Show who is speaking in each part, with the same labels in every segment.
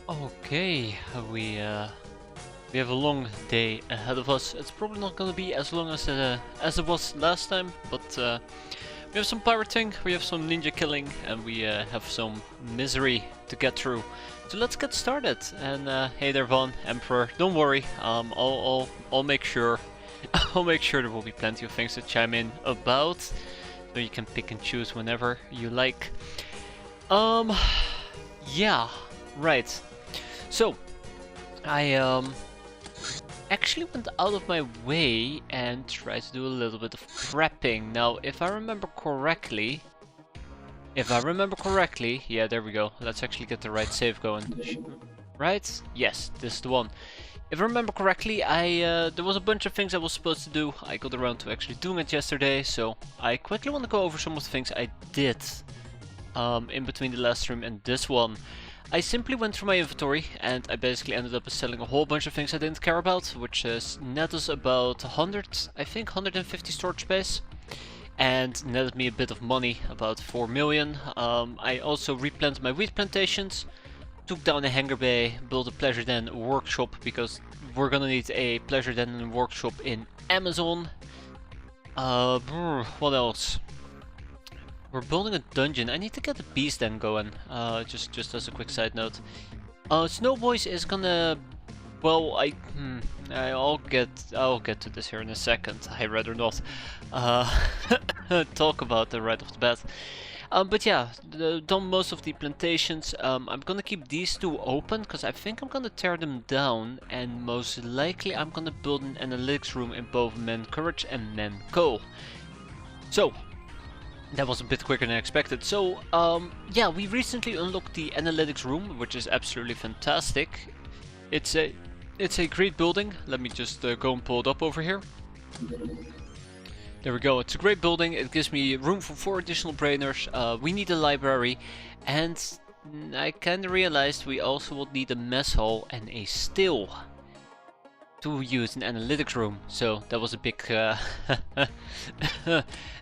Speaker 1: Okay, we have a long day ahead of us. It's probably not gonna be as long as it was last time, but we have some pirating, we have some ninja killing, and we have some misery to get through. So let's get started. And hey there, Von Emperor. Don't worry. I'll make sure. I'll make sure there will be plenty of things to chime in about, so you can pick and choose whenever you like. Yeah, right. So, I actually went out of my way and tried to do a little bit of prepping. Now, if I remember correctly, yeah, there we go. Let's actually get the right save going. Right? Yes, this is the one. If I remember correctly, there was a bunch of things I was supposed to do. I got around to actually doing it yesterday, so I quickly want to go over some of the things I did in between the last stream and this one. I simply went through my inventory and I basically ended up selling a whole bunch of things I didn't care about, which netted us about 150 storage space, and netted me a bit of money, about 4 million. I also replanted my wheat plantations, took down a hangar bay, built a pleasure den workshop, because we're gonna need a pleasure den and workshop in Amazon. What else? We're building a dungeon. I need to get the beast den going. Just as a quick side note. Boyz is gonna. Well, I'll get to this here in a second. I'd rather not talk about it right off the bat. But yeah, done most of the plantations. I'm gonna keep these two open because I think I'm gonna tear them down, and most likely I'm gonna build an analytics room in both Men Courage and Men Co. So. That was a bit quicker than expected. So, yeah, we recently unlocked the analytics room, which is absolutely fantastic. It's a great building. Let me just go and pull it up over here. There we go. It's a great building. It gives me room for 4 additional brainers. We need a library, and I kind of realized we also will need a mess hall and a still to use an analytics room. So that was a big that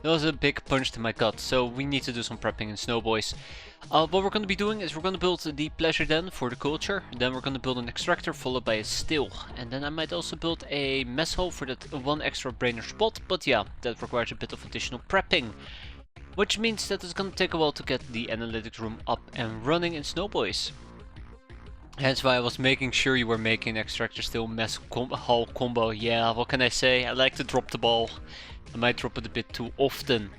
Speaker 1: was a big punch to my gut. So we need to do some prepping in Boyz. What we're going to be doing is we're going to build the pleasure den for the culture, then we're going to build an extractor followed by a still, and then I might also build a mess hall for that 1 extra brainer spot. But yeah, that requires a bit of additional prepping, which means that it's going to take a while to get the analytics room up and running in Boyz. That's why I was making sure you were making extractor still mess hall combo. Yeah, what can I say? I like to drop the ball. I might drop it a bit too often.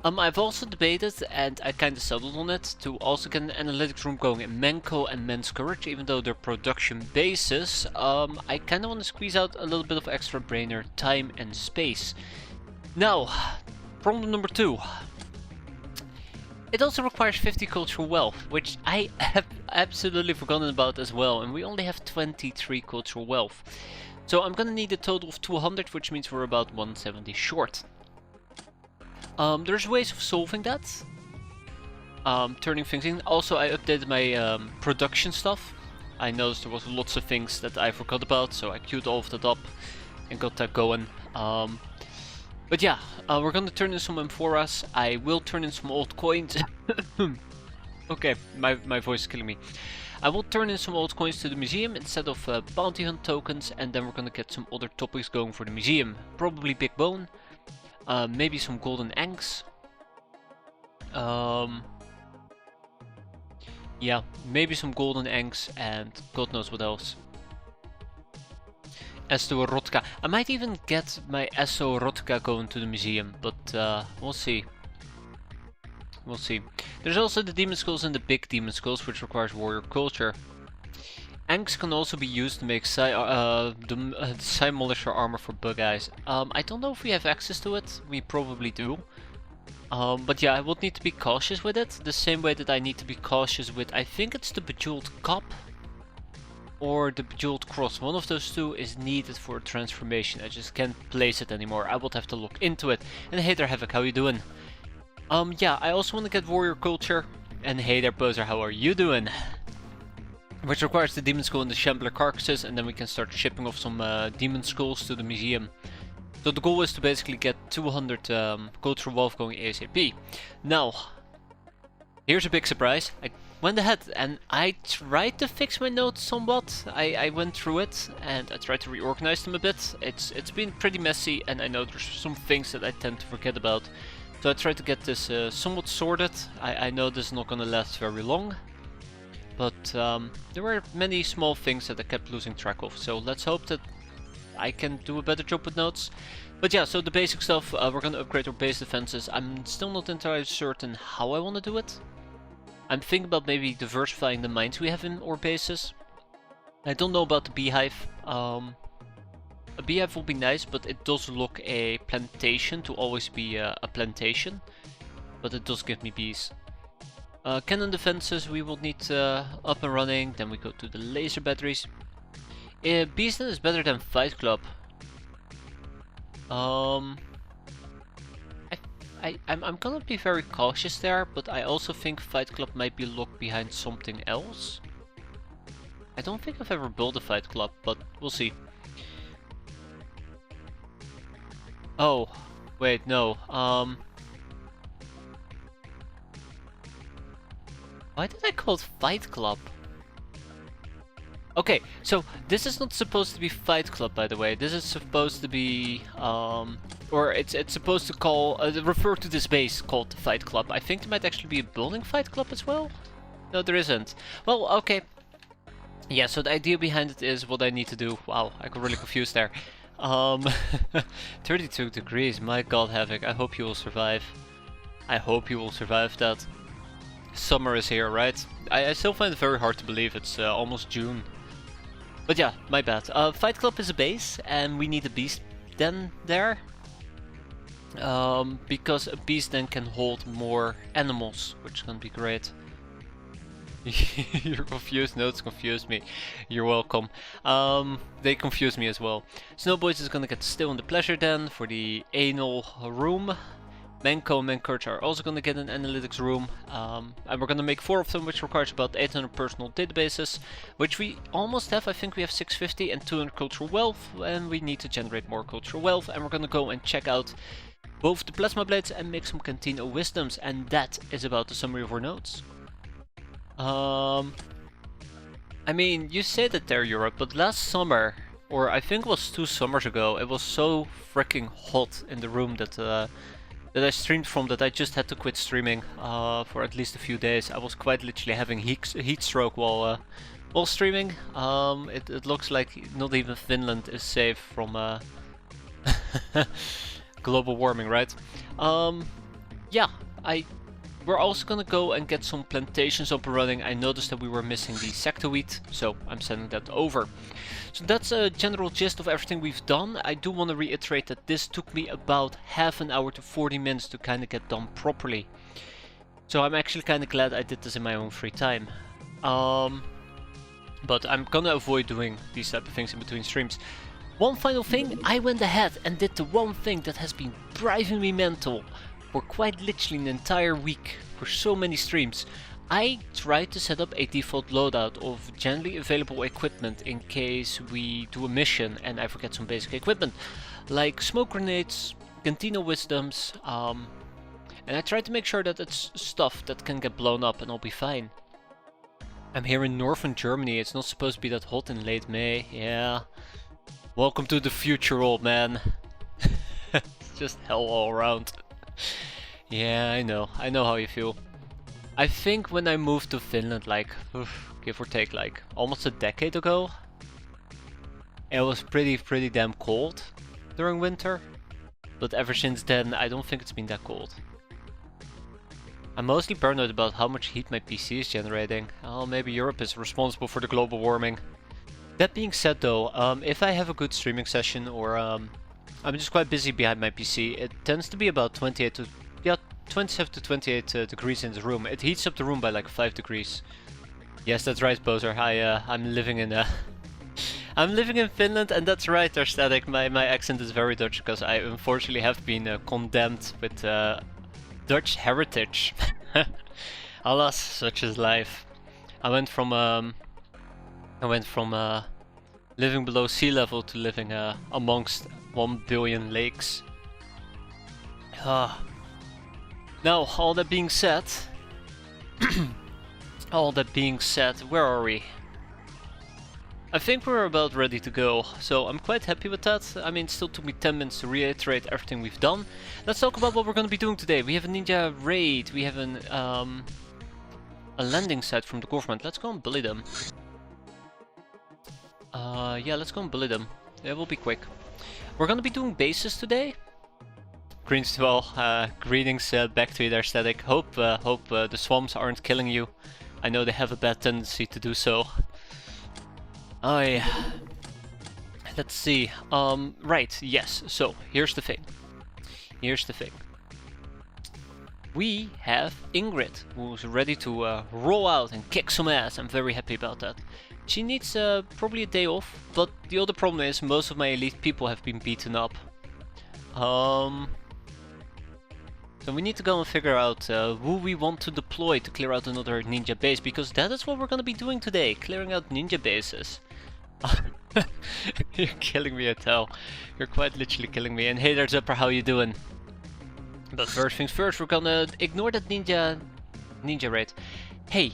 Speaker 1: I've also debated, and I kind of settled on it, to also get an analytics room going in Menco and Men's Courage, even though they're production bases. I kind of want to squeeze out a little bit of extra brainer time and space. Now, problem number 2. It also requires 50 cultural wealth, which I have absolutely forgotten about as well, and we only have 23 cultural wealth. So I'm gonna need a total of 200, which means we're about 170 short. There's ways of solving that. Turning things in. Also, I updated my production stuff. I noticed there was lots of things that I forgot about, so I queued all of that up and got that going. But yeah, we're gonna turn in some amphoras. I will turn in some old coins. Okay, my voice is killing me. I will turn in some old coins to the museum instead of bounty hunt tokens, and then we're gonna get some other topics going for the museum. Probably big bone, maybe some golden eggs. Yeah, maybe some golden eggs, and God knows what else. Esto Rotka. I might even get my Esso Rotka going to the museum, but we'll see. We'll see. There's also the demon skulls and the big demon skulls, which requires warrior culture. Anks can also be used to make the Psi Militia armor for bug eyes. I don't know if we have access to it. We probably do. But yeah, I would need to be cautious with it, the same way that I need to be cautious with, I think it's the Bejeweled Cup or the Bejeweled Cross. One of those two is needed for a transformation. I just can't place it anymore. I would have to look into it. And hey there, Havoc, how you doing? Yeah, I also want to get warrior culture. And hey there, Poser, how are you doing? Which requires the demon skull and the shambler carcasses, and then we can start shipping off some demon skulls to the museum. So the goal is to basically get 200 cultural wealth going ASAP. Now, here's a big surprise. I went ahead and I tried to fix my notes somewhat. I went through it and I tried to reorganize them a bit. It's been pretty messy, and I know there's some things that I tend to forget about. So I tried to get this somewhat sorted. I know this is not gonna last very long, but there were many small things that I kept losing track of. So let's hope that I can do a better job with notes. But yeah, so the basic stuff, we're gonna upgrade our base defenses. I'm still not entirely certain how I want to do it. I'm thinking about maybe diversifying the mines we have in our bases. I don't know about the beehive. A beehive will be nice, but it does look a plantation to always be a plantation. But it does give me bees. Cannon defenses we will need up and running. Then we go to the laser batteries. Beastden is better than Fight Club. I'm gonna be very cautious there, but I also think Fight Club might be locked behind something else. I don't think I've ever built a Fight Club, but we'll see. Oh, wait, no. Why did I call it Fight Club? Okay, so this is not supposed to be Fight Club, by the way. This is supposed to be, or it's supposed to call refer to this base called Fight Club. I think there might actually be a building Fight Club as well. No, there isn't. Well, okay. Yeah, so the idea behind it is what I need to do. Wow, I got really confused there. 32 degrees. My God, Havoc. I hope you will survive. I hope you will survive that. Summer is here, right? I still find it very hard to believe it's almost June. But yeah, my bad. Fight Club is a base, and we need a beast den there. Because a beast den can hold more animals, which is gonna be great. You're confused? Notes confused me. You're welcome. They confused me as well. Snowboys is gonna get still in the pleasure den for the anal room. Menko and Mencourage are also going to get an analytics room, and we're going to make 4 of them, which requires about 800 personal databases, which we almost have. I think we have 650 and 200 cultural wealth, and we need to generate more cultural wealth, and we're going to go and check out both the plasma blades and make some cantina wisdoms, and that is about the summary of our notes. I mean, you say that there, Europe, but last summer, or I think it was 2 summers ago, it was so freaking hot in the room that that I streamed from that I just had to quit streaming for at least a few days. I was quite literally having heat stroke while streaming. It looks like not even Finland is safe from global warming, right? Yeah, we're also gonna go and get some plantations up and running. I noticed that we were missing the sector wheat, so I'm sending that over. So that's a general gist of everything we've done. I do want to reiterate that this took me about half an hour to 40 minutes to kind of get done properly. So I'm actually kind of glad I did this in my own free time. But I'm gonna avoid doing these type of things in between streams. One final thing, I went ahead and did the one thing that has been driving me mental for quite literally an entire week for so many streams. I tried to set up a default loadout of generally available equipment in case we do a mission and I forget some basic equipment, like smoke grenades, cantina wisdoms, and I tried to make sure that it's stuff that can get blown up and I'll be fine. I'm here in northern Germany, it's not supposed to be that hot in late May, yeah. Welcome to the future, old man. It's just hell all around. Yeah, I know how you feel. I think when I moved to Finland, like, give or take, like, almost a decade ago, it was pretty damn cold during winter. But ever since then, I don't think it's been that cold. I'm mostly paranoid about how much heat my PC is generating. Oh, maybe Europe is responsible for the global warming. That being said though, if I have a good streaming session or I'm just quite busy behind my PC, it tends to be about 27 to 28 degrees in the room. It heats up the room by like 5 degrees. Yes, that's right, Bozer. I'm living in I'm living in Finland, and that's right, Aesthetic. My accent is very Dutch because I unfortunately have been condemned with Dutch heritage. Alas, such is life. I went from living below sea level to living amongst 1 billion lakes. Now, all that being said, All that being said, where are we? I think we're about ready to go, so I'm quite happy with that. I mean, it still took me 10 minutes to reiterate everything we've done. Let's talk about what we're going to be doing today. We have a ninja raid, we have a landing site from the government. Let's go and bully them. Yeah, let's go and bully them. It will be quick. We're going to be doing bases today. Greens to all. Greetings back to the aesthetic. Hope the swamps aren't killing you. I know they have a bad tendency to do so. Oh yeah. Let's see. Right, yes. So, here's the thing. Here's the thing. We have Ingrid, who's ready to roll out and kick some ass. I'm very happy about that. She needs probably a day off, but the other problem is most of my elite people have been beaten up. So we need to go and figure out who we want to deploy to clear out another ninja base, because that is what we're going to be doing today, clearing out ninja bases. You're killing me, Atel. You're quite literally killing me. And hey there, Zupper, how you doing? But first things first, we're gonna ignore that ninja raid. Hey,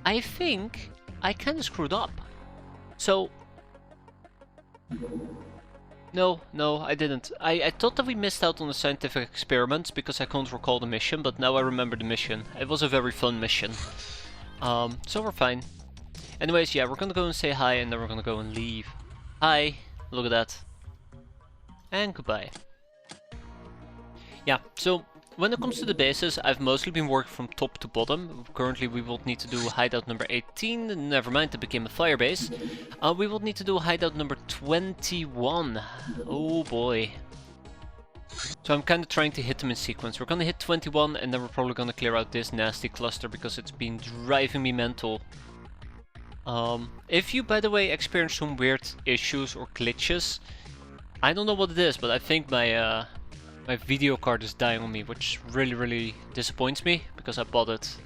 Speaker 1: I think I kinda screwed up. So... No, I didn't. I thought that we missed out on the scientific experiments because I can't recall the mission, but now I remember the mission. It was a very fun mission. So we're fine. Anyways, yeah, we're gonna go and say hi and then we're gonna go and leave. Hi, look at that. And goodbye. Yeah, so when it comes to the bases, I've mostly been working from top to bottom. Currently we will need to do hideout number 18, never mind, it became a fire base. We will need to do hideout number 21. Oh boy. So I'm kind of trying to hit them in sequence. We're gonna hit 21 and then we're probably gonna clear out this nasty cluster because it's been driving me mental. If you, by the way, experience some weird issues or glitches, I don't know what it is, but I think my video card is dying on me, which really disappoints me, because I bought it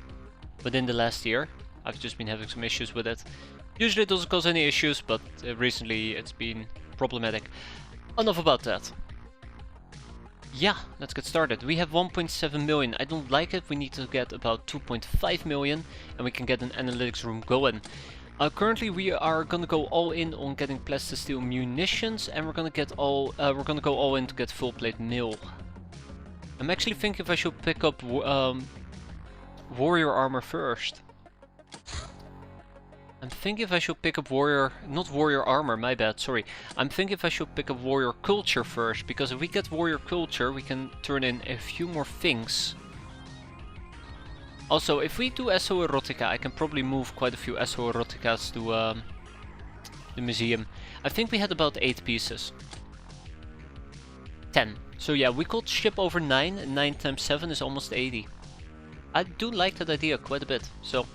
Speaker 1: within the last year. I've just been having some issues with it. Usually it doesn't cause any issues, but recently it's been problematic. Enough about that. Yeah, let's get started. We have 1.7 million. I don't like it. We need to get about 2.5 million, and we can get an analytics room going. Currently we are gonna go all in on getting plastisteel munitions, and we're gonna go all in to get full plate mill. I'm actually thinking if I should pick up warrior armor first. I'm thinking if I should pick up not warrior armor, my bad, sorry. I'm thinking if I should pick up warrior culture first, because if we get warrior culture we can turn in a few more things. Also, if we do SO Erotica, I can probably move quite a few SO Eroticas to the museum. I think we had about 8 pieces. 10. So yeah, we could ship over 9, and 9 times 7 is almost 80. I do like that idea quite a bit, so...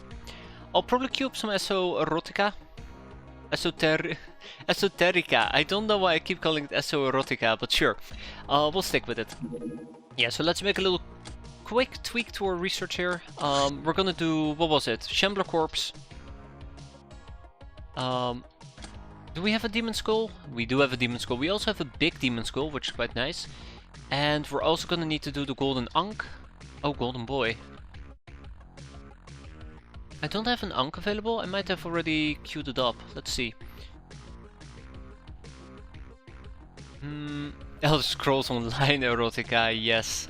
Speaker 1: I'll probably queue up some SO Erotica. Esoterica. I don't know why I keep calling it SO Erotica, but sure. We'll stick with it. Yeah, so let's make a little quick tweak to our research here. We're gonna do, what was it? Shambler Corpse. Do we have a Demon Skull? We do have a Demon Skull. We also have a big Demon Skull, which is quite nice. And we're also gonna need to do the Golden Ankh. Oh, Golden Boy. I don't have an Ankh available. I might have already queued it up. Let's see. Elder Scrolls Online Erotica, yes.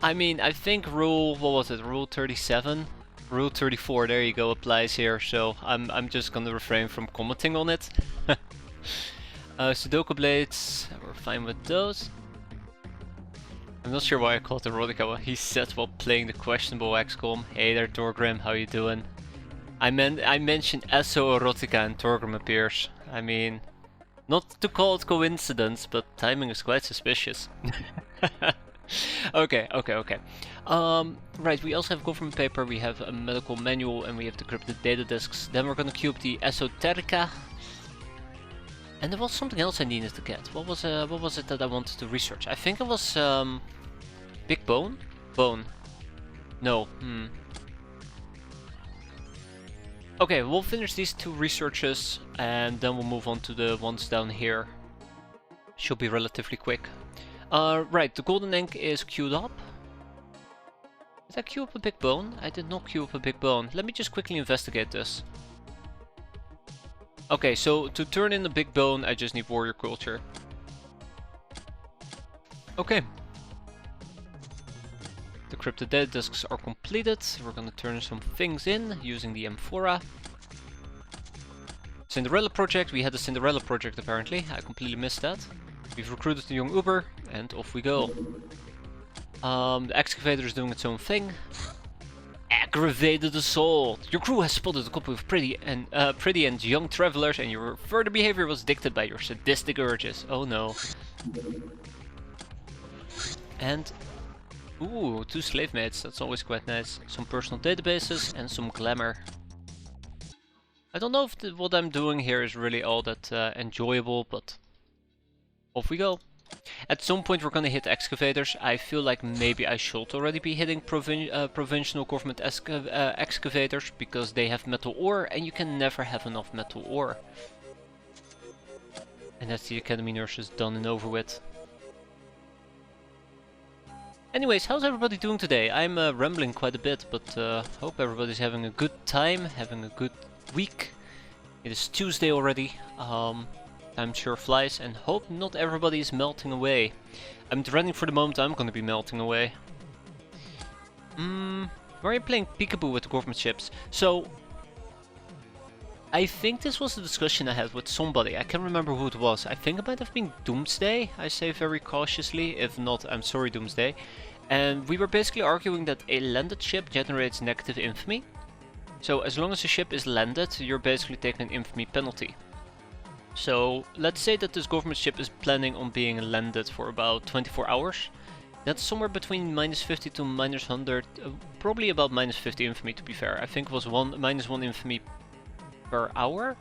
Speaker 1: I mean, I think rule, what was it, rule 37? Rule 34, there you go, applies here, so I'm just gonna refrain from commenting on it. Sudoku Blades, we're fine with those. I'm not sure why I called it erotica, what he said while playing the questionable XCOM. Hey there, Torgrim, how you doing? I mentioned SO Erotica and Torgrim appears. I mean, not to call it coincidence, but timing is quite suspicious. Okay. Right, we also have government paper, we have a medical manual, and we have decrypted data disks. Then we're gonna queue up the Esoterica. And there was something else I needed to get. What was it that I wanted to research? I think it was Big Bone? Bone. No. Okay, we'll finish these 2 researches and then we'll move on to the ones down here. Should be relatively quick. Right, the Golden Ink is queued up. Did I queue up a big bone? I did not queue up a big bone. Let me just quickly investigate this. Okay, so to turn in a big bone, I just need warrior culture. Okay. The cryptid data discs are completed. We're gonna turn some things in using the amphora. Cinderella project. We had a Cinderella project apparently. I completely missed that. We've recruited the young Uber and off we go. The excavator is doing its own thing. Aggravated assault. Your crew has spotted a couple of pretty and young travelers, and your further behavior was dictated by your sadistic urges. Oh no. And ooh, 2 slave mates. That's always quite nice. Some personal databases and some glamour. I don't know if what I'm doing here is really all that enjoyable, but off we go. At some point we're gonna hit excavators. I feel like maybe I should already be hitting provincial government excavators, because they have metal ore and you can never have enough metal ore. And that's the academy nurses done and over with. Anyways, how's everybody doing today? I'm rambling quite a bit, but hope everybody's having a good time, having a good week. It is Tuesday already. Time sure flies, and hope not everybody is melting away. I'm dreading for the moment I'm gonna be melting away. Why are you playing peekaboo with the government ships? So, I think this was a discussion I had with somebody. I can't remember who it was. I think it might have been Doomsday. I say very cautiously. If not, I'm sorry, Doomsday. And we were basically arguing that a landed ship generates negative infamy. So as long as a ship is landed, you're basically taking an infamy penalty. So let's say that this government ship is planning on being landed for about 24 hours. That's somewhere between -50 to -100, probably about -50 infamy to be fair. I think it was -1 infamy per hour?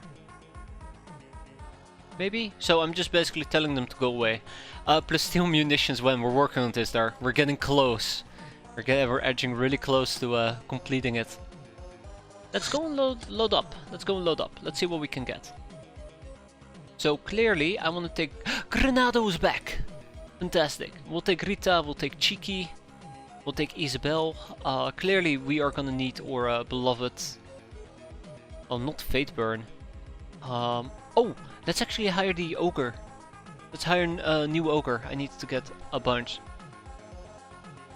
Speaker 1: Maybe? So I'm just basically telling them to go away. Plus steel munitions when we're working on this there. We're getting close. We're edging really close to completing it. Let's go and load up. Let's go and load up. Let's see what we can get. So clearly I want to take Grenado's back. Fantastic. We'll take Rita, we'll take Cheeky, we'll take Isabel. Clearly we are gonna need our beloved... Oh, not Fateburn. Oh, let's actually hire the Ogre. Let's hire a new Ogre. I need to get a bunch.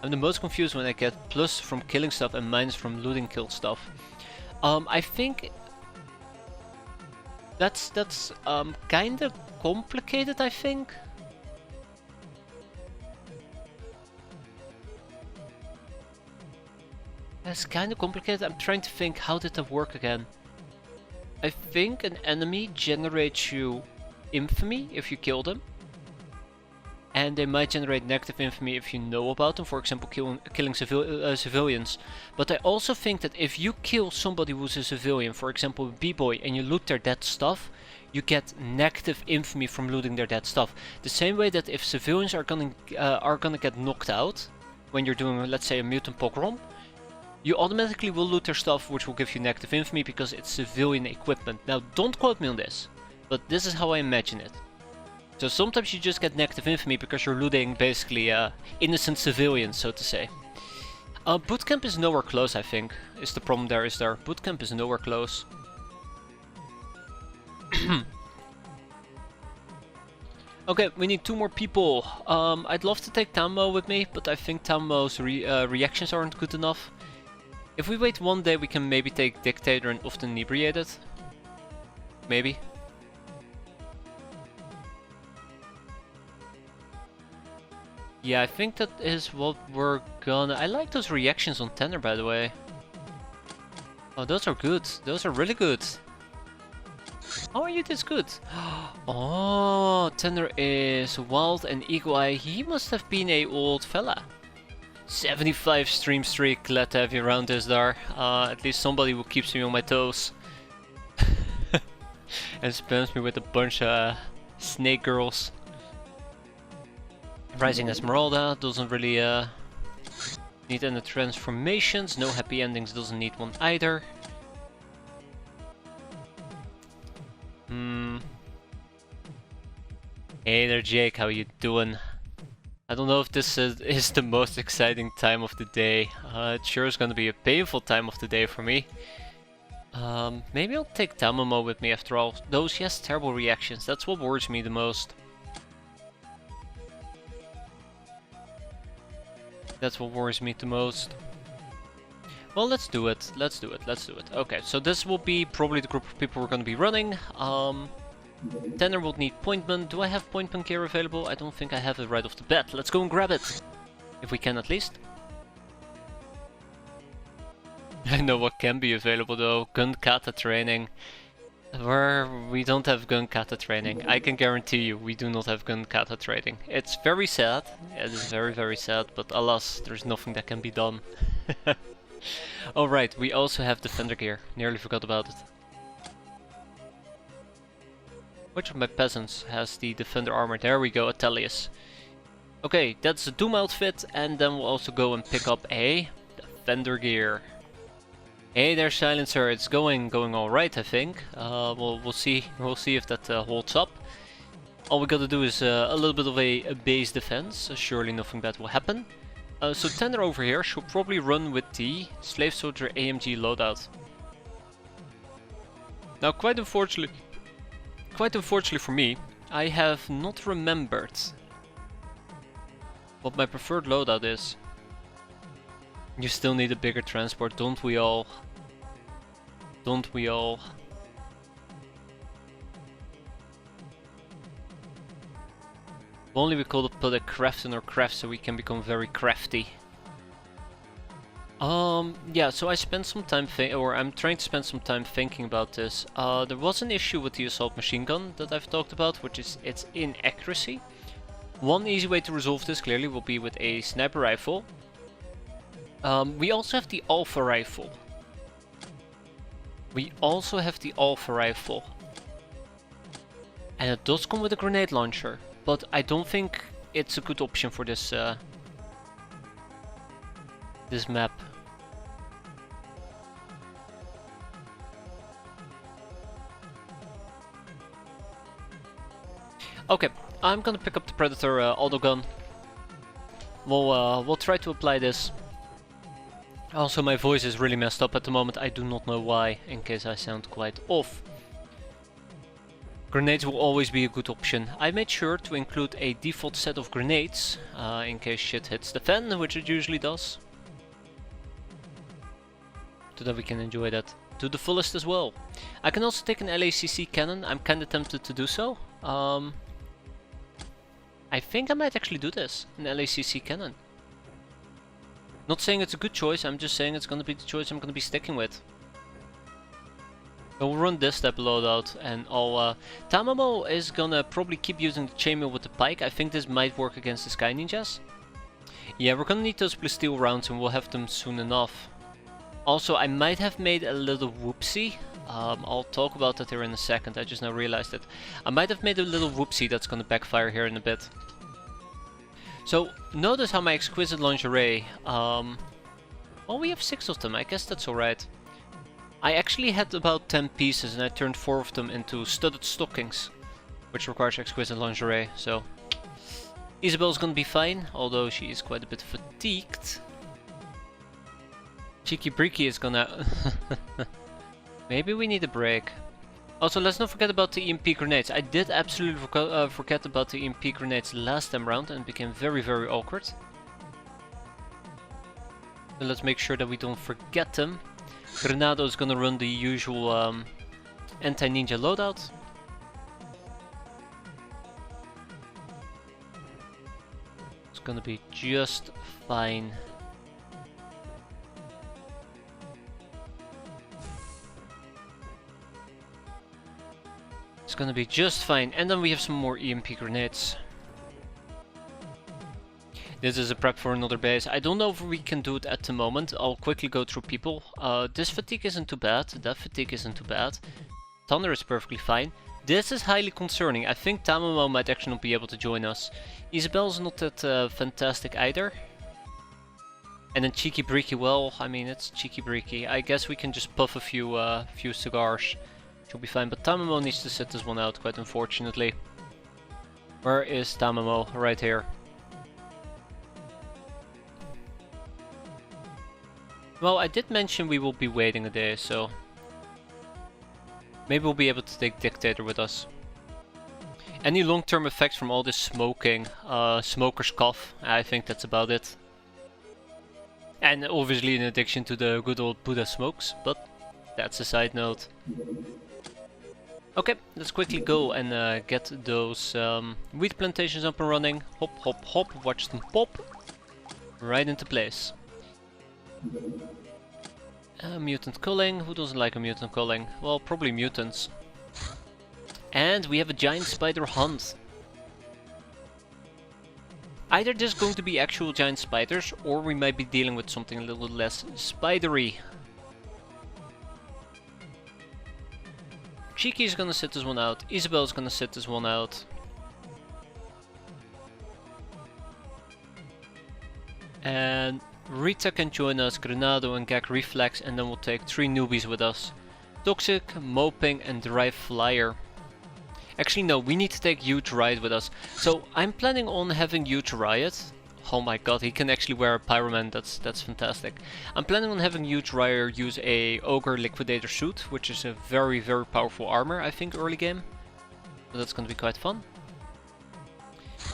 Speaker 1: I'm the most confused when I get plus from killing stuff and minus from looting killed stuff. I think... That's kinda complicated, I think. That's kinda complicated. I'm trying to think, how did that work again? I think an enemy generates you infamy if you kill them. And they might generate negative infamy if you know about them, for example killing civilians. But I also think that if you kill somebody who's a civilian, for example a B-boy, and you loot their dead stuff, you get negative infamy from looting their dead stuff. The same way that if civilians are gonna get knocked out when you're doing, let's say, a mutant pogrom, you automatically will loot their stuff, which will give you negative infamy because it's civilian equipment. Now don't quote me on this, but this is how I imagine it. So sometimes you just get negative infamy because you're looting basically innocent civilians, so to say. Bootcamp is nowhere close, I think, is the problem there, is there. Bootcamp is nowhere close. Okay, we need 2 more people. I'd love to take Tammo with me, but I think Tammo's reactions aren't good enough. If we wait 1 day, we can maybe take Dictator and Often Inebriated. Maybe. Yeah, I think that is what we're gonna... I like those reactions on Tenor, by the way. Oh, those are good. Those are really good. How are you this good? Oh, Tenor is wild and eagle eye. He must have been a old fella. 75 stream streak. Glad to have you around this there. At least somebody who keeps me on my toes. And spams me with a bunch of snake girls. Rising Esmeralda doesn't really need any transformations. No happy endings, doesn't need one either. Hey there, Jake, how you doing? I don't know if this is the most exciting time of the day. It sure is gonna be a painful time of the day for me. Maybe I'll take Tamamo with me after all. Though she has terrible reactions, that's what worries me the most. That's what worries me the most. Well, let's do it. Let's do it. Let's do it. Okay, so this will be probably the group of people we're going to be running. Tanner will need pointman. Do I have pointman gear available? I don't think I have it right off the bat. Let's go and grab it. If we can at least. I know what can be available though. Gun kata training. We don't have gun kata training. I can guarantee you we do not have gun kata training. It's very sad. It is very, very sad. But alas, there's nothing that can be done. Alright, we also have defender gear. Nearly forgot about it. Which of my peasants has the defender armor? There we go, Atelius. Okay, that's a Doom outfit, and then we'll also go and pick up a defender gear. Hey there, Silencer. It's going alright, I think. We'll see if that holds up. All we gotta do is a little bit of a base defense. Surely nothing bad will happen. So Tender over here should probably run with the Slave Soldier AMG loadout. Now, quite unfortunately for me, I have not remembered what my preferred loadout is. You still need a bigger transport, don't we all? Don't we all? If only we could put a craft in our craft so we can become very crafty. Yeah, so I spent some time I'm trying to spend some time thinking about this. There was an issue with the assault machine gun that I've talked about, which is its inaccuracy. One easy way to resolve this clearly will be with a sniper rifle. We also have the Alpha rifle. And it does come with a grenade launcher, but I don't think it's a good option for this this map. Okay, I'm gonna pick up the Predator auto gun. We'll try to apply this. Also, my voice is really messed up at the moment. I do not know why, in case I sound quite off. Grenades will always be a good option. I made sure to include a default set of grenades, in case shit hits the fan, which it usually does. So that we can enjoy that to the fullest as well. I can also take an LACC cannon. I'm kinda tempted to do so. I think I might actually do this, an LACC cannon. Not saying it's a good choice, I'm just saying it's gonna be the choice I'm gonna be sticking with. We'll run this type of loadout, and Tamamo is gonna probably keep using the chainmail with the pike. I think this might work against the Sky Ninjas. Yeah, we're gonna need those plasteel rounds, and we'll have them soon enough. Also, I might have made a little whoopsie. I'll talk about that here in a second, I just now realized it. I might have made a little whoopsie that's gonna backfire here in a bit. So, notice how my exquisite lingerie, well, we have 6 of them, I guess that's alright. I actually had about 10 pieces and I turned 4 of them into studded stockings, which requires exquisite lingerie, so Isabel's gonna be fine, although she is quite a bit fatigued. Cheeky Breaky is gonna... Maybe we need a break. Also, let's not forget about the EMP grenades. I did absolutely forget about the EMP grenades last time round and it became very, very awkward. So let's make sure that we don't forget them. Granado is gonna run the usual anti-ninja loadout. It's gonna be just fine. It's gonna be just fine, and then we have some more EMP grenades. This is a prep for another base. I don't know if we can do it at the moment. I'll quickly go through people. This fatigue isn't too bad, that fatigue isn't too bad. Thunder is perfectly fine. This is highly concerning. I think Tamamo might actually not be able to join us. Isabel's not that fantastic either. And then Cheeky Breaky, well, I mean, it's Cheeky Breaky. I guess we can just puff a few cigars. Should be fine, but Tamamo needs to sit this one out, quite unfortunately. Where is Tamamo? Right here. Well, I did mention we will be waiting a day, so maybe we'll be able to take Dictator with us. Any long-term effects from all this smoking? Smoker's cough, I think that's about it. And obviously an addiction to the good old Buddha smokes, but that's a side note. Okay, let's quickly go and get those wheat plantations up and running. Hop, hop, hop, watch them pop. Right into place. Mutant culling, who doesn't like a mutant culling? Well, probably mutants. And we have a giant spider hunt. Either there's going to be actual giant spiders, or we might be dealing with something a little less spidery. Cheeky's gonna sit this one out, Isabel's gonna sit this one out. And Rita can join us, Granado and Gag Reflex, and then we'll take 3 newbies with us. Toxic, Moping and Dry Flyer. Actually no, we need to take Huge Riot with us. So I'm planning on having Huge Riot. Oh my god, he can actually wear a Pyroman, that's fantastic. I'm planning on having Huge Riot use a Ogre Liquidator suit, which is a very powerful armor, I think, early game. So that's gonna be quite fun.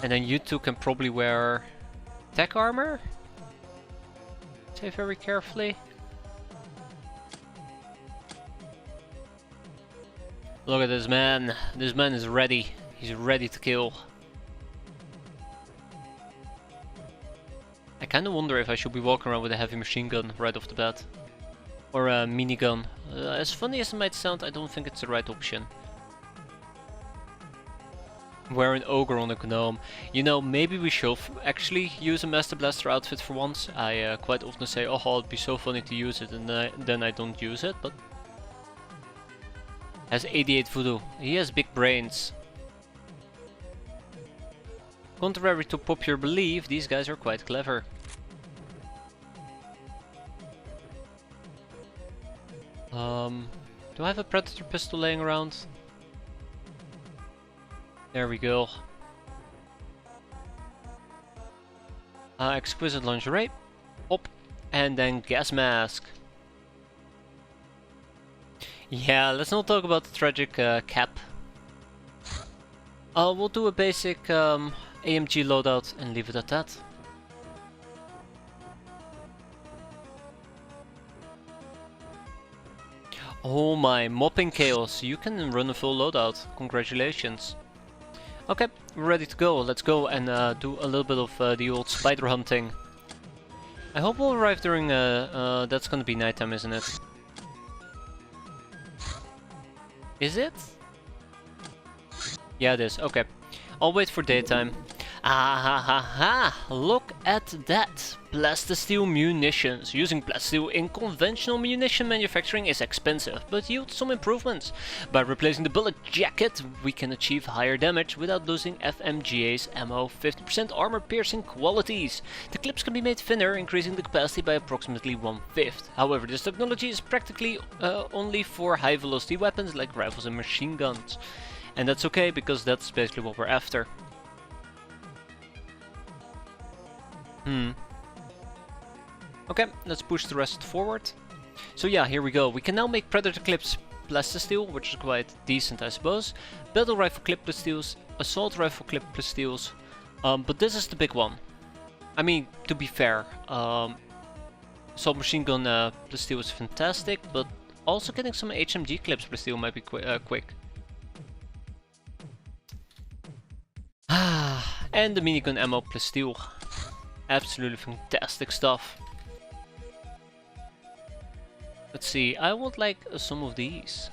Speaker 1: And then you two can probably wear tech armor? Say very carefully. Look at this man. This man is ready. He's ready to kill. I kinda wonder if I should be walking around with a heavy machine gun right off the bat. Or a minigun. As funny as it might sound, I don't think it's the right option. Wear an ogre on a gnome. You know, maybe we should actually use a Master Blaster outfit for once. I quite often say, oh, it'd be so funny to use it, and then I don't use it, but... Has 88 voodoo. He has big brains. Contrary to popular belief, these guys are quite clever. Do I have a Predator pistol laying around? There we go. Exquisite lingerie. Hop. And then gas mask. Yeah, let's not talk about the tragic cap. We'll do a basic AMG loadout and leave it at that. Oh my, Mopping Chaos, you can run a full loadout. Congratulations. Okay, we're ready to go. Let's go and do a little bit of the old spider hunting. I hope we'll arrive during, that's gonna be nighttime, isn't it? Is it? Yeah, it is. Okay. I'll wait for daytime. Ah ha ha ha! Look at that! Plastisteel munitions. Using plastisteel in conventional munition manufacturing is expensive, but yields some improvements. By replacing the bullet jacket, we can achieve higher damage without losing FMGA's ammo 50% armor piercing qualities. The clips can be made thinner, increasing the capacity by approximately 1/5. However, this technology is practically only for high velocity weapons like rifles and machine guns. And that's okay, because that's basically what we're after. Okay, let's push the rest forward. So yeah, here we go. We can now make Predator clips plastisteel, which is quite decent, I suppose. Battle rifle clip plastisteels, assault rifle clip plastisteels. But this is the big one. I mean, to be fair, assault machine gun plasteel is fantastic, but also getting some HMG clips plasteel might be quick. And the minigun ammo plasteel. Absolutely fantastic stuff. Let's see, I would like some of these.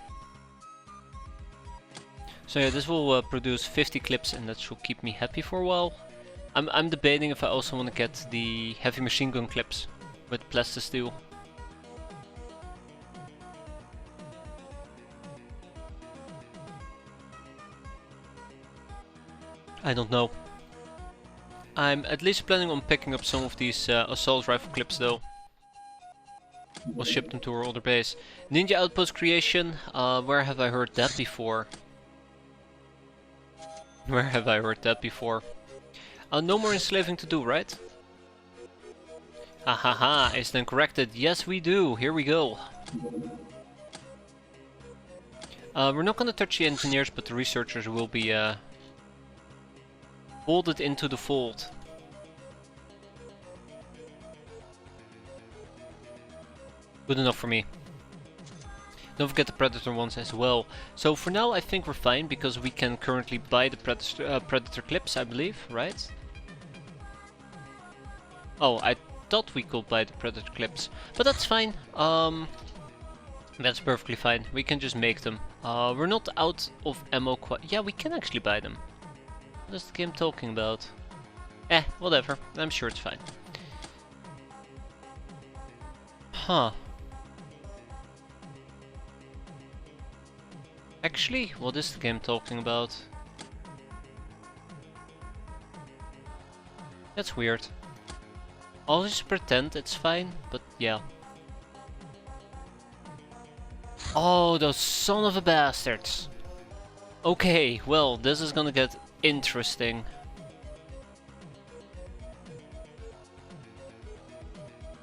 Speaker 1: So yeah, this will produce 50 clips and that should keep me happy for a while. I'm debating if I also want to get the heavy machine gun clips with plastisteel. I don't know. I'm at least planning on picking up some of these assault rifle clips though. We'll ship them to our older base. Ninja Outpost creation, where have I heard that before? Where have I heard that before? No more enslaving to do, right? Ha ha ha, is then corrected. Yes, we do. Here we go. We're not gonna touch the engineers, but the researchers will be folded into the fold. Good enough for me. Don't forget the Predator ones as well. So for now I think we're fine, because we can currently buy the Predator clips, I believe, right? Oh, I thought we could buy the Predator clips, but that's fine. That's perfectly fine. We can just make them. We're not out of ammo quite. Yeah, we can actually buy them. What is the game talking about? Whatever. I'm sure it's fine. Huh. Actually, what is the game talking about? That's weird. I'll just pretend it's fine, but yeah. Oh, those son of a bastards. Okay, well, this is gonna get interesting.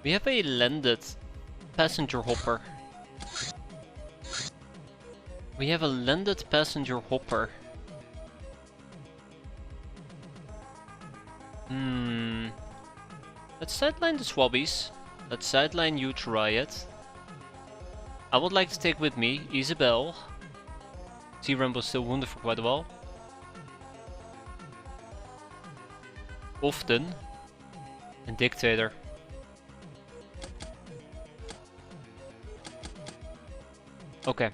Speaker 1: We have a landed passenger hopper. We have a landed passenger hopper. Let's sideline the swabbies. Let's sideline you, try it. I would like to take with me Isabel. T-Rambo's still wounded for quite a while. Often. And Dictator. Okay.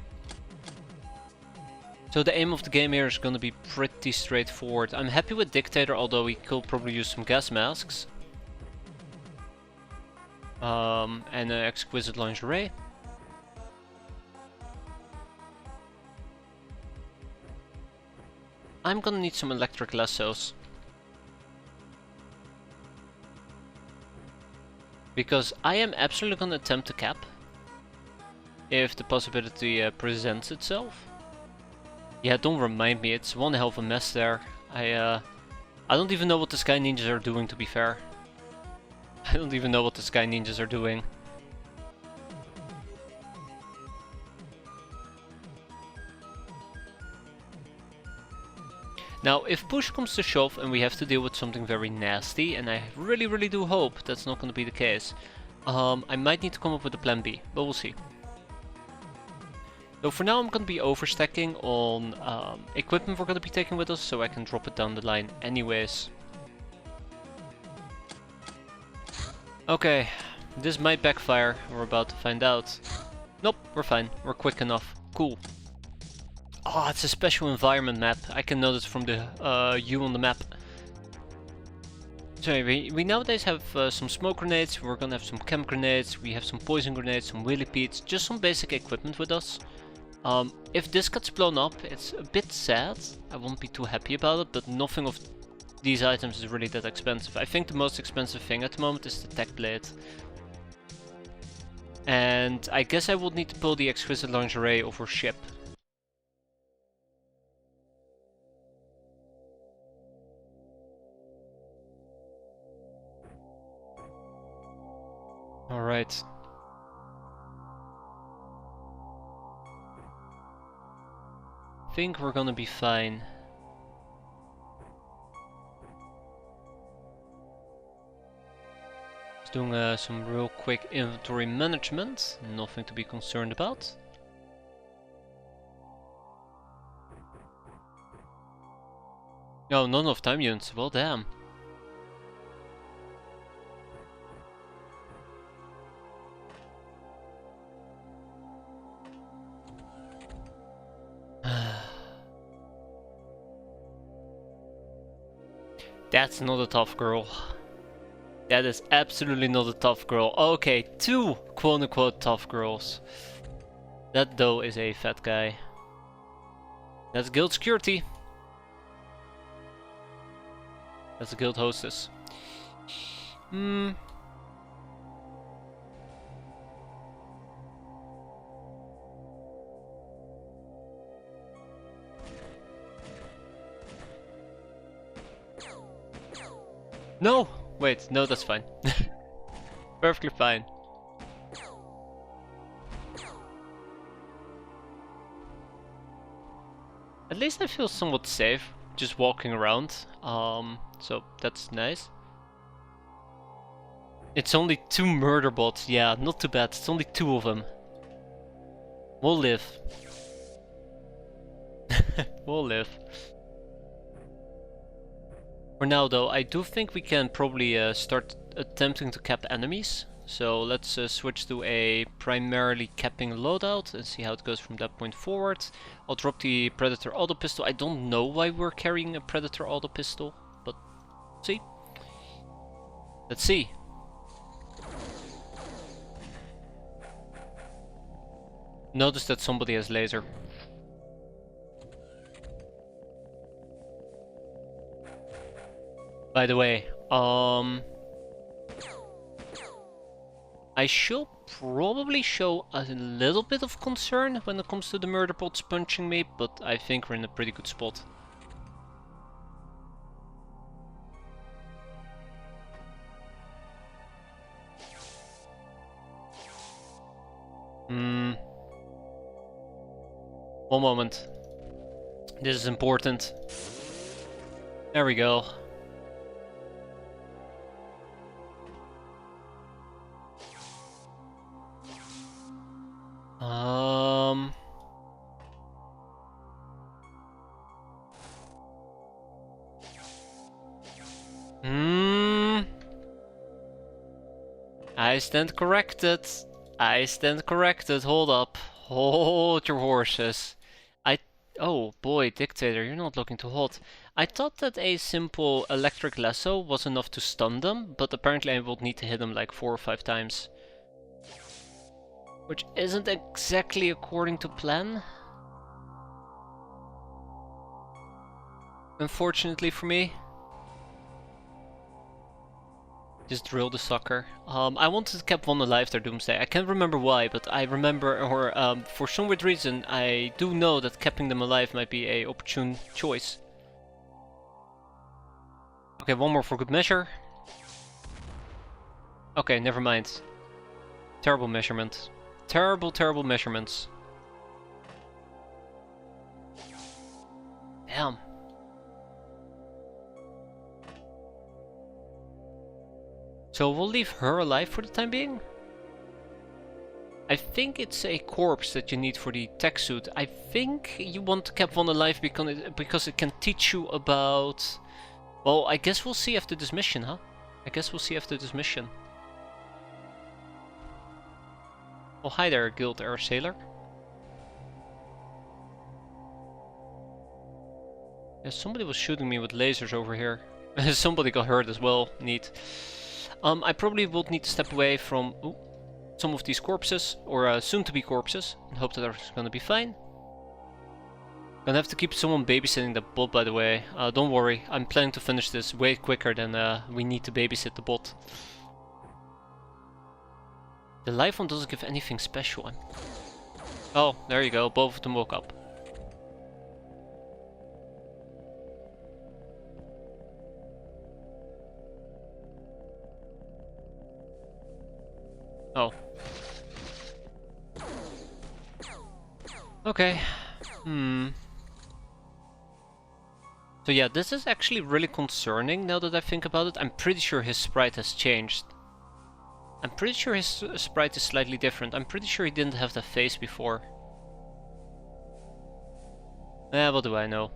Speaker 1: So the aim of the game here is gonna be pretty straightforward. I'm happy with Dictator, although we could probably use some gas masks. And an exquisite lingerie. I'm gonna need some electric lassos. Because I am absolutely gonna attempt to cap. If the possibility presents itself. Yeah, don't remind me, it's one hell of a mess there. I don't even know what the Sky Ninjas are doing, to be fair. I don't even know what the Sky Ninjas are doing. Now, if push comes to shove and we have to deal with something very nasty, and I really do hope that's not going to be the case, I might need to come up with a plan B, but we'll see. So for now I'm going to be overstacking on equipment we're going to be taking with us, so I can drop it down the line anyways. Okay, this might backfire, we're about to find out. Nope, we're fine, we're quick enough, cool. Oh, it's a special environment map. I can notice from the U on the map. So we nowadays have some smoke grenades, we're gonna have some chem grenades, we have some poison grenades, some millipedes, just some basic equipment with us. If this gets blown up, it's a bit sad. I won't be too happy about it, but nothing of these items is really that expensive. I think the most expensive thing at the moment is the tech blade. And I guess I would need to pull the exquisite lingerie over ship. Alright. I think we're gonna be fine. Just doing some real quick inventory management. Nothing to be concerned about. No, none of time units. Well, damn. That's not a tough girl. That is absolutely not a tough girl. Okay, 2 quote-unquote tough girls. That though is a fat guy. That's guild security. That's a guild hostess. No! Wait, no, that's fine. Perfectly fine. At least I feel somewhat safe just walking around. So that's nice. It's only 2 murder bots. Yeah, not too bad. It's only 2 of them. We'll live. We'll live. For now though, I do think we can probably start attempting to cap enemies. So let's switch to a primarily capping loadout and see how it goes from that point forward. I'll drop the Predator auto pistol. I don't know why we're carrying a Predator auto pistol, but see. Let's see. Notice that somebody has laser. By the way, I should probably show a little bit of concern when it comes to the murder bots punching me, but I think we're in a pretty good spot. One moment. This is important. There we go. I stand corrected. I stand corrected. Hold up. Hold your horses. Oh boy, Dictator, you're not looking too hot. I thought that a simple electric lasso was enough to stun them, but apparently I would need to hit them like 4 or 5 times. Which isn't exactly according to plan. Unfortunately for me. Just drill the sucker. I wanted to keep one alive there, Doomsday. I can't remember why, but I remember, or for some weird reason, I do know that keeping them alive might be a opportune choice. Okay, one more for good measure. Okay, never mind. Terrible measurement. Terrible, terrible measurements. Damn. So we'll leave her alive for the time being. I think it's a corpse that you need for the tech suit. I think you want to keep one alive because it can teach you about... Well, I guess we'll see after this mission, huh? I guess we'll see after this mission. Oh, hi there, Guild Air Sailor. Yeah, somebody was shooting me with lasers over here. Somebody got hurt as well. Neat. I probably would need to step away from some of these corpses, or soon-to-be corpses, and hope that everything's gonna be fine. Gonna have to keep someone babysitting the bot, by the way. Don't worry, I'm planning to finish this way quicker than we need to babysit the bot. The live one doesn't give anything special. Oh, there you go, both of them woke up. Oh. Okay. So yeah, this is actually really concerning now that I think about it. I'm pretty sure his sprite has changed. I'm pretty sure his sprite is slightly different. I'm pretty sure he didn't have that face before. What do I know?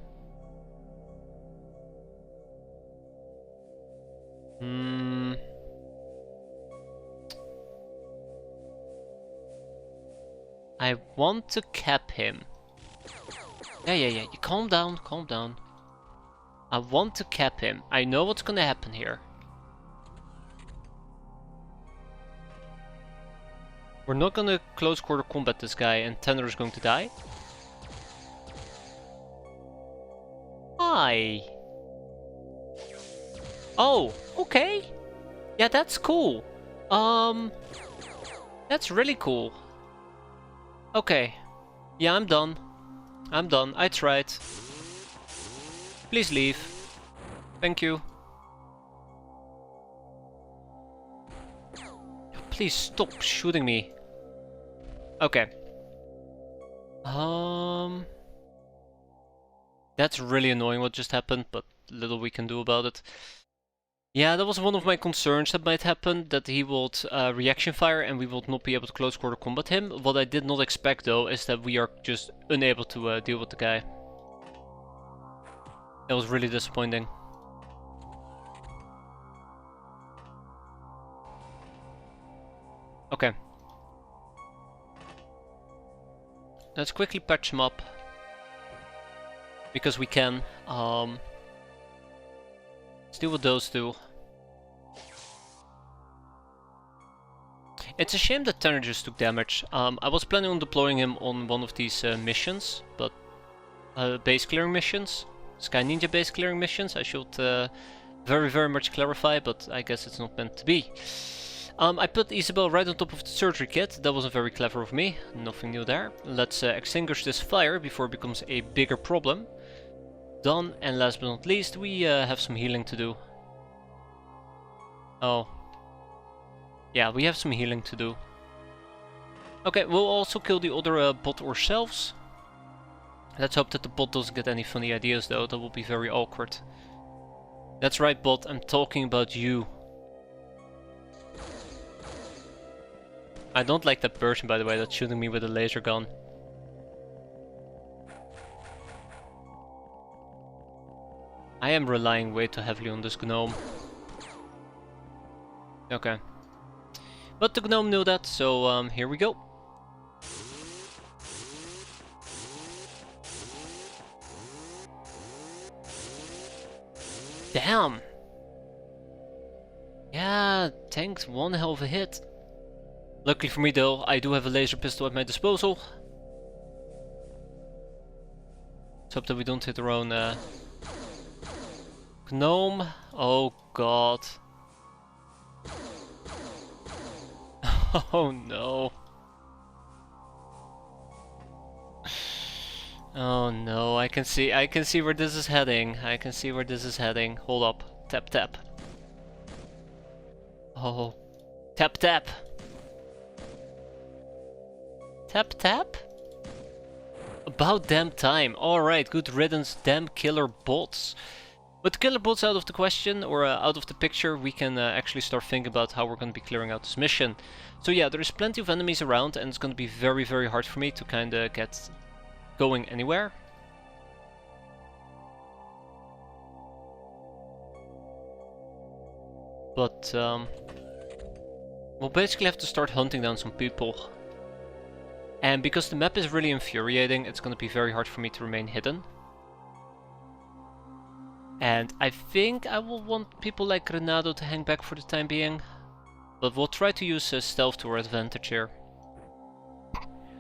Speaker 1: I want to cap him. Yeah. You calm down, calm down. I want to cap him. I know what's gonna happen here. We're not gonna close quarter combat this guy and Tanner is going to die. Hi. Oh, okay. Yeah, that's cool. That's really cool. Okay. Yeah, I'm done. I'm done. I tried. Please leave. Thank you. Please stop shooting me. Okay. That's really annoying what just happened, but little we can do about it. Yeah, that was one of my concerns that might happen, that he would reaction fire and we would not be able to close quarter combat him. What I did not expect though is that we are just unable to deal with the guy. That was really disappointing. Okay. Let's quickly patch him up. Because we can. Let's deal with those two. It's a shame that Tanner just took damage. I was planning on deploying him on one of these missions, but base clearing missions. Sky Ninja base clearing missions. I should very much clarify, but I guess it's not meant to be. I put Isabel right on top of the surgery kit. That wasn't very clever of me. Nothing new there. Let's extinguish this fire before it becomes a bigger problem. Done. And last but not least, we have some healing to do. Oh. Yeah, we have some healing to do. Okay, we'll also kill the other bot ourselves. Let's hope that the bot doesn't get any funny ideas though. That will be very awkward. That's right, bot. I'm talking about you. I don't like that person, by the way, that's shooting me with a laser gun. I am relying way too heavily on this gnome. Okay. But the gnome knew that, so here we go. Damn! Yeah, tanked one hell of a hit. Luckily for me though, I do have a laser pistol at my disposal. Let's hope that we don't hit our own gnome. Oh god. Oh no. Oh no, I can see where this is heading. I can see where this is heading. Hold up. Tap tap. Oh. Tap tap. Tap tap? About damn time. Alright, good riddance, damn killer bots. With the killer bots out of the question, or out of the picture, we can actually start thinking about how we're going to be clearing out this mission. So yeah, there's plenty of enemies around and it's going to be very hard for me to kind of get going anywhere. But we'll basically have to start hunting down some people. And because the map is really infuriating, it's going to be very hard for me to remain hidden. And I think I will want people like Renado to hang back for the time being. But we'll try to use stealth to our advantage here.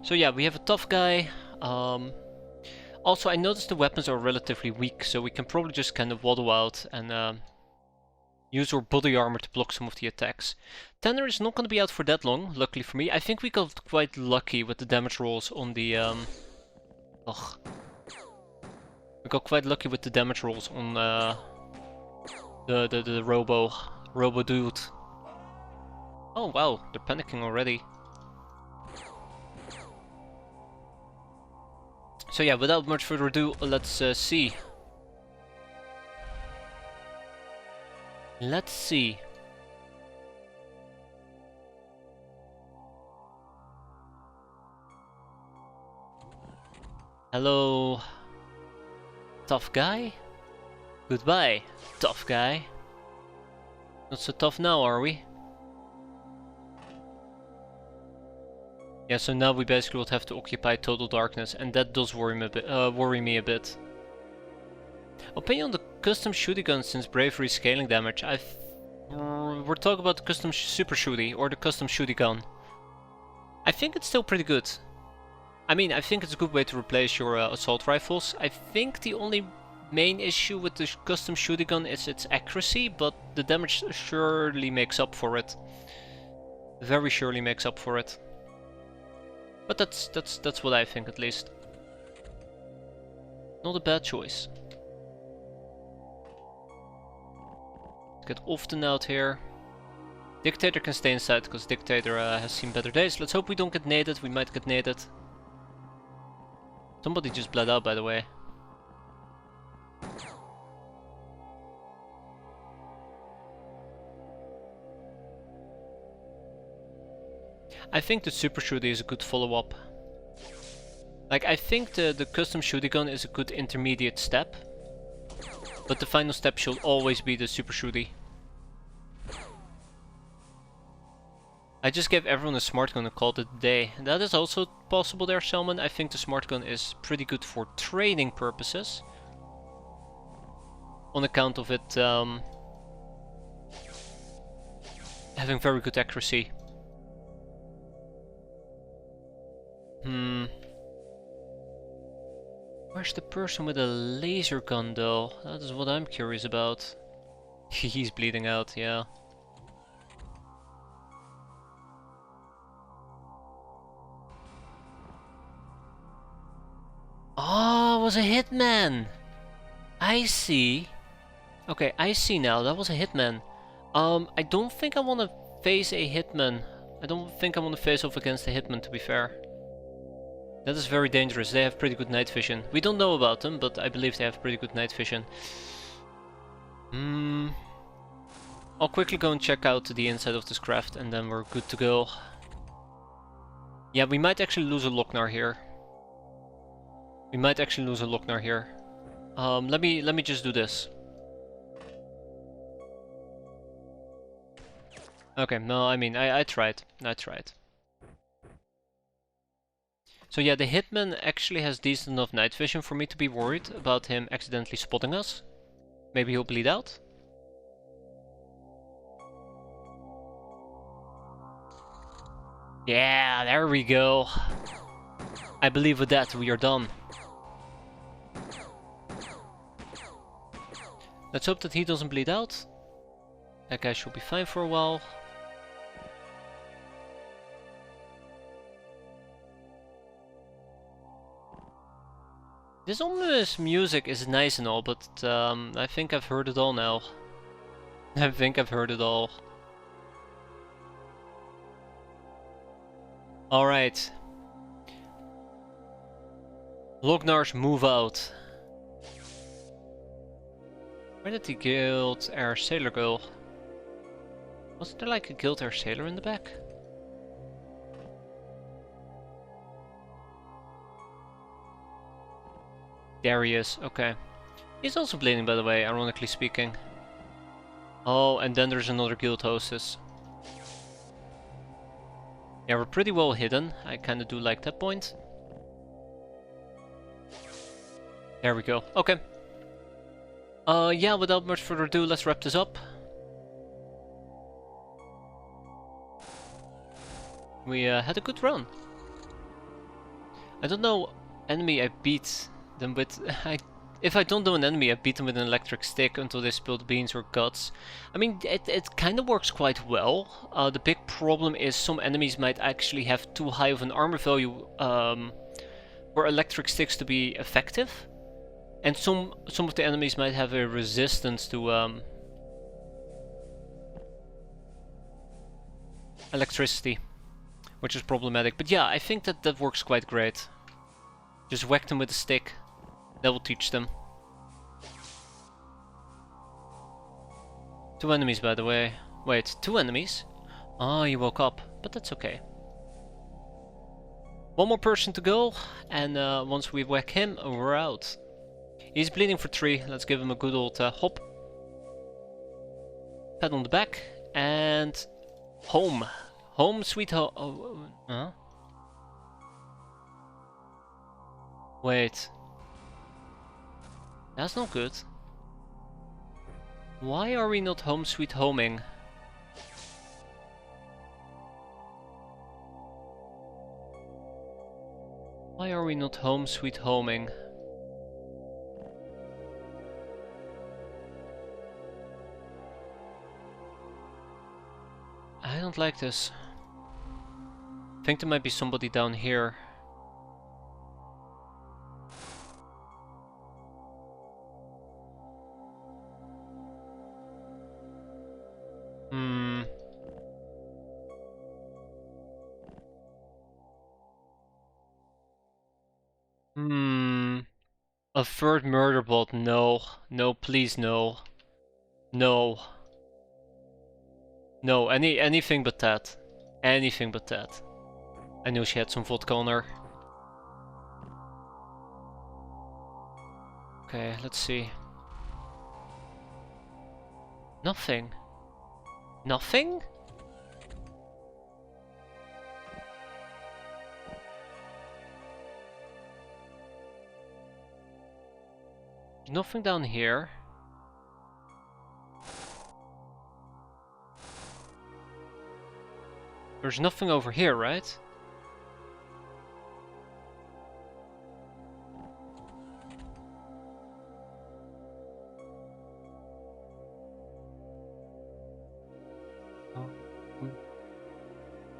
Speaker 1: So yeah, we have a tough guy. Also, I noticed the weapons are relatively weak, so we can probably just kind of waddle out and use our body armor to block some of the attacks. Tanner is not going to be out for that long, luckily for me. I think we got quite lucky with the damage rolls on the... We got quite lucky with the damage rolls on the Robo dude. Oh wow, they're panicking already. So yeah, without much further ado, let's see. Let's see. Hello, tough guy? Goodbye, tough guy. Not so tough now, are we? Yeah, so now we basically would have to occupy total darkness, and that does worry me a bit. Opinion on the custom shooty gun since bravery scaling damage. We're talking about the custom super shooty or the custom shooty gun. I think it's still pretty good. I mean, I think it's a good way to replace your assault rifles. I think the only main issue with the custom shooty gun is its accuracy, but the damage surely makes up for it. Very surely makes up for it. But that's what I think, at least. Not a bad choice. Let's get Often out here. Dictator can stay inside because Dictator has seen better days. Let's hope we don't get naded. We might get naded. Somebody just bled out, by the way. I think the Super Shooty is a good follow-up. Like, I think the custom shooty gun is a good intermediate step. But the final step should always be the Super Shooty. I just gave everyone a smart gun and called it a day. That is also possible there, Selman. I think the smart gun is pretty good for training purposes. On account of it having very good accuracy. Where's the person with a laser gun though? That is what I'm curious about. He's bleeding out, yeah. Oh, it was a hitman! I see. Okay, I see now, that was a hitman. I don't think I want to face a hitman. I don't think I want to face off against a hitman, to be fair. That is very dangerous. They have pretty good night vision. We don't know about them, but I believe they have pretty good night vision. I'll quickly go and check out the inside of this craft and then we're good to go. Yeah, we might actually lose a Lochnar here. We might actually lose a Lochnar here. Let me just do this. Okay, no, I mean, I tried. I tried. So yeah, the hitman actually has decent enough night vision for me to be worried about him accidentally spotting us. Maybe he'll bleed out. Yeah, there we go. I believe with that we are done. Let's hope that he doesn't bleed out. That guy should be fine for a while. This ominous music is nice and all, but I think I've heard it all now. I think I've heard it all. Alright. Lochnars, move out. Where did the Guild Air Sailor go? Wasn't there like a Guild Air Sailor in the back? There he is, okay. He's also bleeding, by the way, ironically speaking. Oh, and then there's another guild hostess. Yeah, we're pretty well hidden. I kinda do like that point. There we go, okay. Yeah, without much further ado, let's wrap this up. We had a good run. I don't know enemy I beat them with. If I don't know an enemy, I beat them with an electric stick until they spilled beans or guts. I mean, it kind of works quite well. The big problem is some enemies might actually have too high of an armor value for electric sticks to be effective. And some of the enemies might have a resistance to electricity, which is problematic. But yeah, I think that works quite great. Just whack them with a stick. That will teach them. 2 enemies, by the way. Wait, 2 enemies? Oh, he woke up, but that's okay. 1 more person to go, and once we whack him, we're out. He's bleeding for 3. Let's give him a good old hop. Pat on the back, and home. Home sweet home. Oh, huh? Wait. That's not good. Why are we not home sweet homing? Why are we not home sweet homing? I don't like this. I think there might be somebody down here. A third murder bot, no. No, please no. No. No, anything but that. Anything but that. I knew she had some vodka on her. Okay, let's see. Nothing. Nothing? Nothing down here. There's nothing over here, right?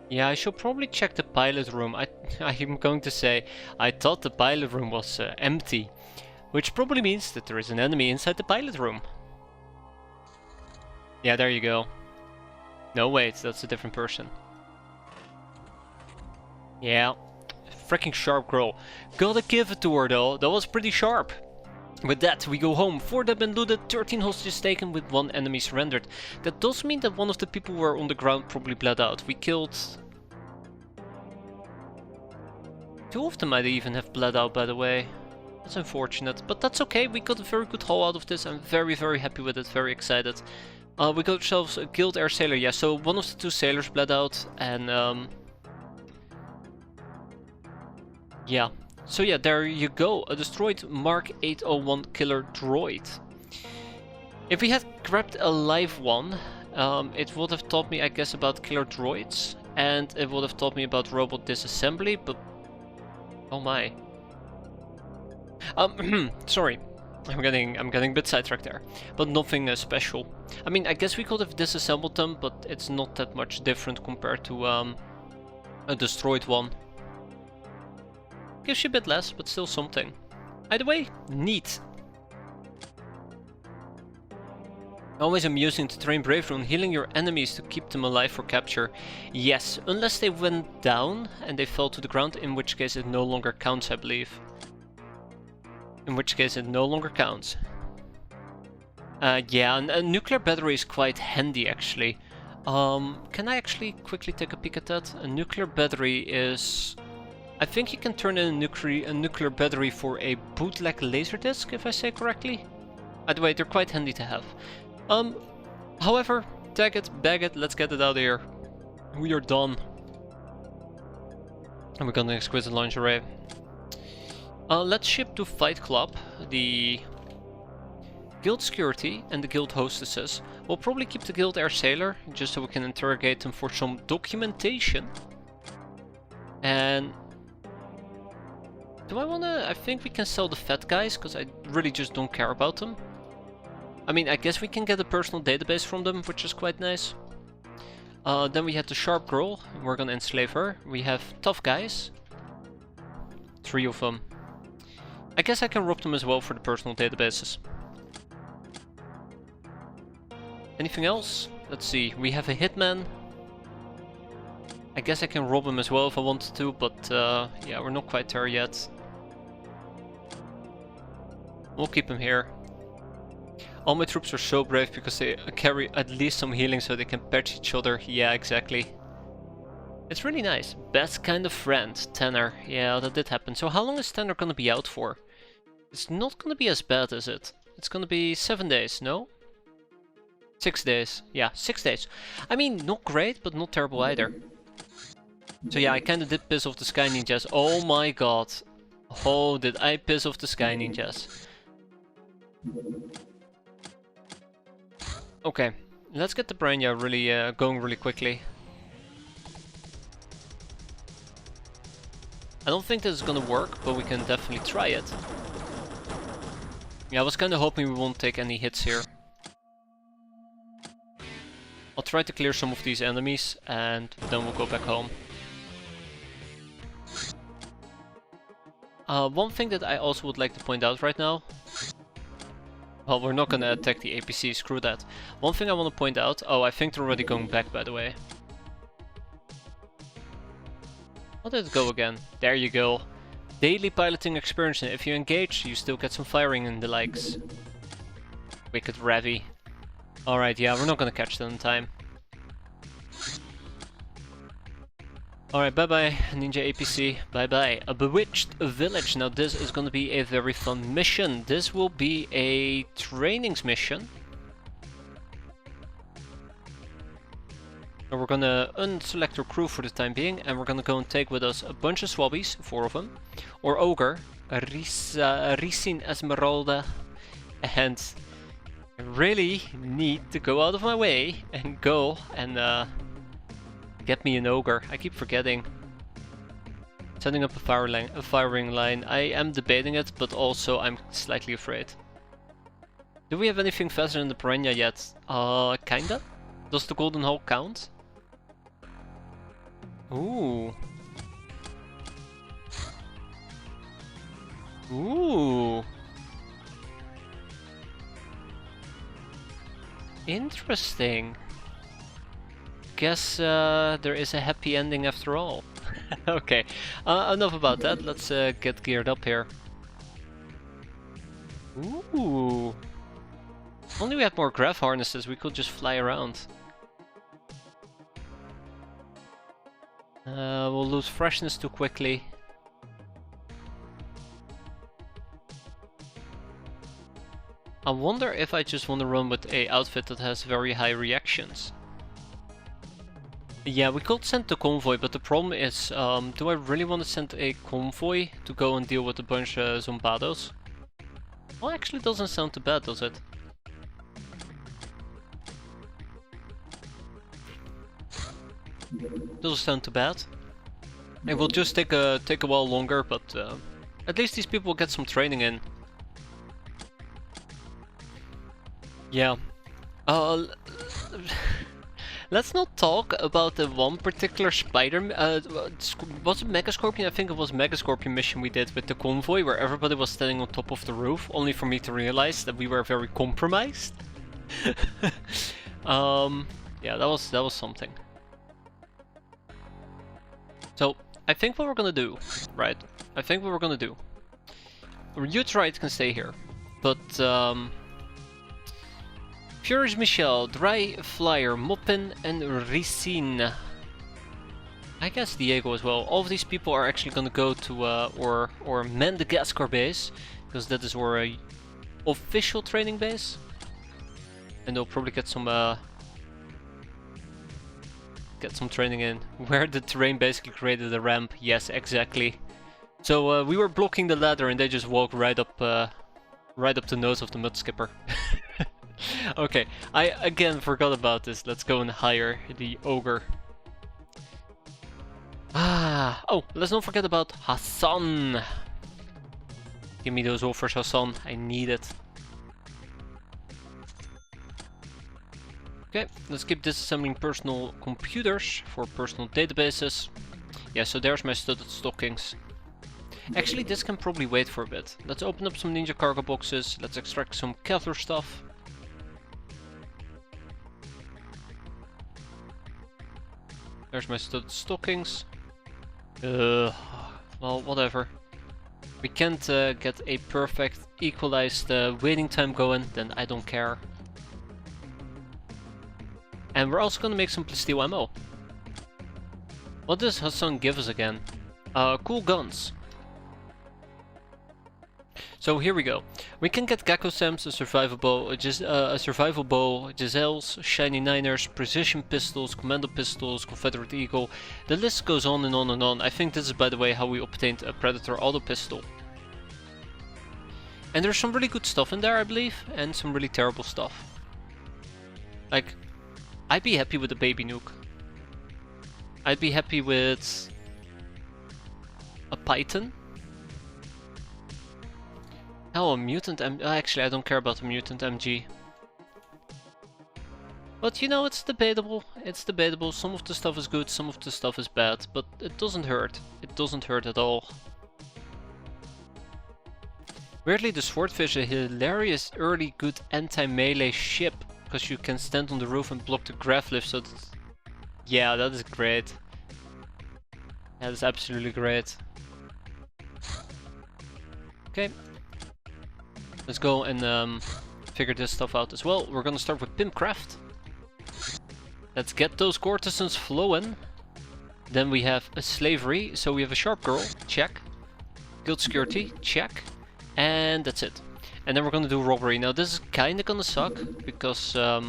Speaker 1: Yeah, I should probably check the pilot room. I'm going to say, I thought the pilot room was empty. Which probably means that there is an enemy inside the pilot room. Yeah, there you go. No, wait, that's a different person. Yeah, freaking sharp girl. Gotta give it to her though, that was pretty sharp. With that, we go home. 4 have been looted, 13 hostages taken, with 1 enemy surrendered. That does mean that one of the people who were on the ground probably bled out. We killed... 2 of them might even have bled out, by the way. That's unfortunate, but that's okay. We got a very good haul out of this. I'm very, very happy with it, very excited. We got ourselves a Guild Air Sailor. Yeah, so one of the 2 sailors bled out, and yeah. So yeah, there you go, a destroyed Mark 801 killer droid. If we had grabbed a live one, it would have taught me, I guess, about killer droids, and it would have taught me about robot disassembly, but... oh my. Sorry, I'm getting a bit sidetracked there, but nothing special. I mean, I guess we could have disassembled them, but it's not that much different compared to a destroyed one. Gives you a bit less, but still something. Either way, neat. Always amusing to train bravery on healing your enemies to keep them alive for capture. Yes, unless they went down and they fell to the ground, in which case it no longer counts, I believe. In which case it no longer counts. Yeah, and a nuclear battery is quite handy actually. Can I actually quickly take a peek at that? A nuclear battery is... I think you can turn in a nuclear battery for a bootleg laserdisc, if I say correctly. Either way, they're quite handy to have. However, tag it, bag it, let's get it out of here. We are done. And we got an exquisite lingerie. Let's ship to Fight Club the Guild Security and the Guild Hostesses. We'll probably keep the Guild Air Sailor, just so we can interrogate them for some documentation. And... do I wanna... I think we can sell the fat guys, because I really just don't care about them. I mean, I guess we can get a personal database from them, which is quite nice. Then we have the sharp girl, we're gonna enslave her. We have tough guys. 3 of them. I guess I can rob them as well for the personal databases. Anything else? Let's see, we have a hitman. I guess I can rob him as well if I wanted to, but yeah, we're not quite there yet. We'll keep him here. All my troops are so brave because they carry at least some healing so they can patch each other. Yeah, exactly. It's really nice. Best kind of friend, Tanner. Yeah, that did happen. So how long is Tanner gonna be out for? It's not gonna be as bad, is it? It's gonna be 7 days, no? 6 days. Yeah, 6 days. I mean, not great, but not terrible either. So yeah, I kinda did piss off the Sky Ninjas. Oh my god. Oh, did I piss off the Sky Ninjas. Okay, let's get the Branya really going really quickly. I don't think this is gonna work, but we can definitely try it. Yeah, I was kinda hoping we won't take any hits here. I'll try to clear some of these enemies and then we'll go back home. One thing that I also would like to point out right now. Well, we're not gonna attack the APC, screw that. One thing I want to point out... oh, I think they're already going back, by the way. How did it go again? There you go. Daily piloting experience. If you engage, you still get some firing and the likes. Wicked Ravi. Alright, yeah, we're not gonna catch that in time. Alright, bye bye, Ninja APC. Bye bye. A Bewitched Village. Now, this is gonna be a very fun mission. This will be a trainings mission. And we're gonna unselect our crew for the time being, and we're gonna go and take with us a bunch of swabbies, 4 of them, or Ogre, Risin Esmeralda, and I really need to go out of my way and go and get me an Ogre. I keep forgetting. Setting up a firing line. I am debating it, but also I'm slightly afraid. Do we have anything faster than the Piranha yet? Kinda? Does the Golden Hawk count? Ooh. Ooh. Interesting. Guess there is a happy ending after all. Okay, enough about that. Let's get geared up here. Ooh. Only we had more graph harnesses, we could just fly around. We'll lose freshness too quickly. I wonder if I just want to run with a outfit that has very high reactions. Yeah, we could send the convoy, but the problem is, do I really want to send a convoy to go and deal with a bunch of zombados? Well, actually doesn't sound too bad, does it? Doesn't sound too bad. It will just take a while longer, but at least these people get some training in. Yeah. Let's not talk about the one particular spider. Was it Mega Scorpion? I think it was Mega Scorpion mission we did with the convoy, where everybody was standing on top of the roof, only for me to realize that we were very compromised. Yeah, that was something. So I think what we're gonna do, right? I think what we're gonna do. Utrite can stay here, but Furious Michelle, Dry Flyer, Moppin, and Ricine. I guess Diego as well. All of these people are actually gonna go to or Madagascar base, because that is our official training base, and they'll probably get some training in. Where the terrain basically created a ramp. Yes, exactly. So we were blocking the ladder, and they just walked right up the nose of the mud skipper. Okay, I again forgot about this. Let's go and hire the Ogre. Oh, let's not forget about Hassan. Give me those offers, Hassan. I need it. Okay, let's keep disassembling personal computers for personal databases. Yeah, so there's my studded stockings. Actually, this can probably wait for a bit. Let's open up some ninja cargo boxes. Let's extract some Kevlar stuff. There's my studded stockings. Well, whatever. We can't get a perfect equalized waiting time going, then I don't care. And we're also gonna make some steel ammo. What does Hassan give us again? Cool guns. So here we go. We can get Gecko Sams, a survival bow, Giselles, Shiny Niners, precision pistols, commando pistols, Confederate Eagle. The list goes on and on and on. I think this is, by the way, how we obtained a Predator auto pistol. And there's some really good stuff in there, I believe, and some really terrible stuff. Like, I'd be happy with a baby nuke. I'd be happy with a Python. Oh, a mutant actually, I don't care about a mutant MG. But you know, it's debatable. It's debatable. Some of the stuff is good, some of the stuff is bad. But it doesn't hurt. It doesn't hurt at all. Weirdly, the Swordfish is a hilarious early good anti-melee ship. Because you can stand on the roof and block the grav lift, so that's... Yeah, that is great. That is absolutely great. Okay. Let's go and figure this stuff out as well. We're gonna start with Pimpcraft. Let's get those courtesans flowing. Then we have a slavery, so we have a sharp girl, check. Guild security, check. And that's it. And then we're gonna do robbery. Now this is kinda gonna suck, because I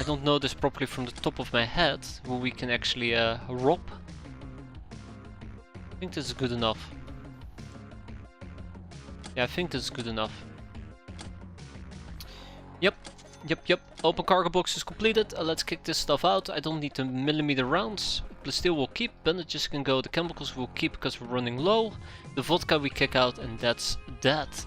Speaker 1: don't know this properly from the top of my head, who we can actually rob. I think this is good enough. Yeah, I think this is good enough. Yep. Open cargo box is completed. Let's kick this stuff out. I don't need the millimeter rounds. Plasteel will keep. Bandages can go. The chemicals will keep because we're running low. The vodka we kick out, and that's that.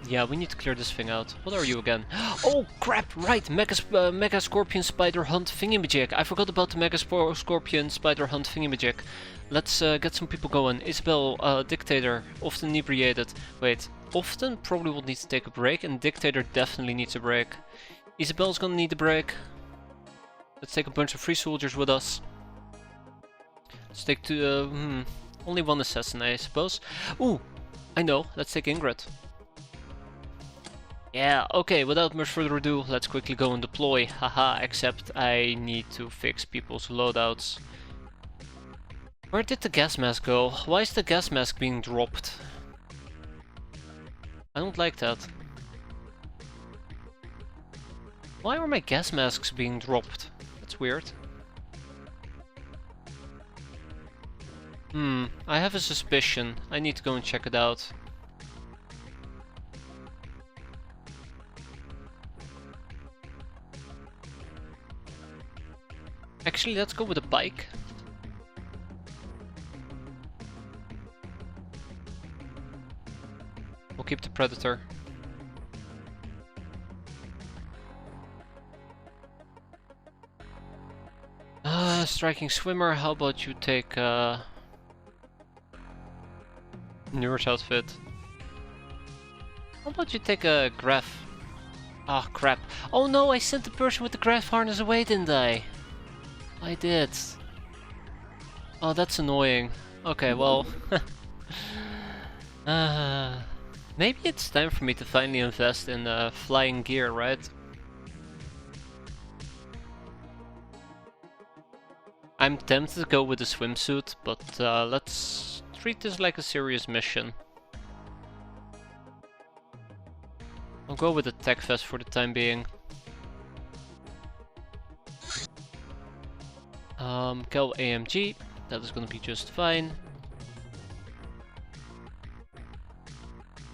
Speaker 1: Yeah, we need to clear this thing out. What are you again? Oh crap! Right, Mega Scorpion Spider Hunt Thingamajig. I forgot about the Mega Scorpion Spider Hunt Thingamajig. Let's get some people going. Isabel, Dictator, often inebriated. Wait, often probably will need to take a break, and Dictator definitely needs a break. Isabel's gonna need a break. Let's take a bunch of free soldiers with us. Let's take only one assassin, I suppose. Ooh, I know. Let's take Ingrid. Yeah, okay, without much further ado, let's quickly go and deploy. Haha, except I need to fix people's loadouts. Where did the gas mask go? Why is the gas mask being dropped? I don't like that. Why are my gas masks being dropped? That's weird. I have a suspicion. I need to go and check it out. Actually, let's go with a bike. We'll keep the Predator. Striking Swimmer, how about you take Nurse outfit? How about you take a Graph? Ah, crap. Oh no, I sent the person with the Graph harness away, didn't I? I did. Oh, that's annoying. Okay, well... maybe it's time for me to finally invest in flying gear, right? I'm tempted to go with the swimsuit, but let's treat this like a serious mission. I'll go with the tech vest for the time being. Kel AMG, that is gonna be just fine.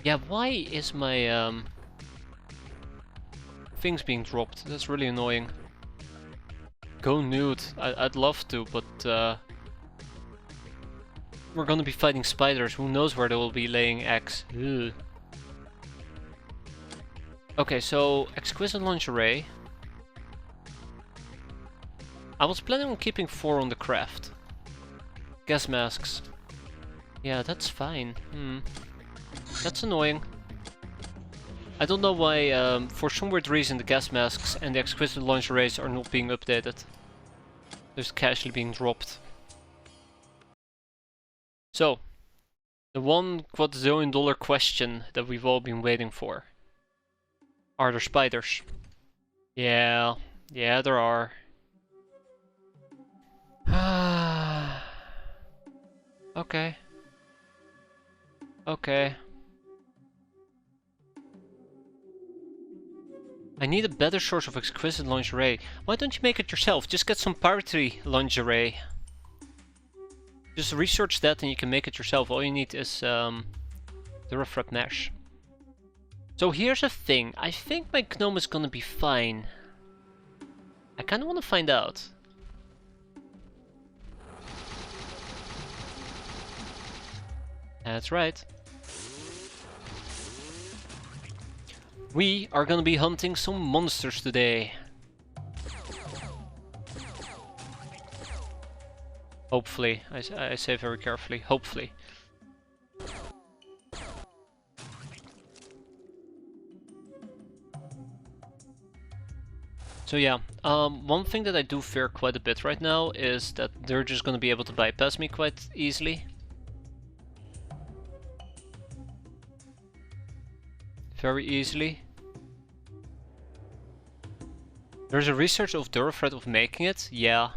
Speaker 1: Yeah, why is my things being dropped? That's really annoying. Go nude. I'd love to, but we're gonna be fighting spiders. Who knows where they will be laying eggs? Ugh. Okay, so exquisite lingerie. I was planning on keeping 4 on the craft. Gas masks. Yeah, that's fine. That's annoying. I don't know why, for some weird reason, the gas masks and the exquisite lingeries are not being updated. They're just casually being dropped. So, the $1 quadrillion question that we've all been waiting for. Are there spiders? Yeah, there are. Okay. I need a better source of exquisite lingerie. Why don't you make it yourself? Just get some piratey lingerie. Just research that and you can make it yourself. All you need is the rough wrap mesh. So here's the thing. I think my gnome is gonna be fine. I kinda wanna find out. That's right. We are gonna be hunting some monsters today. Hopefully. I say very carefully. Hopefully. So yeah, one thing that I do fear quite a bit right now is that they're just gonna be able to bypass me quite easily. Very easily. There's a research of Durafred of making it, yeah.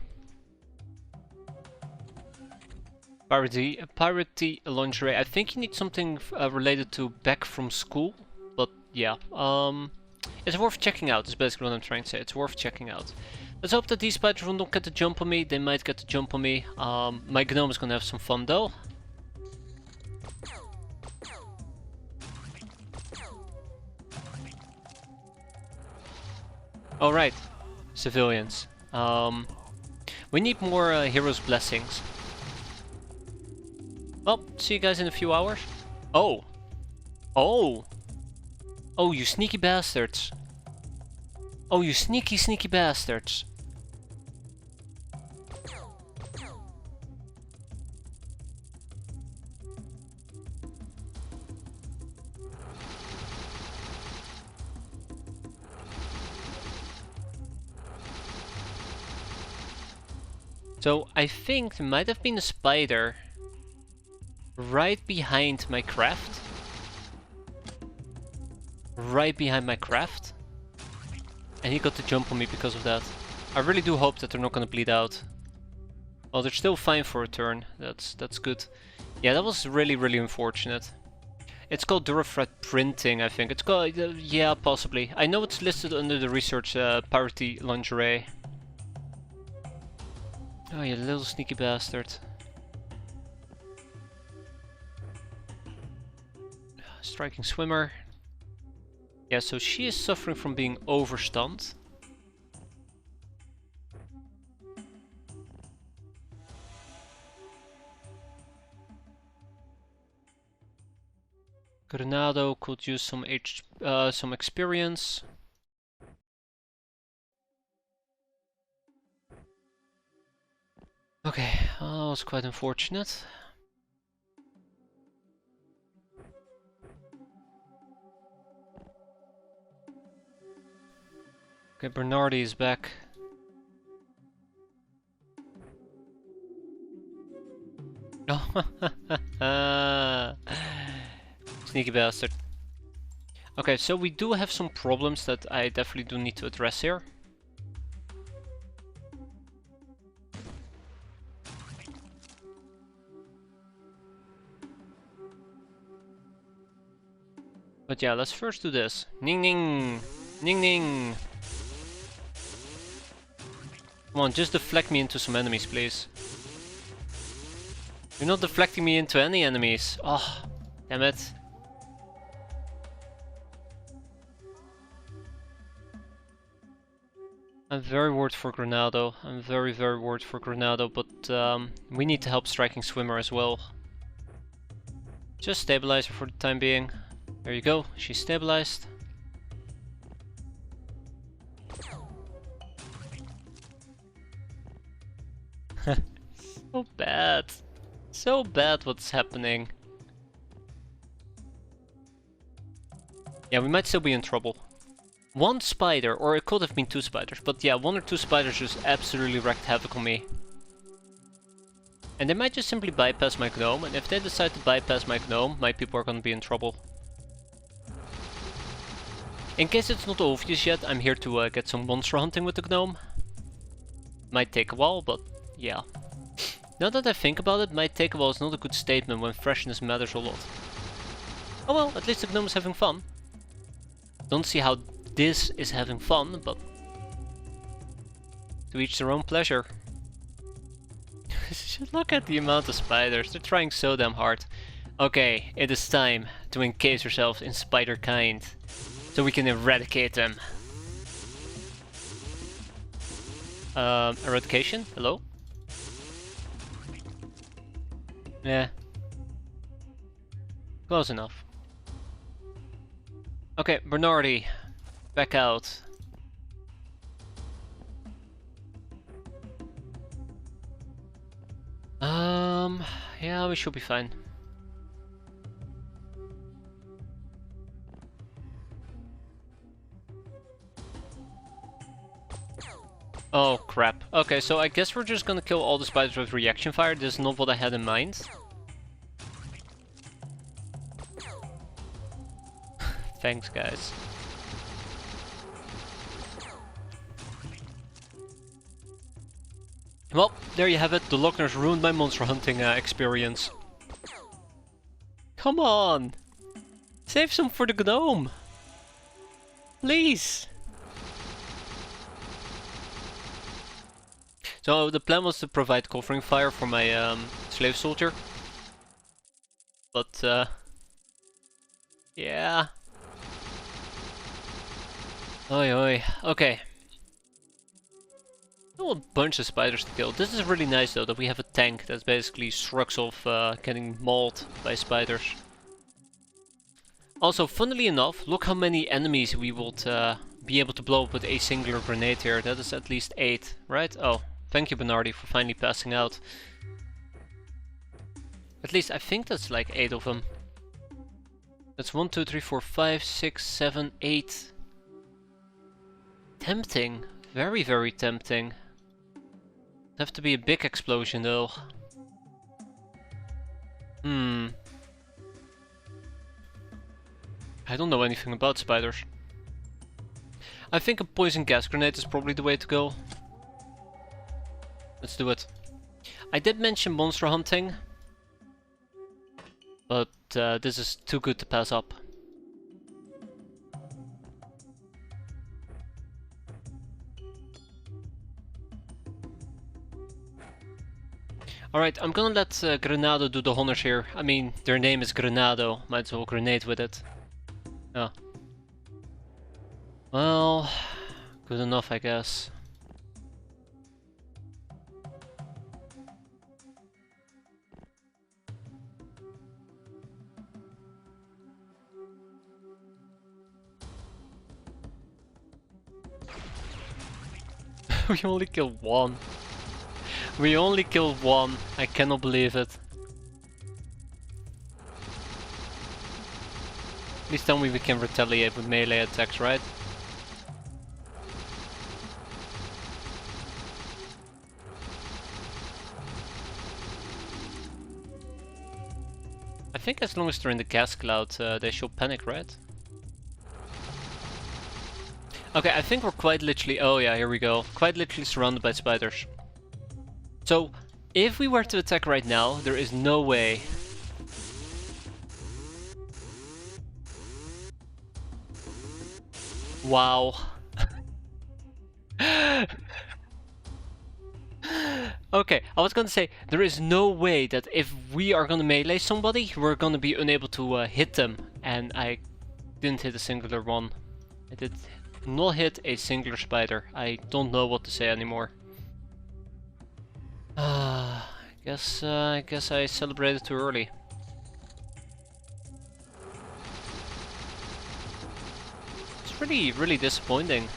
Speaker 1: Piratey lingerie. I think you need something related to back from school, but yeah. It's worth checking out, is basically what I'm trying to say. It's worth checking out. Let's hope that these spiders will not get the jump on me. They might get the jump on me. My gnome is gonna have some fun though. Alright, civilians. We need more heroes' blessings. Well, see you guys in a few hours. Oh! Oh! Oh, you sneaky bastards! Oh, you sneaky, sneaky bastards! So, I think there might have been a spider right behind my craft. Right behind my craft. And he got the jump on me because of that. I really do hope that they're not gonna bleed out. Well, they're still fine for a turn. That's good. Yeah, that was really, really unfortunate. It's called Durafred printing, I think. It's called, yeah, possibly. I know it's listed under the research Piratey lingerie. Oh, you little sneaky bastard. Striking swimmer. Yeah, so she is suffering from being overstunned. Granado could use some experience. Okay, oh, it's quite unfortunate. Okay, Bernardi is back. Oh, sneaky bastard. Okay, so we do have some problems that I definitely do need to address here. But yeah, let's first do this. Ning ning! Ning ning! Come on, just deflect me into some enemies, please. You're not deflecting me into any enemies. Oh, damn it. I'm very worried for Granado. I'm very, very worried for Granado, but we need to help Striking Swimmer as well. Just stabilize her for the time being. There you go, she's stabilized. So bad. So bad what's happening. Yeah, we might still be in trouble. One spider, or it could have been two spiders, but yeah, one or two spiders just absolutely wreaked havoc on me. And they might just simply bypass my gnome, and if they decide to bypass my gnome, my people are gonna be in trouble. In case it's not obvious yet, I'm here to get some monster hunting with the gnome. Might take a while, but yeah. Now that I think about it, might take a while is not a good statement when freshness matters a lot. Oh well, at least the gnome is having fun. Don't see how this is having fun, but to each their own pleasure. Look at the amount of spiders, they're trying so damn hard. Okay, it is time to encase yourself in spider kind, so we can eradicate them. Eradication? Hello? Yeah. Close enough. Okay, Bernardi, back out. Yeah, we should be fine. Oh crap. Okay, so I guess we're just gonna kill all the spiders with reaction fire. This is not what I had in mind. Thanks, guys. Well, there you have it. The Lochner's ruined my monster hunting experience. Come on! Save some for the gnome! Please! So the plan was to provide covering fire for my slave soldier. But yeah. Oi oi. Okay. Still a bunch of spiders to kill. This is really nice though, that we have a tank that basically shrugs off getting mauled by spiders. Also, funnily enough, look how many enemies we would be able to blow up with a singular grenade here. That is at least 8, right? Oh, thank you Bernardi for finally passing out. At least I think that's like 8 of them. That's 1, 2, 3, 4, 5, 6, 7, 8. Tempting. Very, very tempting. It'd have to be a big explosion though. I don't know anything about spiders. I think a poison gas grenade is probably the way to go. Let's do it. I did mention monster hunting, but this is too good to pass up. Alright, I'm gonna let Granado do the honors here. I mean, their name is Granado, might as well grenade with it. Oh. Well, good enough, I guess. We only killed one. We only killed one. I cannot believe it. Please tell me we can retaliate with melee attacks, right? I think as long as they're in the gas cloud, they should panic, right? Okay, I think we're quite literally... Oh yeah, here we go. Quite literally surrounded by spiders. So, if we were to attack right now, there is no way. Wow. Okay, I was gonna say, there is no way that if we are gonna melee somebody, we're gonna be unable to hit them. And I didn't hit a singular one. I did not hit a singular spider. I don't know what to say anymore. I guess I celebrated too early. It's really, really disappointing.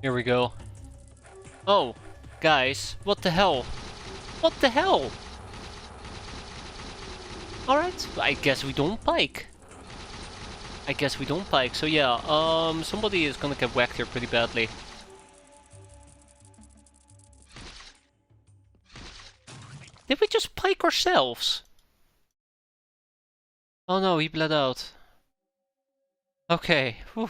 Speaker 1: Here we go. Oh, guys, what the hell? What the hell? Alright, I guess we don't pike. I guess we don't pike, so yeah, somebody is gonna get whacked here pretty badly. Did we just pike ourselves? Oh no, he bled out. Okay, whew.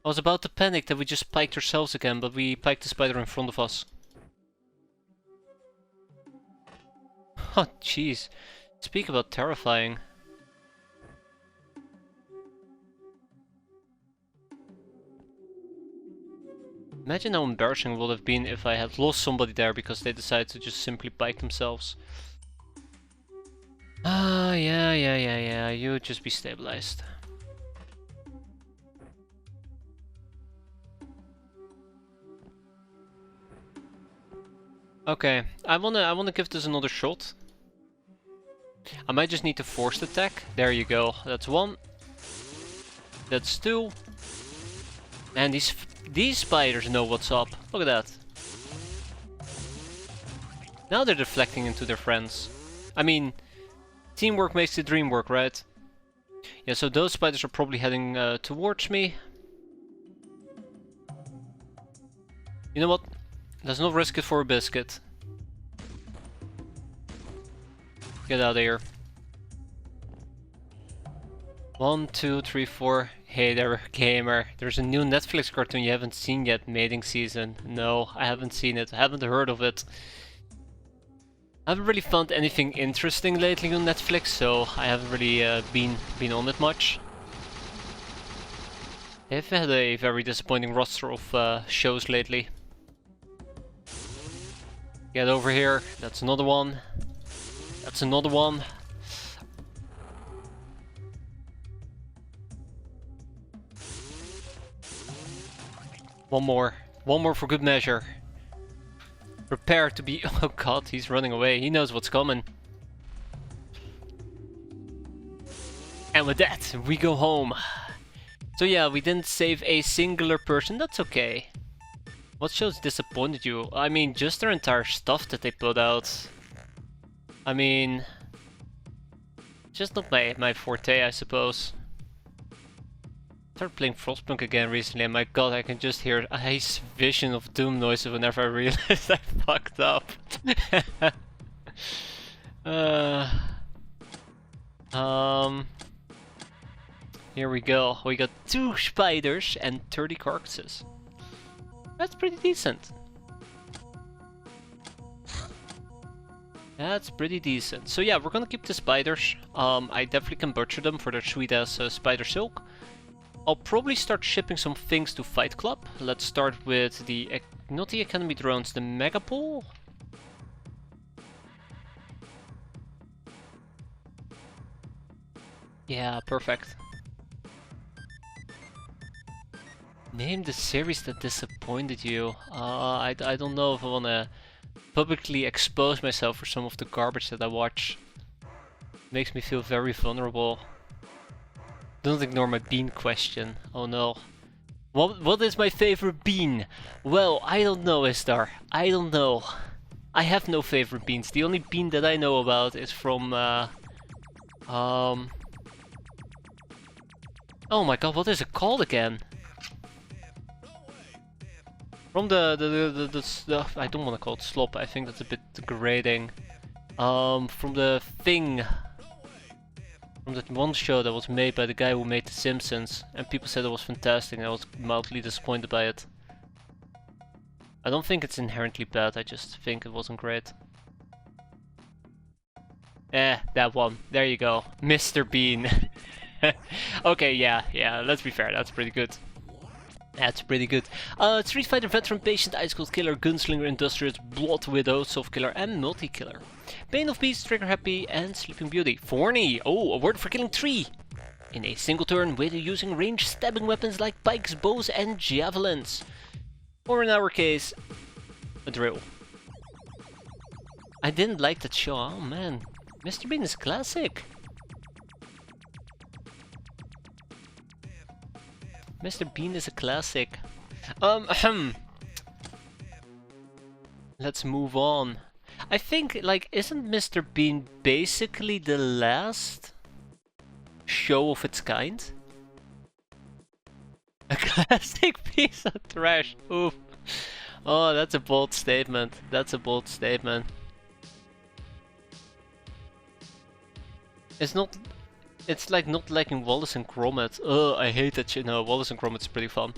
Speaker 1: I was about to panic that we just piked ourselves again, but we piked the spider in front of us. Oh jeez, speak about terrifying. Imagine how embarrassing it would have been if I had lost somebody there because they decided to just simply bike themselves. Ah, yeah, you would just be stabilized. Okay, I wanna give this another shot. I might just need to forced attack. There you go. That's 1. That's 2. And these spiders know what's up. Look at that. Now they're deflecting into their friends. I mean, teamwork makes the dream work, right? Yeah, so those spiders are probably heading towards me. You know what? Let's not risk it for a biscuit. Get out of here. 1, 2, 3, 4. Hey there, gamer. There's a new Netflix cartoon you haven't seen yet, Mating Season. No, I haven't seen it. I haven't heard of it. I haven't really found anything interesting lately on Netflix, so I haven't really been on it much. They've had a very disappointing roster of shows lately. Get over here. That's another one. That's another one. One more. One more for good measure. Prepare to be... Oh god, he's running away. He knows what's coming. And with that, we go home. So yeah, we didn't save a singular person. That's okay. What shows disappointed you? I mean, just their entire stuff that they put out. I mean... just not my forte, I suppose. I started playing Frostpunk again recently, and my god, I can just hear a vision of doom noises whenever I realize I fucked up. Here we go. We got 2 spiders and 30 carcasses. That's pretty decent. That's pretty decent. So yeah, we're gonna keep the spiders. I definitely can butcher them for their sweet ass spider silk. I'll probably start shipping some things to Fight Club. Let's start with the, not the Academy drones, the Megapole. Yeah, perfect. Name the series that disappointed you. I don't know if I wanna publicly expose myself for some of the garbage that I watch. Makes me feel very vulnerable. Don't ignore my bean question. Oh no. What is my favorite bean? Well, I don't know, Istar. I don't know. I have no favorite beans. The only bean that I know about is from oh my god, what is it called again? From the I don't want to call it slop. I think that's a bit degrading. From the thing. From that one show that was made by the guy who made The Simpsons, and people said it was fantastic, and I was mildly disappointed by it. I don't think it's inherently bad, I just think it wasn't great. That one. There you go. Mr. Bean. Okay, yeah, let's be fair, that's pretty good. That's pretty good. Street Fighter Veteran, Patient, Ice Cold Killer, Gunslinger, Industrious, Blood Widow, Soft Killer, and Multi-Killer. Bane of Beast, Trigger Happy, and Sleeping Beauty. Forney! Oh, award for killing 3! In a single turn with using ranged stabbing weapons like pikes, bows, and javelins. Or in our case, a drill. I didn't like that show, oh man. Mr. Bean is classic. Mr. Bean is a classic. Let's move on. I think, like, isn't Mr. Bean basically the last show of its kind? A classic piece of trash. Oof. Oh, that's a bold statement. That's a bold statement. It's not... It's like not liking Wallace and Gromit. Ugh, I hate that shit. No, Wallace and Gromit's pretty fun.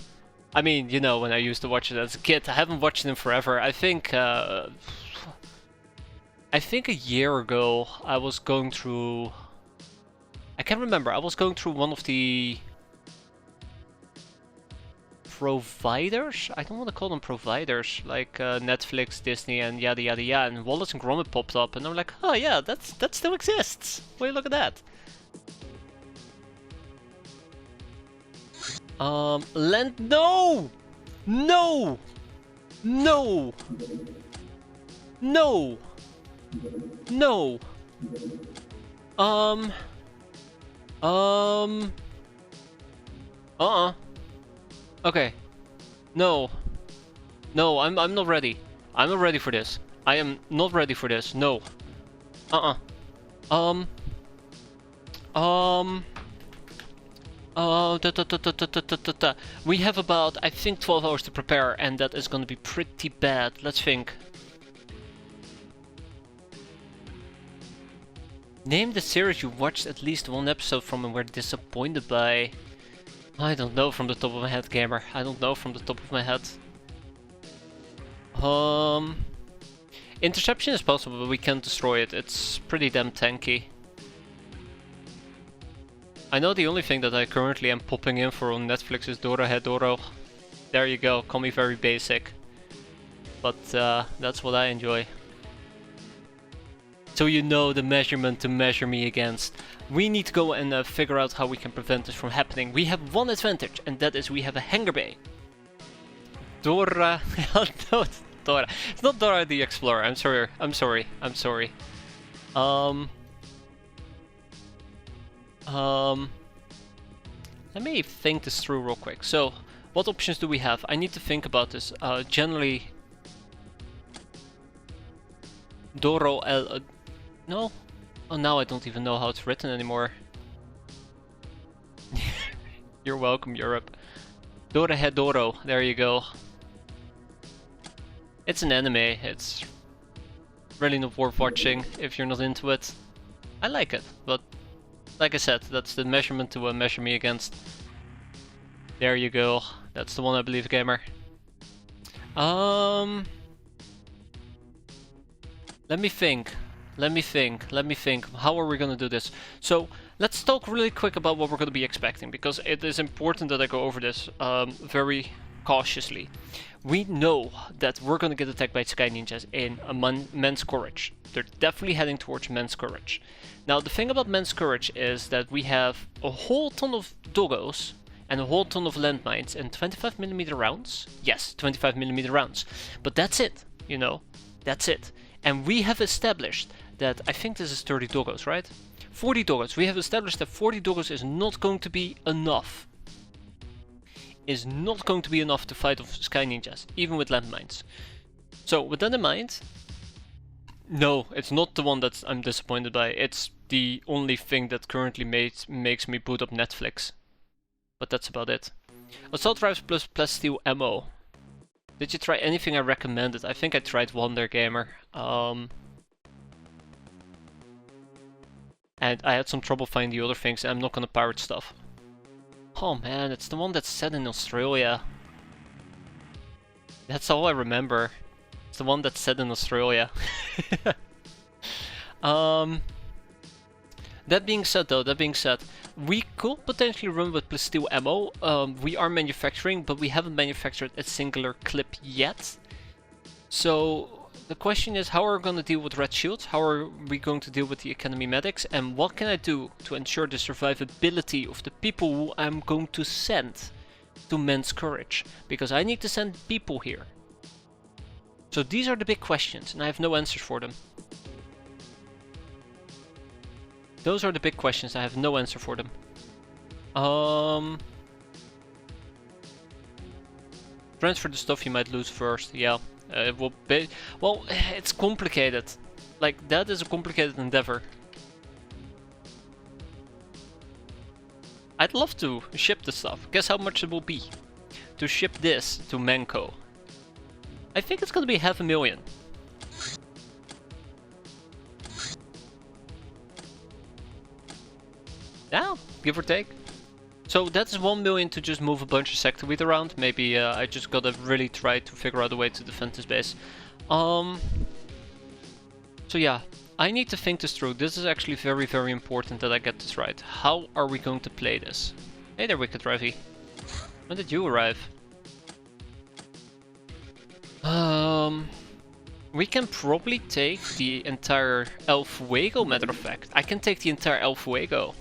Speaker 1: I mean, you know, when I used to watch it as a kid. I haven't watched them forever. I think a year ago I was going through... I can't remember. I was going through one of the... providers? I don't want to call them providers. Like Netflix, Disney, and yada yada yada. And Wallace and Gromit popped up and I'm like, oh yeah, that still exists. Well, look at that. No! No! No! No! No! Okay. No. No, I'm not ready. I'm not ready for this. I am not ready for this. No. Oh, we have about, I think, 12 hours to prepare, and that is gonna be pretty bad. Let's think. Name the series you watched at least one episode from and were disappointed by. I don't know from the top of my head, gamer. I don't know from the top of my head. Interception is possible, but we can't destroy it. It's pretty damn tanky. I know the only thing that I currently am popping in for on Netflix is Doro. There you go, call me very basic. But that's what I enjoy. So you know the measurement to measure me against. We need to go and figure out how we can prevent this from happening. We have one advantage, and that is we have a hangar bay. Dora... no, it's Dora. It's not Dora the Explorer, I'm sorry. Let me think this through real quick. So, what options do we have? I need to think about this. Generally... Doro El... no? Oh, now I don't even know how it's written anymore. You're welcome, Europe. Dora Doro, there you go. It's an anime, it's really not worth watching if you're not into it. I like it, but like I said, that's the measurement to measure me against. There you go, that's the one I believe, gamer. Let me think. How are we gonna do this? So, let's talk really quick about what we're gonna be expecting, because it is important that I go over this very cautiously. We know that we're gonna get attacked by Sky Ninjas in a Men's Courage. They're definitely heading towards Men's Courage. Now, the thing about Men's Courage is that we have a whole ton of doggos and a whole ton of landmines and 25mm rounds. Yes, 25mm rounds. But that's it, you know, that's it. And we have established that, I think this is 30 doggos, right? 40 doggos. We have established that 40 doggos is not going to be enough. Is not going to be enough to fight off Sky Ninjas, even with landmines. So, with that in mind, no, it's not the one that I'm disappointed by. It's the only thing that currently makes me boot up Netflix. But that's about it. Assault rifles plus plasteel ammo. Did you try anything I recommended? I think I tried Wonder Gamer. And I had some trouble finding the other things, and I'm not gonna pirate stuff. Oh man, it's the one that's set in Australia. That's all I remember. It's the one that's set in Australia. That being said, we could potentially run with plasteel ammo. We are manufacturing, but we haven't manufactured a singular clip yet. So the question is, how are we going to deal with red shields? How are we going to deal with the academy medics? And what can I do to ensure the survivability of the people who I'm going to send to Men's Courage? Because I need to send people here. So these are the big questions, and I have no answers for them. Those are the big questions, I have no answer for them. Transfer the stuff you might lose first, yeah. It will be... well, it's complicated. Like, that is a complicated endeavor. I'd love to ship the stuff. Guess how much it will be to ship this to Menko? I think it's gonna be 500,000. Yeah, give or take. So that's 1 million to just move a bunch of sector wheat around. Maybe I just gotta really try to figure out a way to defend this base. So yeah, I need to think this through. This is actually very, very important that I get this right. How are we going to play this? Hey there, Wicked Revy. When did you arrive? We can probably take the entire El Fuego, matter of fact. I can take the entire El Fuego.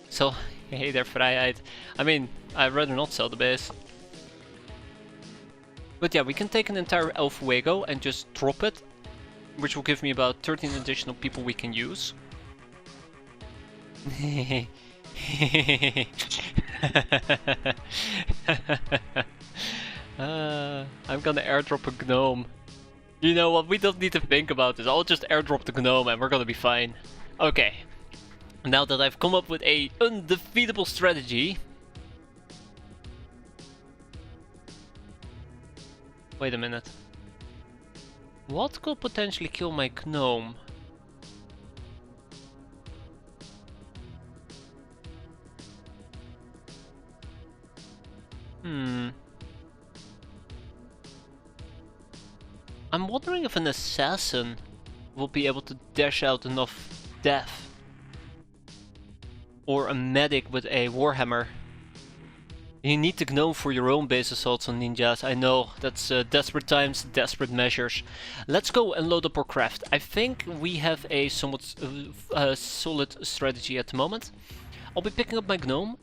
Speaker 1: So, hey there, Vrijheid. I mean, I'd rather not sell the base. But yeah, we can take an entire El Fuego and just drop it, which will give me about 13 additional people we can use. I'm gonna airdrop a gnome. You know what, we don't need to think about this. I'll just airdrop the gnome and we're gonna be fine. Okay. Now that I've come up with a undefeatable strategy. Wait a minute. What could potentially kill my gnome? I'm wondering if an assassin will be able to dash out enough death. Or a medic with a warhammer. You need the gnome for your own base assaults on ninjas. I know, that's desperate times, desperate measures. Let's go and load up our craft. I think we have a somewhat solid strategy at the moment. I'll be picking up my gnome.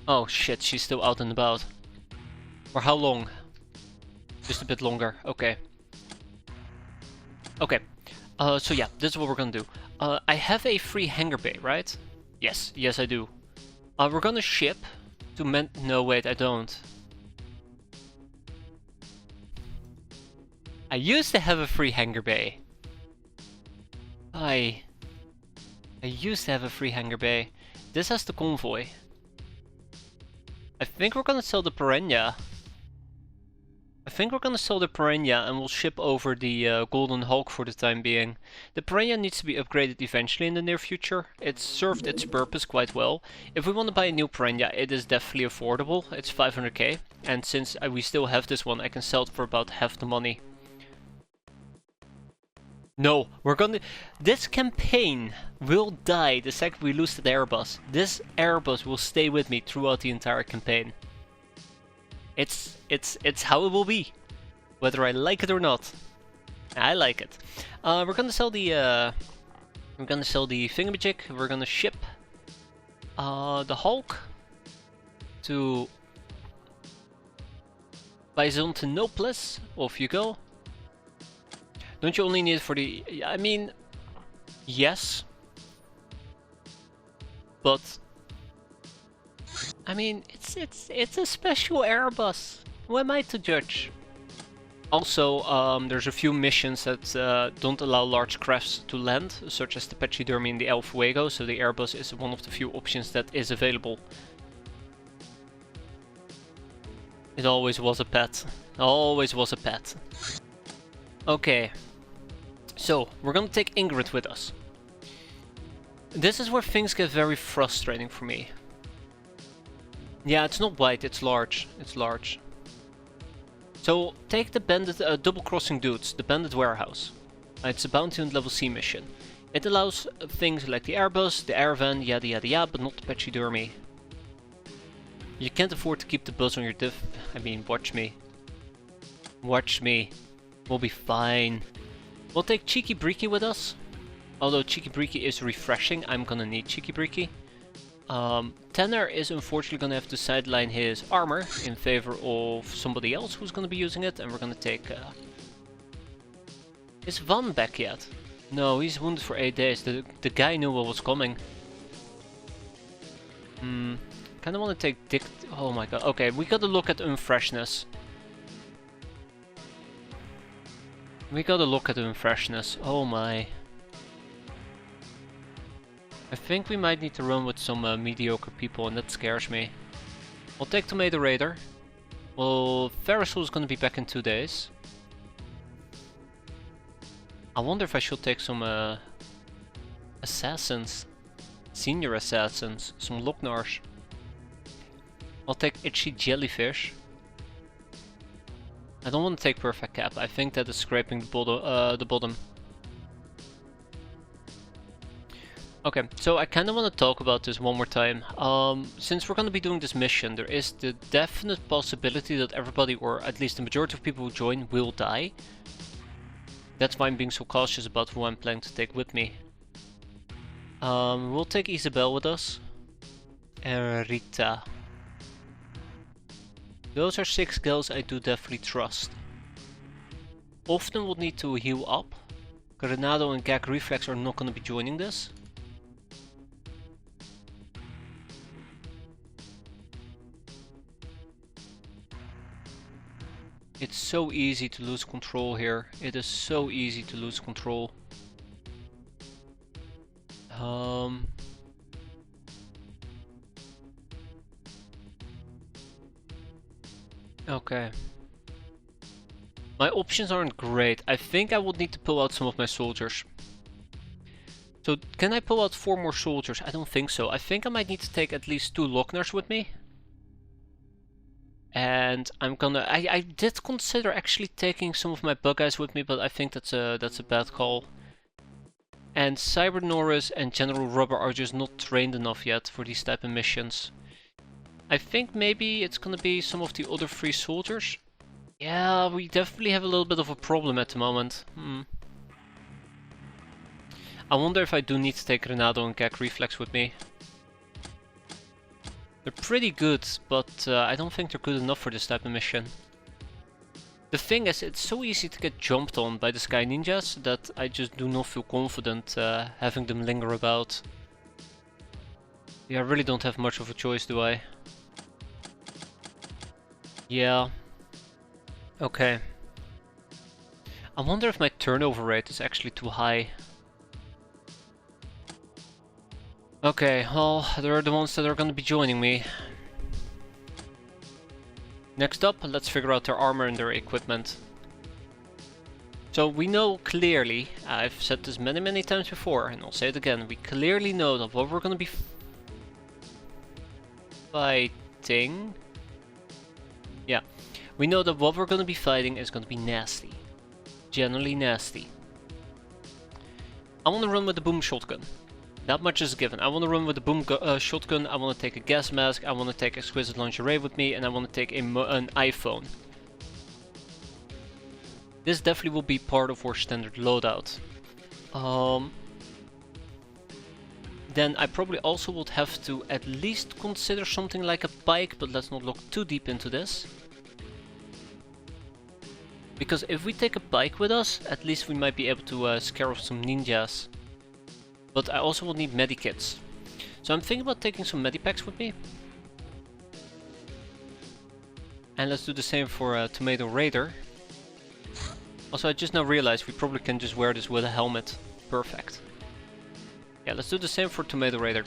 Speaker 1: Oh shit, she's still out and about. For how long? Just a bit longer, okay. Okay, so yeah, this is what we're gonna do. I have a free hangar bay, right? Yes I do. We're gonna ship to no wait, I don't. I used to have a free hangar bay. I used to have a free hangar bay. This has the convoy. I think we're gonna sell the Piranha. And we'll ship over the Golden Hulk for the time being. The Piranha needs to be upgraded eventually in the near future. It's served its purpose quite well. If we want to buy a new Piranha, it is definitely affordable. It's 500k. And since we still have this one, I can sell it for about half the money. No, we're gonna... This campaign will die the second we lose the Airbus. This Airbus will stay with me throughout the entire campaign. It's how it will be, whether I like it or not. I like it. We're gonna sell the thingamajig. We're gonna ship the Hulk to Byzantinopolis. Off you go. Don't you only need it for the? I mean, yes, but. I mean, it's a special Airbus. Who am I to judge? Also, there's a few missions that don't allow large crafts to land, such as the Pachydermy and the El Fuego, so the Airbus is one of the few options that is available. It always was a pet. Always was a pet. Okay. So, we're gonna take Ingrid with us. This is where things get very frustrating for me. Yeah, it's not white, it's large. It's large. So, take the bandit, double-crossing dudes, the bandit warehouse. It's a bounty and level C mission. It allows things like the Airbus, the Airvan, yada yada yada, but not the Pachydermy. You can't afford to keep the buzz on your diff. I mean, watch me. Watch me. We'll be fine. We'll take Cheeky Breeky with us. Although Cheeky Breeky is refreshing, I'm gonna need Cheeky Breeky. Tanner is unfortunately gonna have to sideline his armor in favor of somebody else who's gonna be using it, and we're gonna take... Is Van back yet? No, he's wounded for 8 days. The guy knew what was coming. Kinda wanna take Dick... Oh my god. Okay, we gotta look at unfreshness. Oh my. I think we might need to run with some mediocre people, and that scares me. I'll take Tomato Raider. Well, Ferrisol's gonna be back in 2 days. I wonder if I should take some assassins. Senior assassins. Some Locknars. I'll take Itchy Jellyfish. I don't want to take Perfect Cap. I think that is scraping the bottom. Okay, so I kind of want to talk about this one more time. Since we're going to be doing this mission, there is the definite possibility that everybody, or at least the majority of people who join, will die. That's why I'm being so cautious about who I'm planning to take with me. We'll take Isabel with us. And Rita. Those are 6 girls I do definitely trust. Often we'll need to heal up. Granado and Gag Reflex are not going to be joining this. It's so easy to lose control here. It is so easy to lose control. Okay. My options aren't great. I think I would need to pull out some of my soldiers. So can I pull out 4 more soldiers? I don't think so. I think I might need to take at least 2 Lockners with me. And I'm gonna... I did consider actually taking some of my bug guys with me, but I think that's a bad call. And Cyber Norris and General Rubber are just not trained enough yet for these type of missions. I think maybe it's gonna be some of the other 3 soldiers. Yeah, we definitely have a little bit of a problem at the moment. I wonder if I do need to take Renado and Gag Reflex with me. They're pretty good, but I don't think they're good enough for this type of mission. The thing is, it's so easy to get jumped on by the Sky Ninjas that I just do not feel confident having them linger about. Yeah, I really don't have much of a choice, do I? Yeah. Okay. I wonder if my turnover rate is actually too high. Okay, well, they're the ones that are gonna be joining me. Next up, let's figure out their armor and their equipment. So we know clearly, I've said this many times before, and I'll say it again, we clearly know that what we're gonna be fighting... Yeah, we know that what we're gonna be fighting is gonna be nasty. Generally nasty. I wanna run with the boom shotgun. That much is given. I want to run with the boom shotgun, I want to take a gas mask, I want to take exquisite lingerie with me, and I want to take an iPhone. This definitely will be part of our standard loadout. Then I probably also would have to at least consider something like a bike, but let's not look too deep into this. Because if we take a bike with us, at least we might be able to scare off some ninjas. But I also will need medikits. So I'm thinking about taking some medipacks with me. And let's do the same for Tomato Raider. Also, I just now realized we probably can just wear this with a helmet. Perfect. Yeah, let's do the same for Tomato Raider.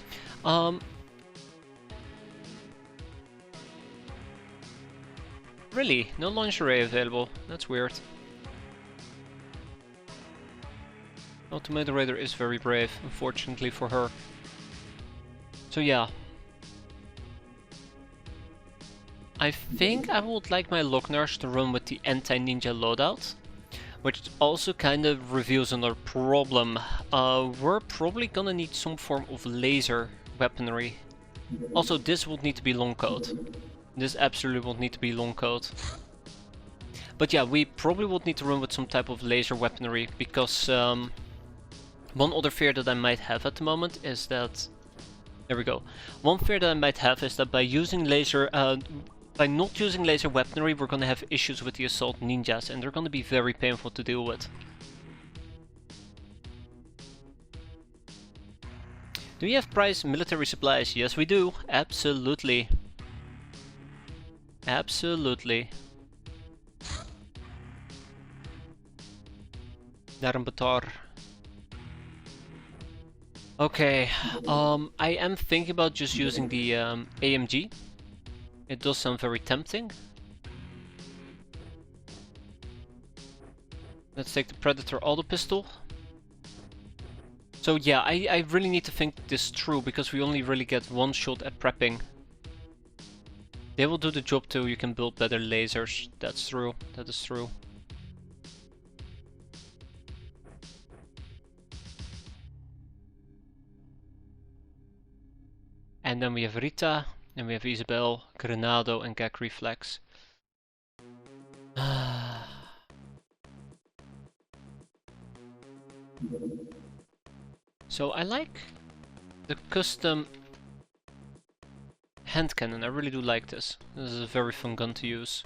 Speaker 1: Really? No lingerie available? That's weird. Well, Tomato Raider is very brave, unfortunately for her. So yeah. I think I would like my Locknars to run with the anti-ninja loadout. Which also kind of reveals another problem. We're probably gonna need some form of laser weaponry. Also, this would need to be long code. This absolutely would need to be long code. But yeah, we probably would need to run with some type of laser weaponry, because one other fear that I might have at the moment is that... There we go. One fear that I might have is that by using laser... by not using laser weaponry, we're gonna have issues with the assault ninjas, and they're gonna be very painful to deal with. Do we have prize military supplies? Yes, we do. Absolutely. Absolutely. Darmbatar. Okay, I am thinking about just using the AMG. It does sound very tempting. Let's take the Predator auto pistol. So yeah, I really need to think this through, because we only really get one shot at prepping. They will do the job too, you can build better lasers. That's true, that is true. And then we have Rita, and we have Isabel, Granado, and Gag Reflex. So I like the custom hand cannon. I really do like this. This is a very fun gun to use.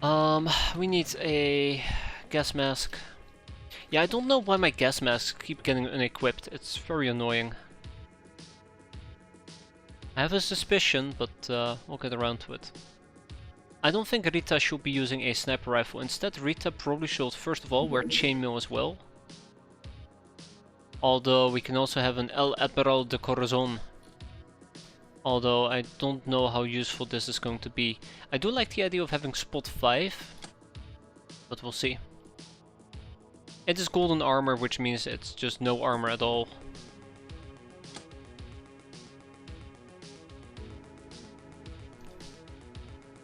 Speaker 1: We need a gas mask. Yeah, I don't know why my gas masks keep getting unequipped. It's very annoying. I have a suspicion, but we'll get around to it. I don't think Rita should be using a sniper rifle. Instead, Rita probably should first of all wear chainmail as well. Although we can also have an El Admiral de Corazon. Although I don't know how useful this is going to be. I do like the idea of having spot 5, but we'll see. It is golden armor, which means it's just no armor at all.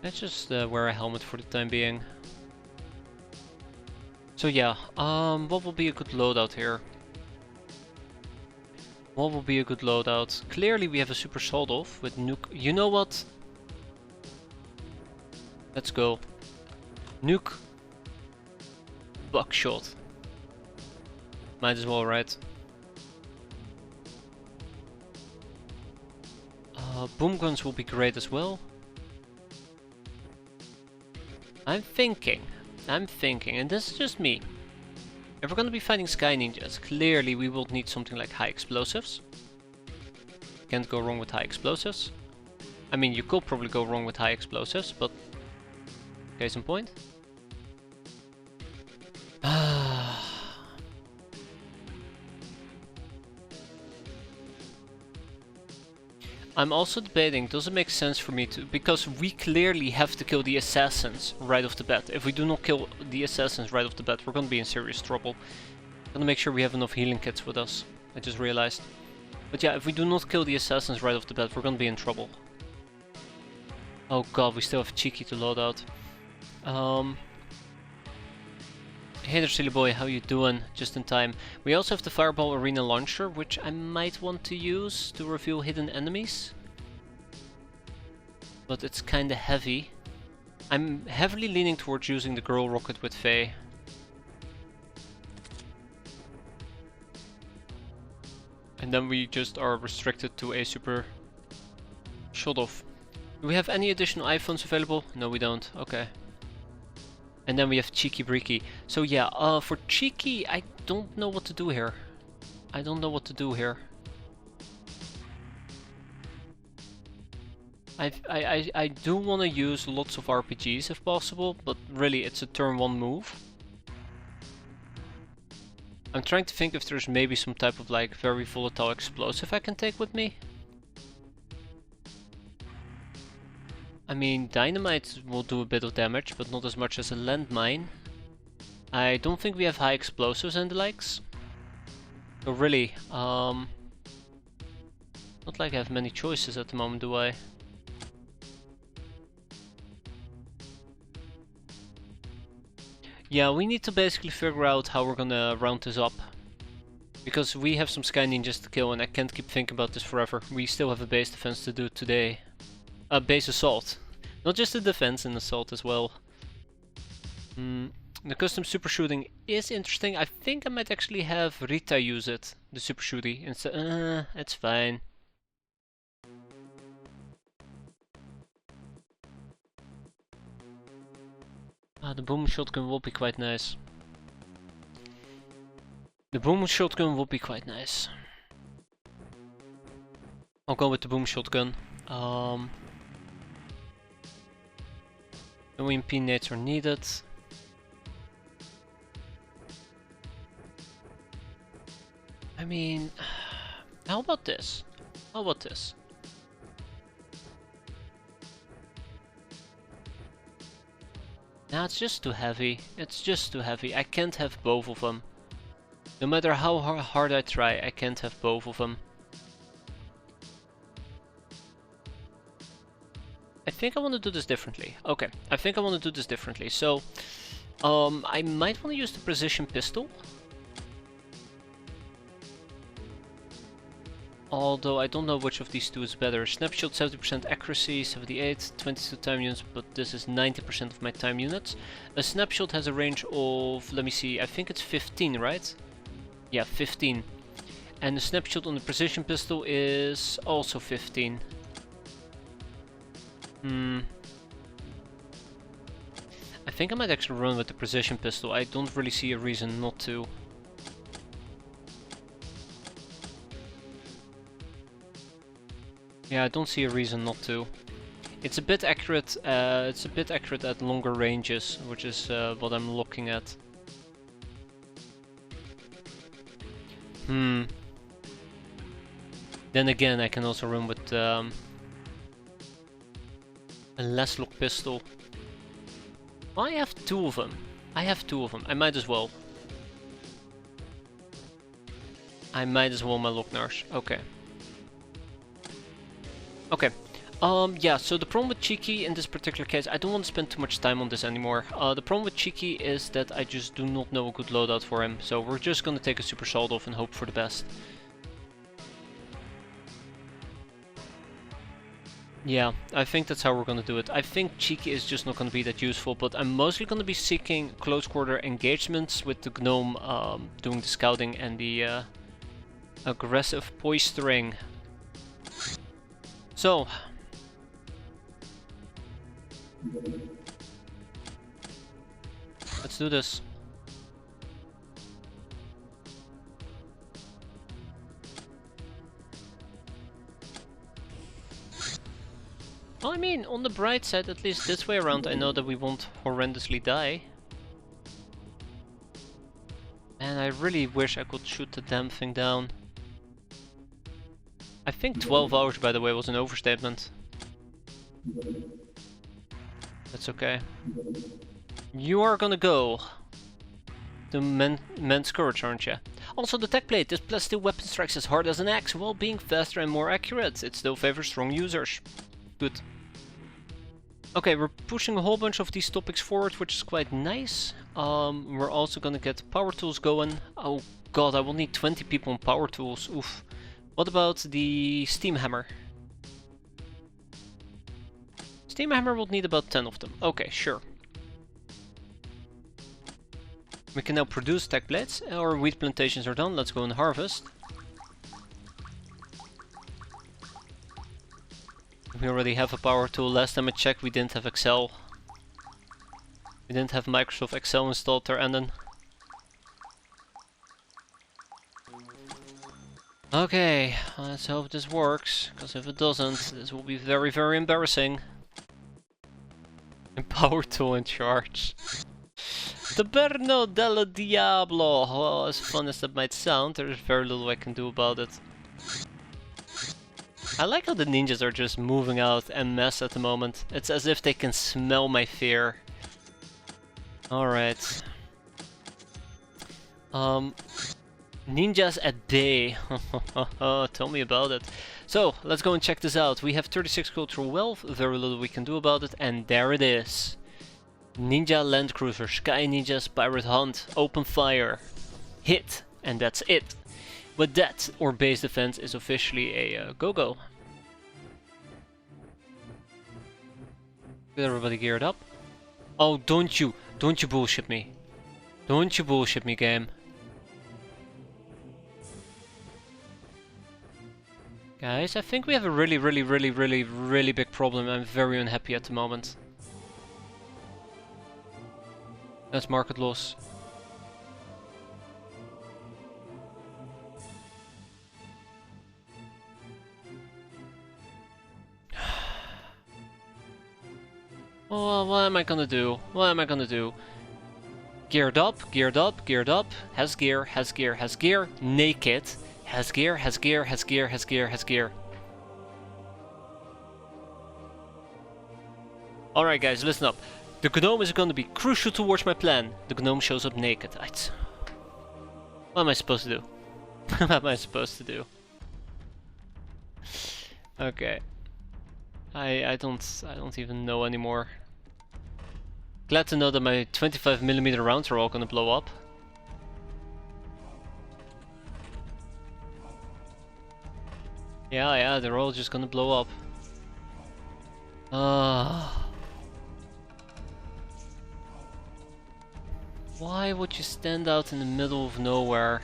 Speaker 1: Let's just wear a helmet for the time being. So yeah, what will be a good loadout here? What will be a good loadout? Clearly we have a super sawed off with nuke. You know what? Let's go. Nuke. Buckshot. Might as well, right? Boom guns will be great as well. I'm thinking, and this is just me. If we're gonna be fighting Sky Ninjas, clearly we will need something like high explosives. Can't go wrong with high explosives. I mean, you could probably go wrong with high explosives, but case in point. I'm also debating, does it make sense for me to, because we clearly have to kill the assassins right off the bat. If we do not kill the assassins right off the bat, we're gonna be in serious trouble. Gonna make sure we have enough healing kits with us, I just realized. But yeah, if we do not kill the assassins right off the bat, we're gonna be in trouble. Oh god, we still have Cheeky to load out. Hey there, silly boy, how you doing? Just in time. We also have the Fireball Arena Launcher, which I might want to use to reveal hidden enemies. But it's kinda heavy. I'm heavily leaning towards using the Girl Rocket with Faye. And then we just are restricted to a super shot off. Do we have any additional iPhones available? No, we don't. Okay. And then we have Cheeky Breeky. So yeah, for Cheeky, I don't know what to do here. I don't know what to do here. I do want to use lots of RPGs if possible, but really it's a turn 1 move. I'm trying to think if there's maybe some type of like very volatile explosive I can take with me. I mean, dynamite will do a bit of damage, but not as much as a landmine. I don't think we have high explosives and the likes. So really, not like I have many choices at the moment, do I? Yeah, we need to basically figure out how we're gonna round this up. Because we have some Sky Ninjas to kill and I can't keep thinking about this forever. We still have a base defense to do today. Base assault. Not just the defense, and assault as well. The custom super shooting is interesting. I think I might actually have Rita use it. The super shooting. Instead, it's fine. The boom shotgun will be quite nice. The boom shotgun will be quite nice. I'll go with the boom shotgun. No EMP nades are needed. I mean, how about this? How about this? Nah, it's just too heavy. It's just too heavy. I can't have both of them. No matter how hard I try, I can't have both of them. I think I want to do this differently. Okay, I think I want to do this differently. So, I might want to use the precision pistol. Although I don't know which of these two is better. Snapshot 70% accuracy, 78, 22 time units, but this is 90% of my time units. A snapshot has a range of, let me see, I think it's 15, right? Yeah, 15. And the snapshot on the precision pistol is also 15. I think I might actually run with the precision pistol. I don't really see a reason not to. Yeah, I don't see a reason not to. It's a bit accurate. It's a bit accurate at longer ranges, which is what I'm looking at. Then again, I can also run with A less lock pistol. I have two of them. I have two of them. I might as well. I might as well my Locknars. Okay. Okay. Yeah, so the problem with Cheeky in this particular case, I don't want to spend too much time on this anymore. The problem with Cheeky is that I just do not know a good loadout for him. So we're just gonna take a super salt off and hope for the best. Yeah, I think that's how we're gonna do it. I think Cheeky is just not gonna be that useful, but I'm mostly gonna be seeking close quarter engagements with the gnome doing the scouting and the aggressive poistering. So, let's do this. Well, I mean, on the bright side, at least this way around, I know that we won't horrendously die. And I really wish I could shoot the damn thing down. I think 12 hours, by the way, was an overstatement. That's okay. You are gonna go to Men's Courage, aren't you? Also, the tech plate. This plastic weapon strikes as hard as an axe, while being faster and more accurate. It still favors strong users. Good. Okay, we're pushing a whole bunch of these topics forward, which is quite nice. We're also gonna get power tools going. Oh god, I will need 20 people on power tools. Oof. What about the steam hammer? Steam hammer will need about 10 of them. Okay, sure. We can now produce tech blades. Our wheat plantations are done. Let's go and harvest. We already have a power tool. Last time I checked, we didn't have Excel. We didn't have Microsoft Excel installed there, and then. Okay, let's hope this works, because if it doesn't, this will be very, very embarrassing. And power tool in charge. The Berno del Diablo! Well, as fun as that might sound, there's very little I can do about it. I like how the ninjas are just moving out en masse at the moment. It's as if they can smell my fear. Alright. Ninjas at bay. Tell me about it. So, let's go and check this out. We have 36 cultural wealth, very little we can do about it, and there it is. Ninja Land Cruiser, Sky Ninjas, Pirate Hunt, Open Fire. Hit, and that's it. With that, our base defense is officially a go-go. Get everybody geared up. Oh, don't you bullshit me. Don't you bullshit me, game. Guys, I think we have a really big problem. I'm very unhappy at the moment. That's market loss. Oh, what am I gonna do? What am I gonna do? Geared up, geared up, geared up. Has gear, has gear, has gear. Naked. Has gear, has gear, has gear, has gear, has gear. Alright guys, listen up. The gnome is gonna be crucial towards my plan. The gnome shows up naked. What am I supposed to do? What am I supposed to do? Okay. I don't even know anymore. Glad to know that my 25mm rounds are all gonna blow up. Yeah, they're all just gonna blow up. Why would you stand out in the middle of nowhere?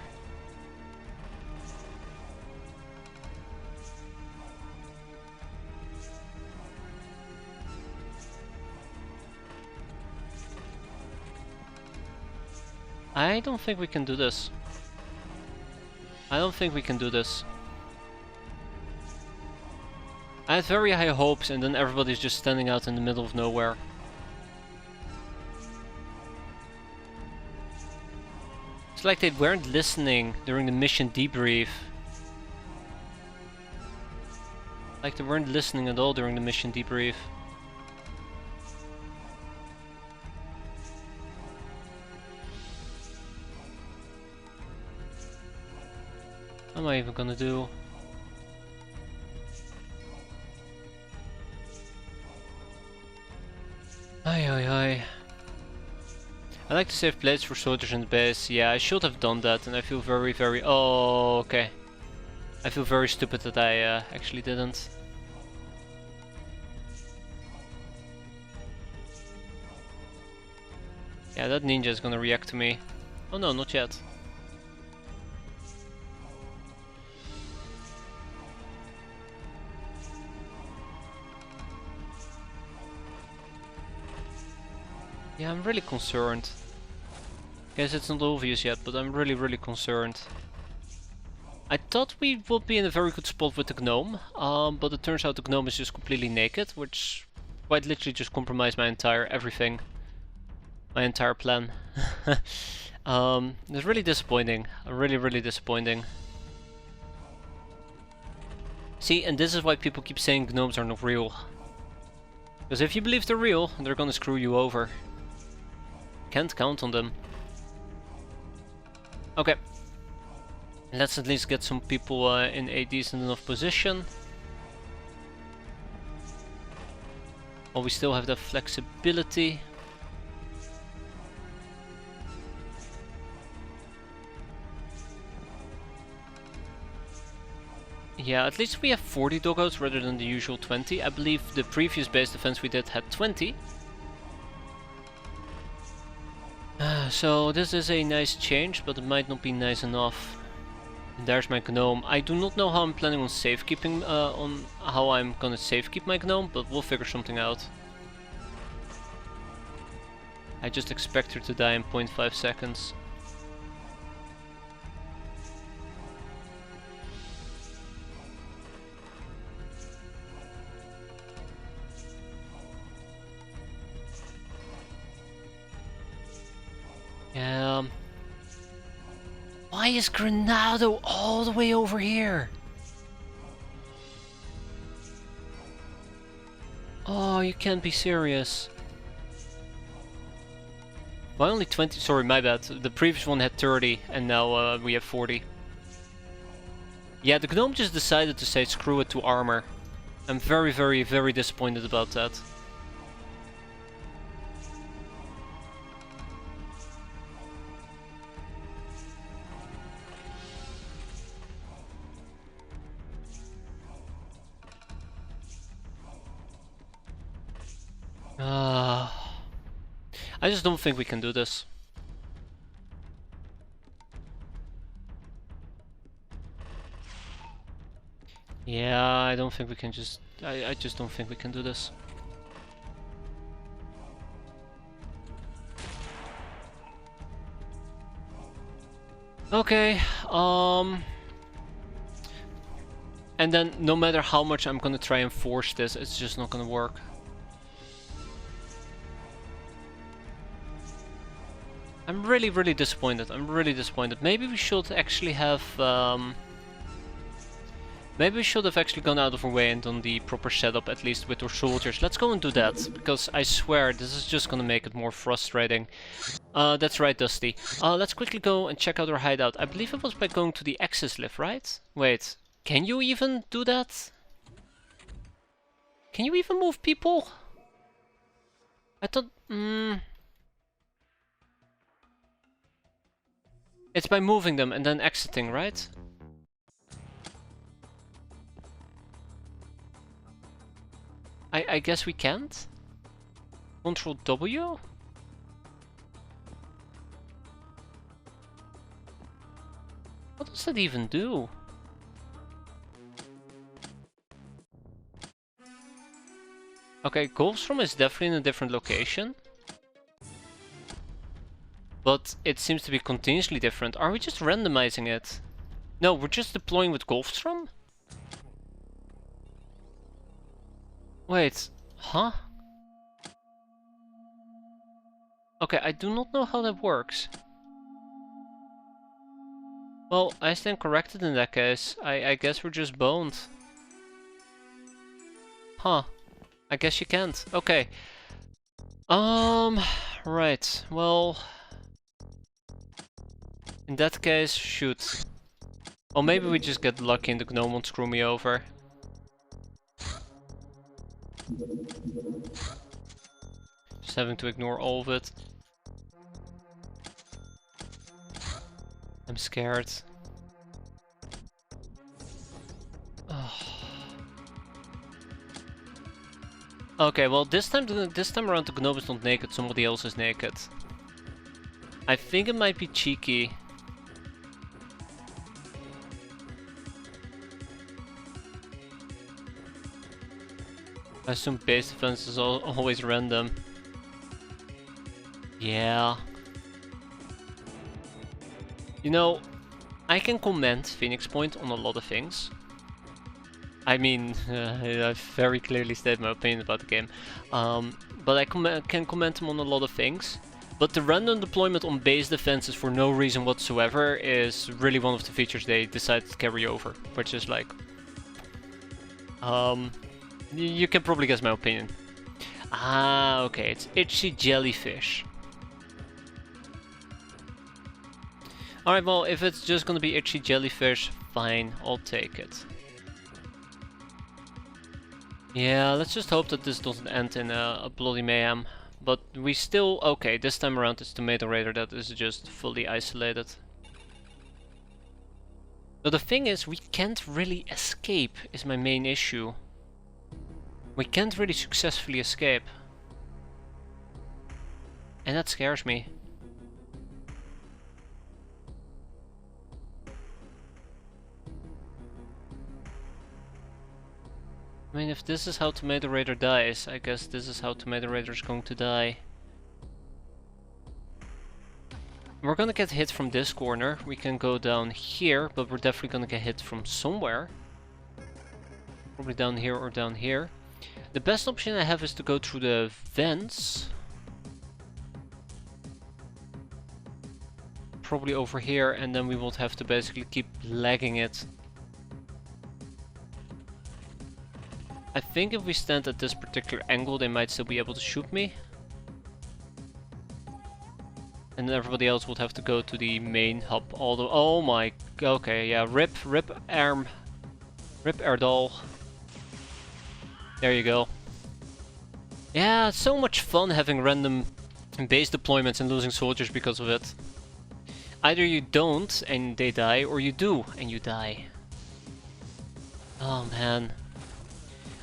Speaker 1: I don't think we can do this. I don't think we can do this. I had very high hopes and then everybody's just standing out in the middle of nowhere. It's like they weren't listening during the mission debrief. Like they weren't listening at all during the mission debrief. What am I even gonna do? Ay ay ay. I like to save plates for soldiers in the base. Yeah, I should have done that, and I feel very... Oh, okay. I feel very stupid that I actually didn't. Yeah, that ninja is gonna react to me. Oh no, not yet. Yeah, I'm really concerned. Guess it's not obvious yet, but I'm really concerned. I thought we would be in a very good spot with the gnome, but it turns out the gnome is just completely naked, which quite literally just compromised my entire everything. My entire plan. It's really disappointing. Really disappointing. See, and this is why people keep saying gnomes are not real. Because if you believe they're real, they're gonna screw you over. Can't count on them. Okay. Let's at least get some people in a decent enough position. While we still have that flexibility. Yeah, at least we have 40 doggos rather than the usual 20. I believe the previous base defense we did had 20. So this is a nice change, but it might not be nice enough. And there's my gnome. I do not know how I'm planning on safekeeping, on how I'm gonna safekeep my gnome, but we'll figure something out. I just expect her to die in 0.5 seconds. Why is Granado all the way over here? Oh, you can't be serious. Why only 20? Sorry, my bad. The previous one had 30 and now we have 40. Yeah, the gnome just decided to say screw it to armor. I'm very disappointed about that. I just don't think we can do this. Yeah, I don't think we can just... I just don't think we can do this. Okay, and then no matter how much I'm gonna try and force this, it's just not gonna work. I'm really disappointed. I'm really disappointed. Maybe we should actually have... maybe we should have actually gone out of our way and done the proper setup, at least with our soldiers. Let's go and do that, because I swear this is just gonna make it more frustrating. That's right, Dusty. Let's quickly go and check out our hideout. I believe it was by going to the XIV, right? Wait, can you even do that? Can you even move people? I thought... It's by moving them and then exiting, right? I guess we can't? Control W? What does that even do? Okay, Golfstrom is definitely in a different location. But it seems to be continuously different. Are we just randomizing it? No, we're just deploying with Golfstrom? Wait, huh? Okay, I do not know how that works. Well, I stand corrected in that case. I guess we're just boned. Huh. I guess you can't. Okay. Right. Well... In that case, shoot. Or maybe we just get lucky and the gnome won't screw me over. Just having to ignore all of it. I'm scared. Oh. Okay, well this time around the gnome is not naked, somebody else is naked. I think it might be cheeky. I assume base defense is always random. Yeah. You know, I can comment Phoenix Point on a lot of things. I mean, I've very clearly stated my opinion about the game. But I can comment him on a lot of things. But the random deployment on base defenses for no reason whatsoever is really one of the features they decided to carry over. Which is like... you can probably guess my opinion. Ah, okay, it's itchy jellyfish. Alright, well, if it's just gonna be itchy jellyfish, fine, I'll take it. Yeah, let's just hope that this doesn't end in a bloody mayhem. But we still... Okay, this time around it's Tomato Raider that is just fully isolated. So the thing is, we can't really escape, is my main issue. We can't really successfully escape. And that scares me. I mean, if this is how Tomato Raider dies, I guess this is how Tomato Raider is going to die. We're gonna get hit from this corner. We can go down here, but we're definitely gonna get hit from somewhere. Probably down here or down here. The best option I have is to go through the vents. Probably over here, and then we would have to basically keep lagging it. I think if we stand at this particular angle, they might still be able to shoot me. And then everybody else would have to go to the main hub. Although, oh my, okay, yeah, rip Erdal. There you go. Yeah, it's so much fun having random base deployments and losing soldiers because of it. Either you don't and they die, or you do and you die. Oh man.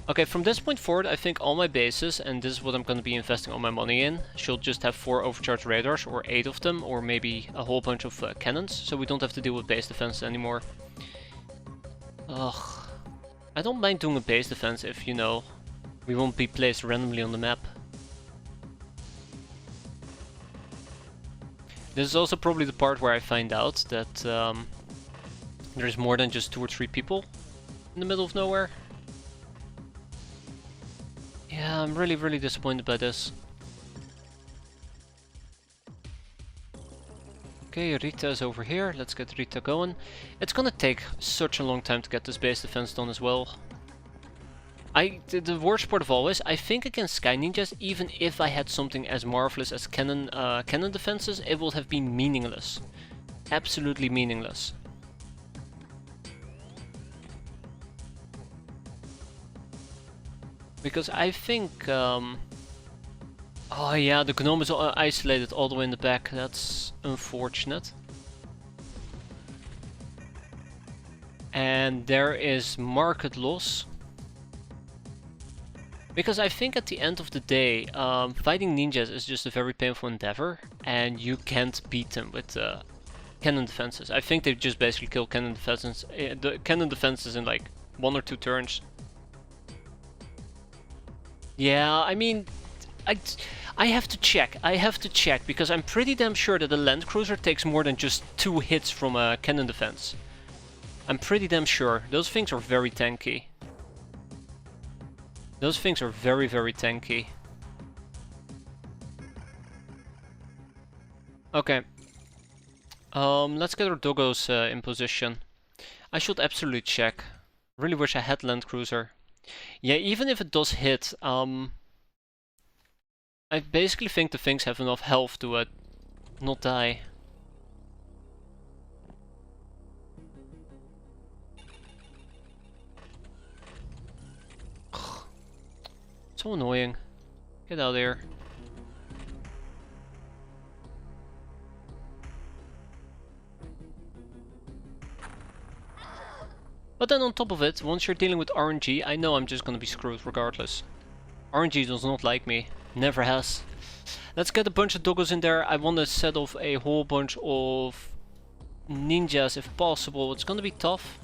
Speaker 1: Okay, from this point forward, I think all my bases, and this is what I'm going to be investing all my money in, should just have 4 overcharged radars, or 8 of them, or maybe a whole bunch of cannons, so we don't have to deal with base defense anymore. Ugh. I don't mind doing a base defense if, you know, we won't be placed randomly on the map. This is also probably the part where I find out that there's more than just 2 or 3 people in the middle of nowhere. Yeah, I'm really disappointed by this. Okay, Rita is over here. Let's get Rita going. It's gonna take such a long time to get this base defense done as well. The worst part of all is, I think against Sky Ninjas, even if I had something as marvelous as cannon defenses, it would have been meaningless. Absolutely meaningless. Because I think... oh yeah, the gnome is isolated all the way in the back. That's unfortunate. And there is market loss. Because I think at the end of the day, fighting ninjas is just a very painful endeavor. And you can't beat them with cannon defenses. I think they just basically kill cannon defenses, in like 1 or 2 turns. Yeah, I mean, I have to check. Because I'm pretty damn sure that a land cruiser takes more than just 2 hits from a cannon defense. I'm pretty damn sure. Those things are very tanky. Those things are very tanky. Okay. Let's get our doggos in position. I should absolutely check. Really wish I had land cruiser. Yeah, even if it does hit, I basically think the things have enough health to not die. So annoying. Get out of here. But then on top of it, once you're dealing with RNG, I know I'm just gonna be screwed regardless. RNG does not like me. Never has. Let's get a bunch of doggos in there. I want to set off a whole bunch of ninjas if possible. It's gonna be tough.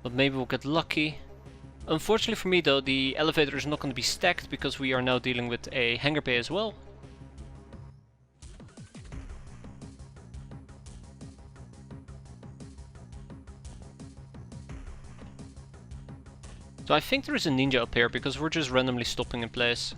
Speaker 1: But maybe we'll get lucky. Unfortunately for me though, the elevator is not going to be stacked because we are now dealing with a hangar bay as well. So I think there is a ninja up here because we're just randomly stopping in place.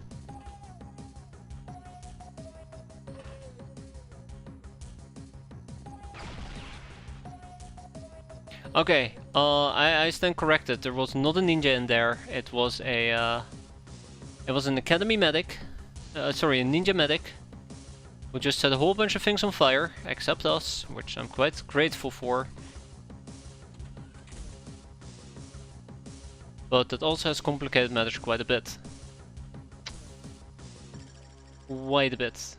Speaker 1: Okay, I stand corrected. There was not a ninja in there. It was a it was an academy medic. Sorry, a ninja medic who just set a whole bunch of things on fire, except us, which I'm quite grateful for. But that also has complicated matters quite a bit. Quite a bit.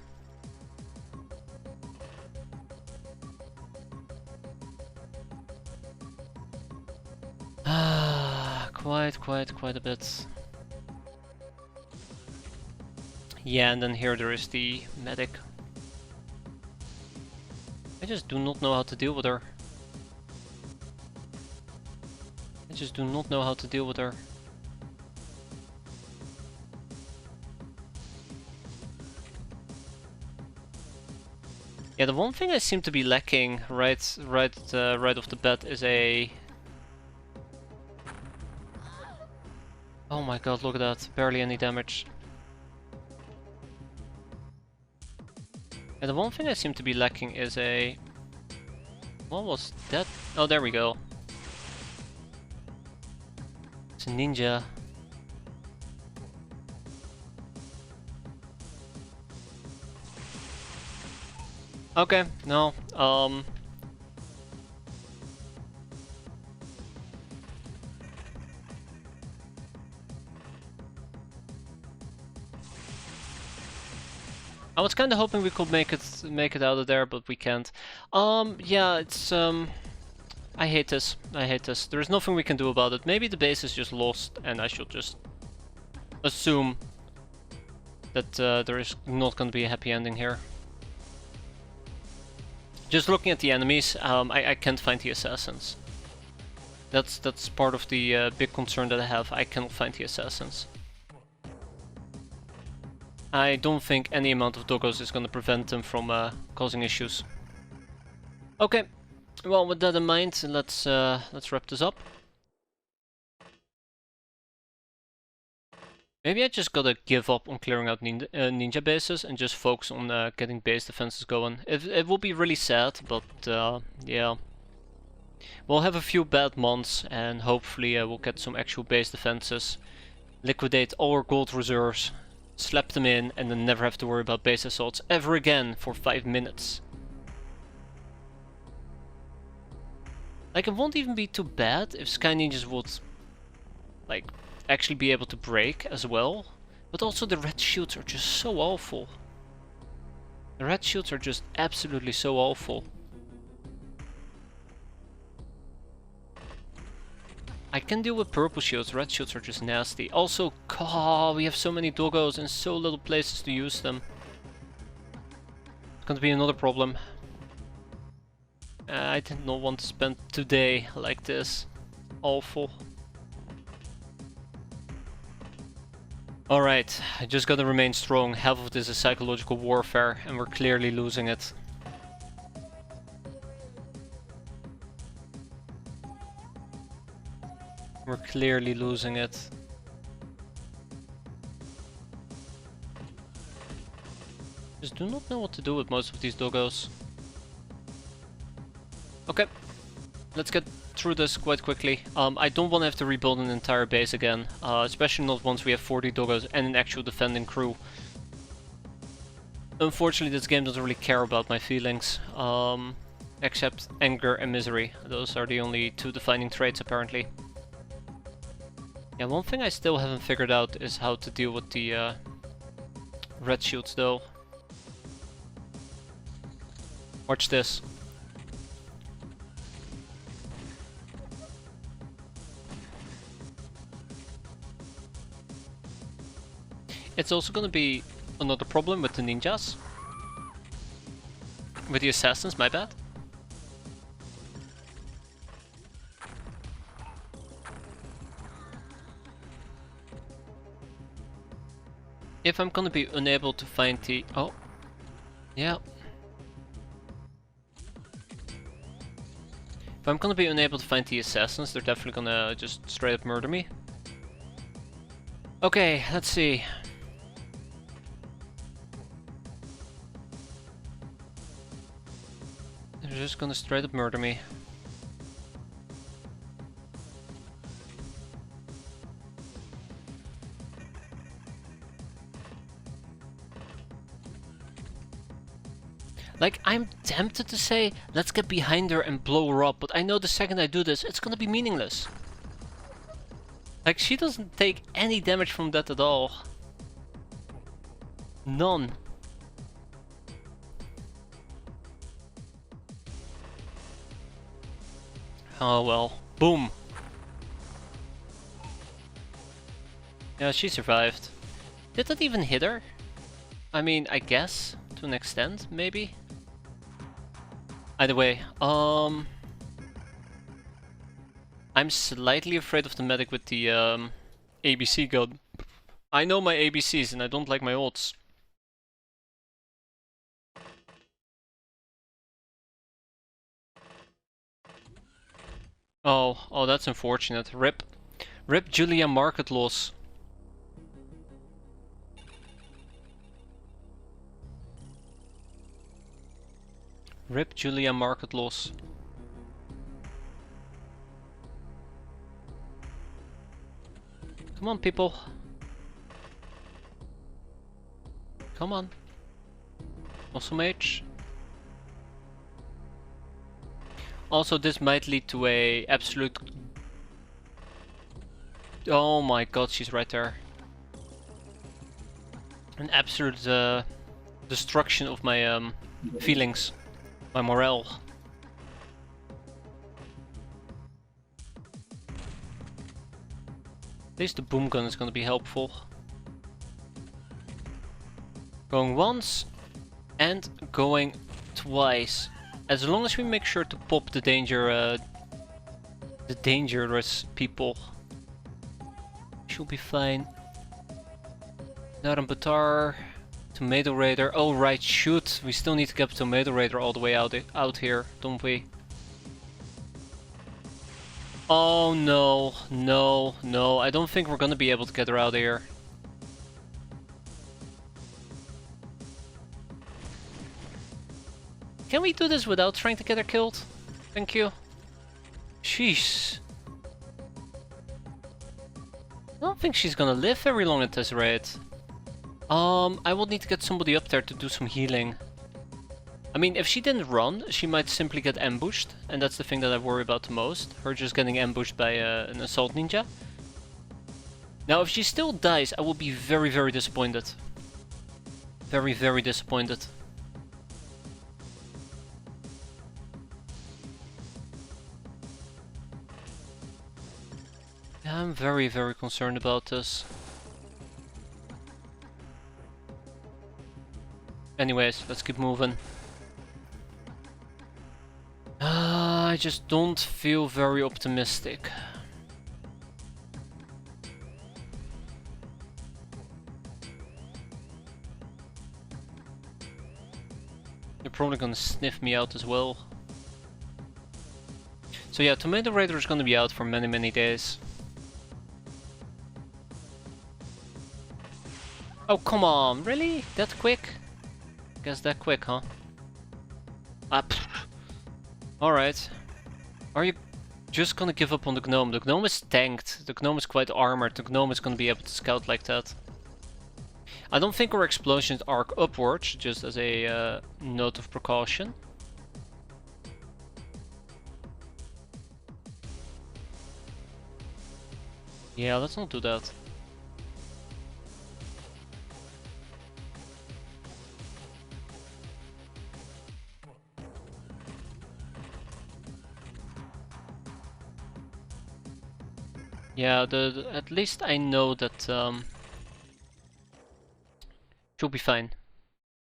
Speaker 1: Quite a bit. Yeah, and then here there is the medic. I just do not know how to deal with her. I just do not know how to deal with her. Yeah, the one thing I seem to be lacking right off the bat is a... Oh my god, look at that. Barely any damage. And the one thing I seem to be lacking is a... What was that? Oh, there we go. It's a ninja. Okay, no, I was kind of hoping we could make it out of there, but we can't. Yeah, it's I hate this. I hate this. There's nothing we can do about it. Maybe the base is just lost, and I should just assume that there is not going to be a happy ending here. Just looking at the enemies, I can't find the assassins. That's part of the big concern that I have. I cannot find the assassins. I don't think any amount of doggos is going to prevent them from causing issues. Okay, well with that in mind, let's wrap this up. Maybe I just gotta give up on clearing out ninja bases and just focus on getting base defenses going. It will be really sad, but yeah. We'll have a few bad months and hopefully we'll get some actual base defenses. Liquidate all our gold reserves. Slap them in and then never have to worry about base assaults ever again for 5 minutes. Like, it won't even be too bad if Sky Ninjas would, like, actually be able to break as well. But also the red shields are just so awful. The red shields are just absolutely so awful. I can deal with purple shields, red shields are just nasty. Also, God, we have so many doggos and so little places to use them. It's going to be another problem. I did not want to spend today like this. Awful. Alright, I just gotta remain strong. Half of this is psychological warfare and we're clearly losing it. We're clearly losing it. Just do not know what to do with most of these doggos. Okay, let's get through this quite quickly. I don't want to have to rebuild an entire base again, especially not once we have 40 doggos and an actual defending crew. Unfortunately, this game doesn't really care about my feelings, except anger and misery. Those are the only two defining traits, apparently. Yeah, one thing I still haven't figured out is how to deal with the red shields though. Watch this. It's also gonna be another problem with the ninjas. With the assassins, my bad. If I'm gonna be unable to find the... Oh. Yeah. If I'm gonna be unable to find the assassins, they're definitely gonna just straight up murder me. Okay, let's see. They're just gonna straight up murder me. Like, I'm tempted to say, let's get behind her and blow her up, but I know the second I do this, it's gonna be meaningless. Like, she doesn't take any damage from that at all. None. Oh well. Boom. Yeah, she survived. Did that even hit her? I mean, I guess, to an extent, maybe? Either way, I'm slightly afraid of the medic with the ABC gun. I know my ABCs and I don't like my ults. Oh, that's unfortunate. Rip Julia market loss. Rip Julia market loss. Come on, people. Come on. Awesome H. Also, this might lead to a absolute... Oh my god, she's right there. An absolute destruction of my feelings. My morale. At least the boom gun is gonna be helpful. Going once and going twice. As long as we make sure to pop the dangerous people, she'll be fine. Narambatar, Tomato Raider. Oh right, shoot, we still need to get Tomato Raider all the way out here, don't we? Oh no, no, I don't think we're gonna be able to get her out of here. Can we do this without trying to get her killed? Thank you. Sheesh. I don't think she's gonna live very long at this rate. I will need to get somebody up there to do some healing. I mean, if she didn't run, she might simply get ambushed, and that's the thing that I worry about the most. Her just getting ambushed by an assault ninja. Now, if she still dies, I will be very, very disappointed. Very, very disappointed. Yeah, I'm very, very concerned about this. Anyways, let's keep moving. I just don't feel very optimistic. They're probably gonna sniff me out as well. So yeah, Tomato Raider is gonna be out for many, many days. Oh, come on, really? That quick? Guess that quick, huh? Alright. Are you just gonna give up on the gnome? The gnome is tanked. The gnome is quite armored. The gnome is gonna be able to scout like that. I don't think our explosions arc upwards, just as a note of precaution. Yeah, let's not do that. Yeah, at least I know that she'll be fine.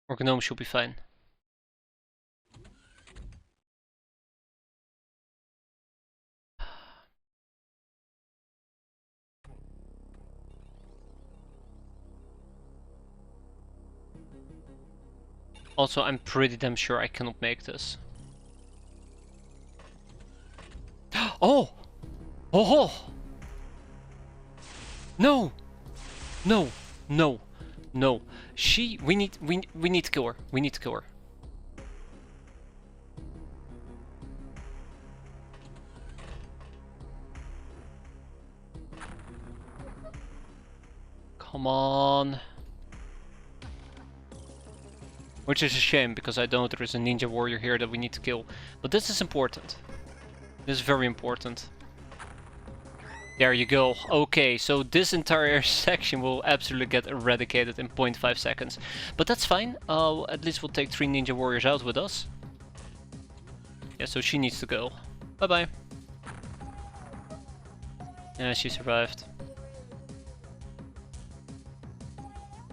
Speaker 1: Or Gnome should be fine. Also, I'm pretty damn sure I cannot make this. Oh! Oh! No! No! No! No! We need to kill her. We need to kill her. Come on. Which is a shame, because I know there is a ninja warrior here that we need to kill. But this is important. This is very important. There you go. Okay, so this entire section will absolutely get eradicated in 0.5 seconds. But that's fine. At least we'll take 3 ninja warriors out with us. Yeah, so she needs to go. Bye-bye. Yeah, she survived.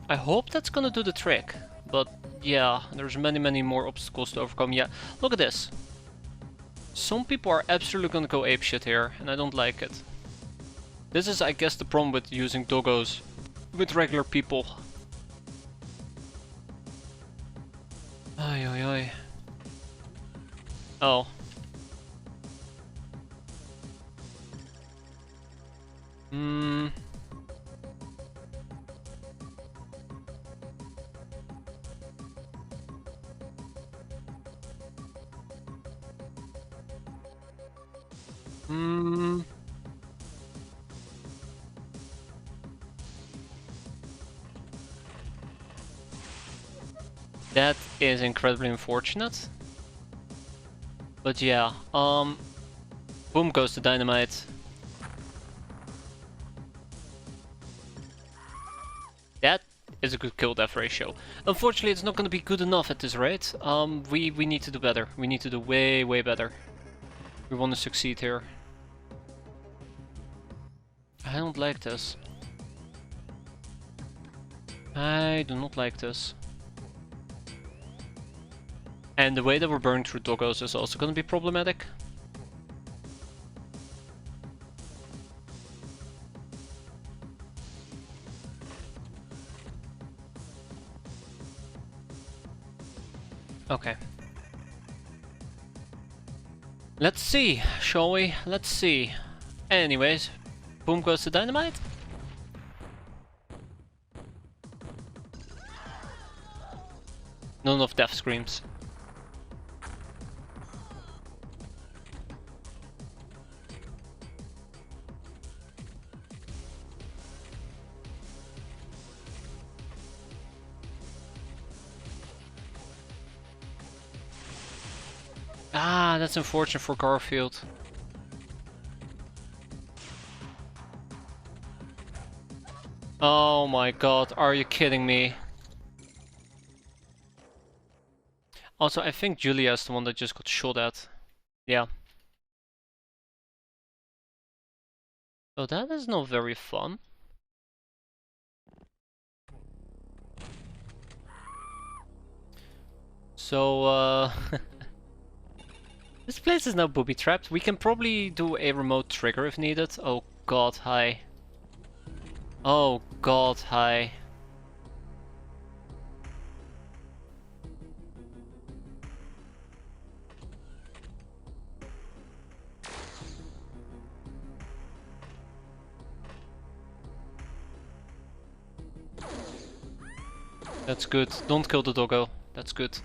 Speaker 1: I hope that's gonna do the trick. But yeah, there's many more obstacles to overcome. Yeah, look at this. Some people are absolutely gonna go apeshit here, and I don't like it. This is, I guess, the problem with using doggos with regular people. Oi, oi, oi. Oh. Hmm. Hmm. That is incredibly unfortunate. But yeah, boom goes the dynamite. That is a good kill-death ratio. Unfortunately, it's not going to be good enough at this rate. We need to do better. We need to do way better. We want to succeed here. I don't like this. I do not like this. And the way that we're burning through doggos is also going to be problematic. Okay. Let's see, shall we? Let's see. Anyways, boom goes the dynamite. None of death screams. Ah, that's unfortunate for Garfield. Oh my god, are you kidding me? Also, I think Julia is the one that just got shot at. Yeah. So that is not very fun. So, this place is now booby-trapped. We can probably do a remote trigger if needed. Oh god, hi. Oh god, hi. That's good. Don't kill the doggo. That's good.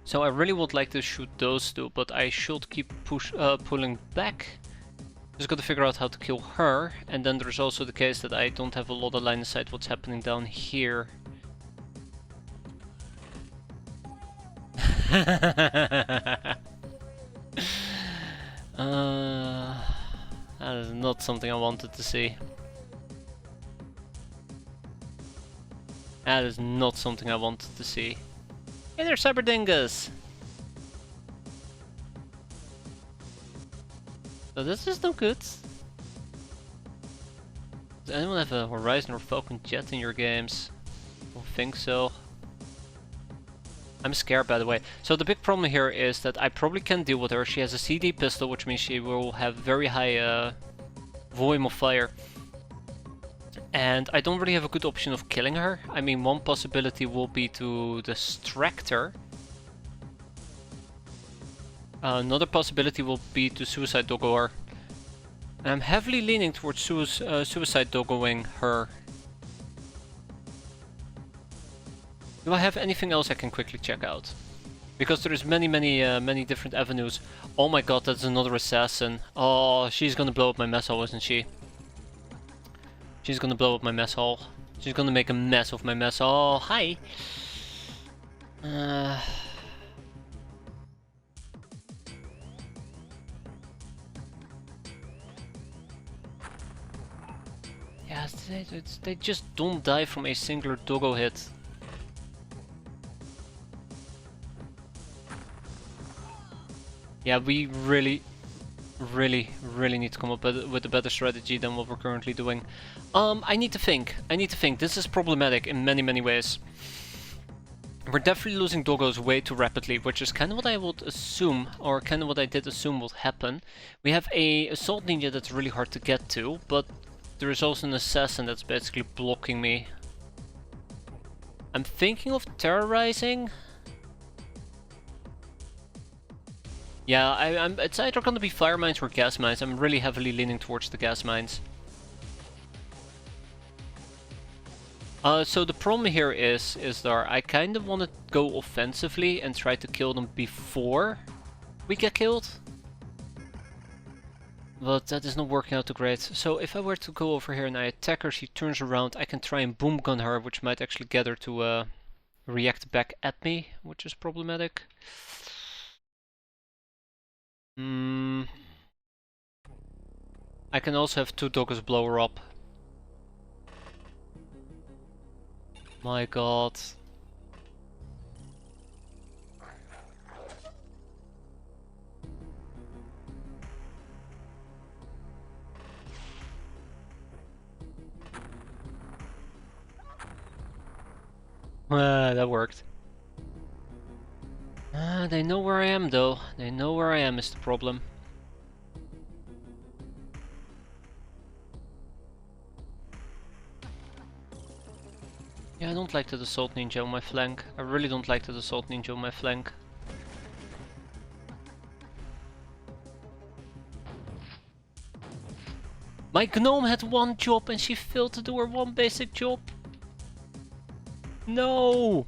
Speaker 1: So I really would like to shoot those two, but I should keep pulling back. Just gotta figure out how to kill her, and then there's also the case that I don't have a lot of line of sight what's happening down here. That is not something I wanted to see. That is not something I wanted to see. Hey there, Cyberdingus! So this is no good. Does anyone have a Horizon or Falcon Jet in your games? I don't think so. I'm scared, by the way. So the big problem here is that I probably can't deal with her. She has a CD pistol, which means she will have very high volume of fire. And I don't really have a good option of killing her. I mean, one possibility will be to distract her. Another possibility will be to suicide doggo her. And I'm heavily leaning towards suicide doggoing her. Do I have anything else I can quickly check out? Because there's many different avenues. Oh my god, that's another assassin. Oh, she's gonna blow up my mess hall, isn't she? She's gonna blow up my mess hall. She's gonna make a mess of my mess hall. Hi! Yeah, they just don't die from a singular doggo hit. Yeah, we really need to come up with a better strategy than what we're currently doing. I need to think. This is problematic in many ways. We're definitely losing doggos way too rapidly, which is kind of what I would assume, or kind of what I did assume would happen. We have a assault ninja that's really hard to get to, but there is also an assassin that's basically blocking me. I'm thinking of terrorizing. Yeah, it's either gonna be fire mines or gas mines. I'm really heavily leaning towards the gas mines. So the problem here is that I kind of want to go offensively and try to kill them before we get killed. But that is not working out too great. So if I were to go over here and I attack her, she turns around, I can try and boom gun her, which might actually get her to react back at me, which is problematic. I can also have two doggos blow her up. My god. That worked. They know where I am though. They know where I am is the problem. Yeah, I don't like that assault ninja on my flank. I really don't like that assault ninja on my flank. My gnome had one job and she failed to do her one basic job. No!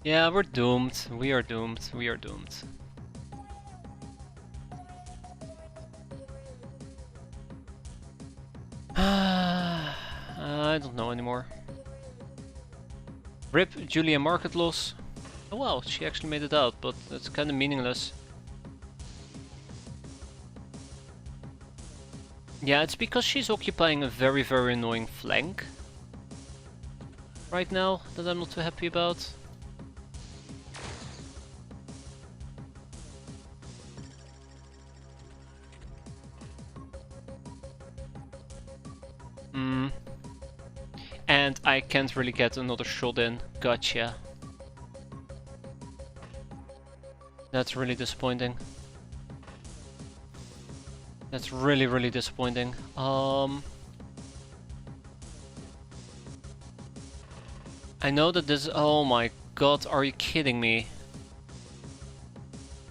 Speaker 1: Yeah, we're doomed. We are doomed. We are doomed. I don't know anymore. Rip Julia market loss. Oh wow, she actually made it out, but that's kind of meaningless. Yeah, it's because she's occupying a very annoying flank right now that I'm not too happy about. And I can't really get another shot in. Gotcha. That's really disappointing. That's really disappointing. I know that this... Oh my god, are you kidding me?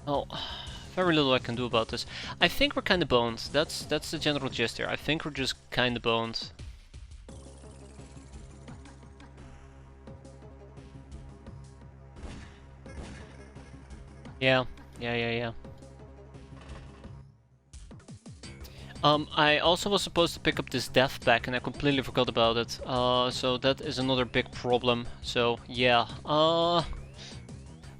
Speaker 1: Oh, very little I can do about this. I think we're kinda boned. That's the general gist here. I think we're just kinda boned. Yeah. I also was supposed to pick up this death pack and I completely forgot about it. So that is another big problem. So yeah.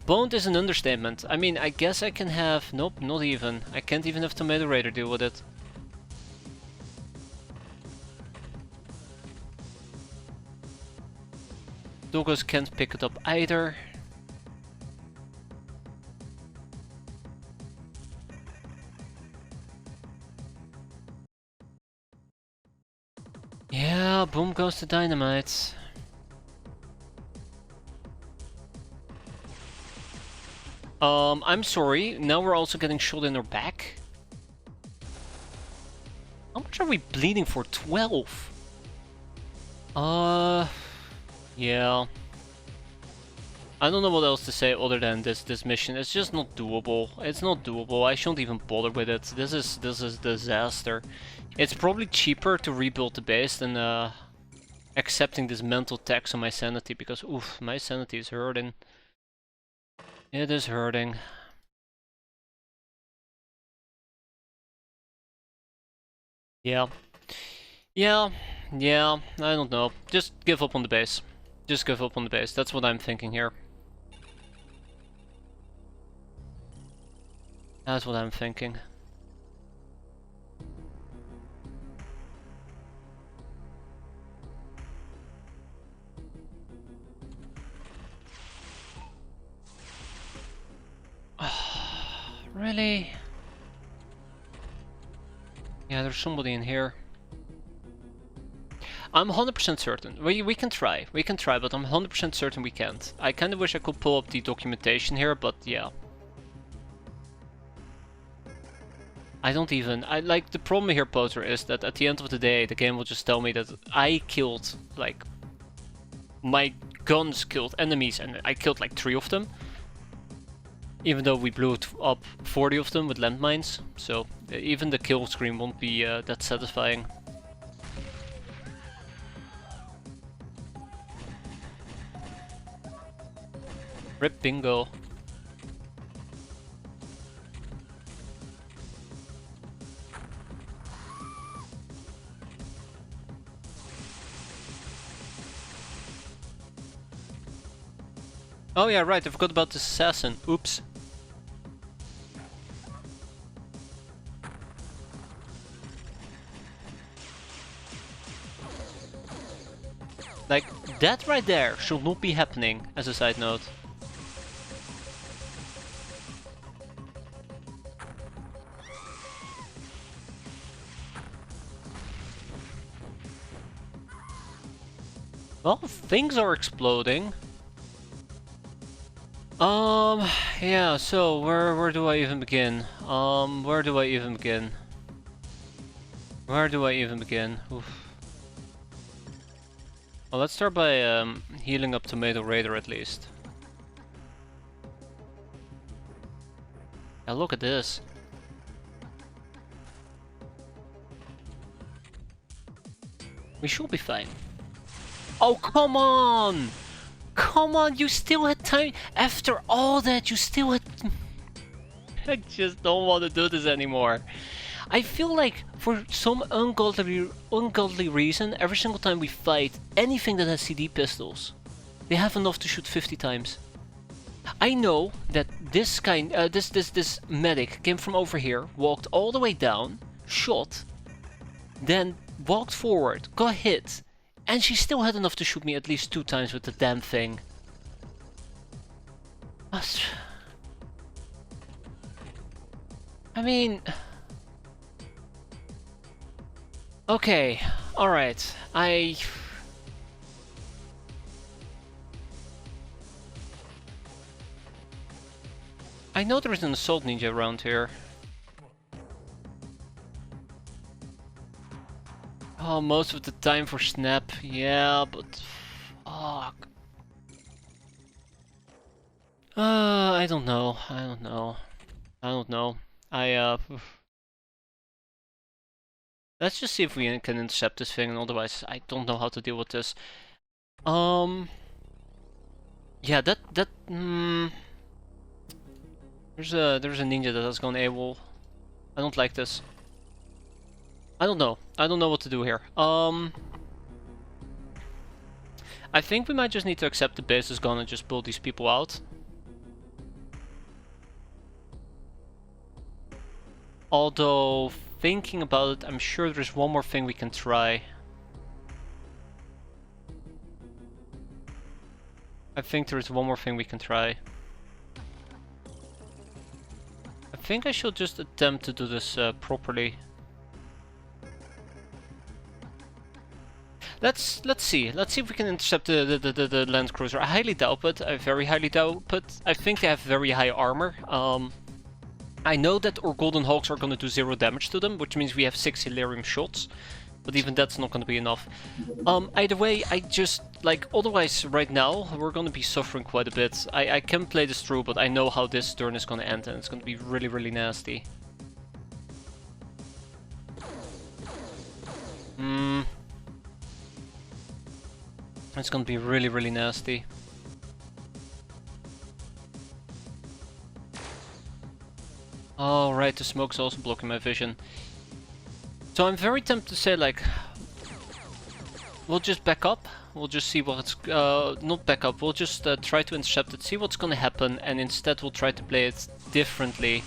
Speaker 1: Boned is an understatement. I mean, I guess I can have... Nope, not even. I can't even have Tomato Raider deal with it. Doggos can't pick it up either. Yeah, boom goes the dynamite. I'm sorry, now we're also getting shot in our back. How much are we bleeding for? 12? Yeah. I don't know what else to say other than this mission. It's just not doable. It's not doable. I shouldn't even bother with it. This is disaster. It's probably cheaper to rebuild the base than accepting this mental tax on my sanity, because oof, my sanity is hurting. It is hurting. Yeah. Yeah, I don't know. Just give up on the base. Just give up on the base. That's what I'm thinking here. That's what I'm thinking. Really? Yeah, there's somebody in here. I'm 100% certain. We can try. We can try, but I'm 100% certain we can't. I kind of wish I could pull up the documentation here, but yeah. I don't even... like, the problem here, Potter, is that at the end of the day, the game will just tell me that I killed, like... My guns killed enemies, and I killed like 3 of them. Even though we blew up 40 of them with landmines, so even the kill screen won't be that satisfying. Rip bingo. Oh yeah, right, I forgot about this assassin. Oops. Like, that right there should not be happening, as a side note. Well, things are exploding. Yeah, so where do I even begin? Where do I even begin? Where do I even begin? Oof. Well, let's start by healing up Tomato Raider at least. Now look at this. We should be fine. Oh, come on! Come on, you still had time. After all that, you still had... I just don't want to do this anymore. I feel like, for some ungodly reason, every single time we fight anything that has CD pistols, they have enough to shoot 50 times. I know that this medic came from over here, walked all the way down, shot, then walked forward, got hit, and she still had enough to shoot me at least 2 times with the damn thing. I mean... Okay, alright, I know there is an assault ninja around here. Oh, most of the time for snap, yeah, but fuck. I don't know. Let's just see if we can intercept this thing, and otherwise I don't know how to deal with this. Yeah, there's a ninja that has gone AWOL. I don't like this. I don't know what to do here. I think we might just need to accept the base is gone and just pull these people out. Although, thinking about it, I'm sure there's one more thing we can try. I think there's one more thing we can try. I think I should just attempt to do this properly. Let's see if we can intercept the land cruiser. I highly doubt it. I very highly doubt it. I think they have very high armor. I know that our Golden Hawks are going to do 0 damage to them, which means we have 6 Hilarium shots. But even that's not going to be enough. Either way, I just, like, otherwise right now, we're going to be suffering quite a bit. I can play this through, but I know how this turn is going to end, and it's going to be really, really nasty. It's going to be really, really nasty. Oh, right, the smoke's also blocking my vision. So I'm very tempted to say, like, we'll just back up. We'll just see what's... not back up, we'll just try to intercept it, see what's gonna happen, and instead we'll try to play it differently.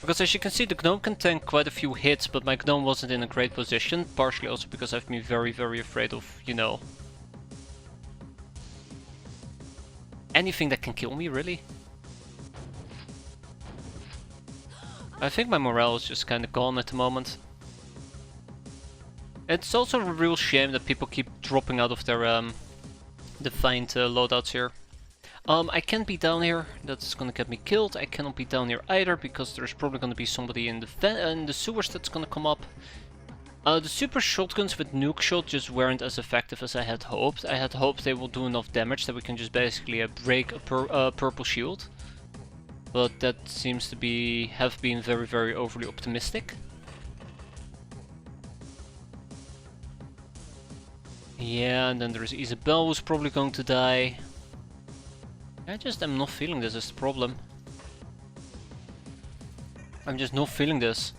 Speaker 1: Because as you can see, the Gnome can tank quite a few hits, but my Gnome wasn't in a great position. Partially also because I've been very, very afraid of, you know... anything that can kill me, really. I think my morale is just kind of gone at the moment. It's also a real shame that people keep dropping out of their defined loadouts here. I can't be down here, that's gonna get me killed. I cannot be down here either, because there's probably gonna be somebody in the sewers that's gonna come up. The super shotguns with nuke shot just weren't as effective as I had hoped. I had hoped they will do enough damage that we can just basically break a purple shield. But that seems to have been very, very overly optimistic. Yeah, and then there's Isabel who's probably going to die. I just am not feeling this is the problem. I'm just not feeling this.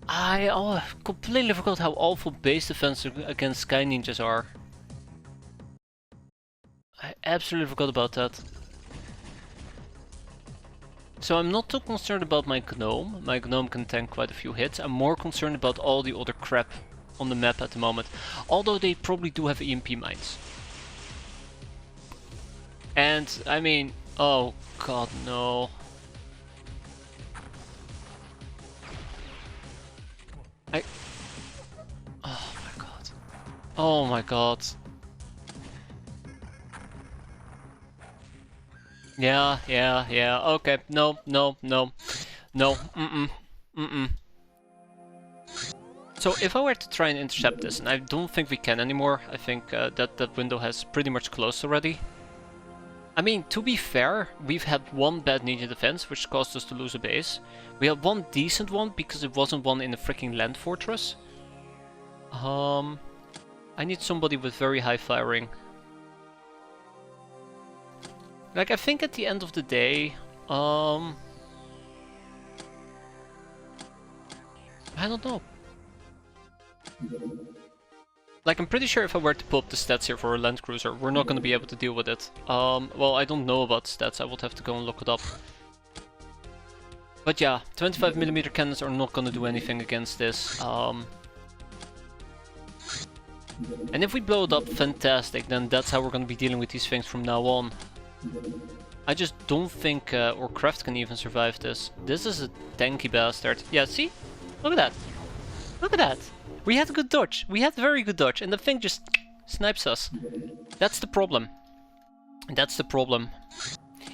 Speaker 1: I completely forgot how awful base defense against Sky Ninjas are. I absolutely forgot about that. So I'm not too concerned about my Gnome. My Gnome can tank quite a few hits. I'm more concerned about all the other crap on the map at the moment. Although they probably do have EMP mines. And, I mean, oh god, no. Oh my god. Oh my god. Yeah, okay. No. So if I were to try and intercept this, and I don't think we can anymore, I think that window has pretty much closed already. I mean, to be fair, we've had one bad ninja defense, which caused us to lose a base. We had one decent one, because it wasn't one in the freaking land fortress. I need somebody with very high firing. Like, I think at the end of the day, I don't know. Like, I'm pretty sure if I were to pull up the stats here for a land cruiser, we're not going to be able to deal with it. Well, I don't know about stats, I would have to go and look it up. But yeah, 25mm cannons are not going to do anything against this. And if we blow it up, fantastic, then that's how we're going to be dealing with these things from now on. I just don't think our craft can even survive this. This is a tanky bastard. Yeah, see? Look at that. Look at that. We had a good dodge. We had very good dodge, and the thing just snipes us. That's the problem. That's the problem.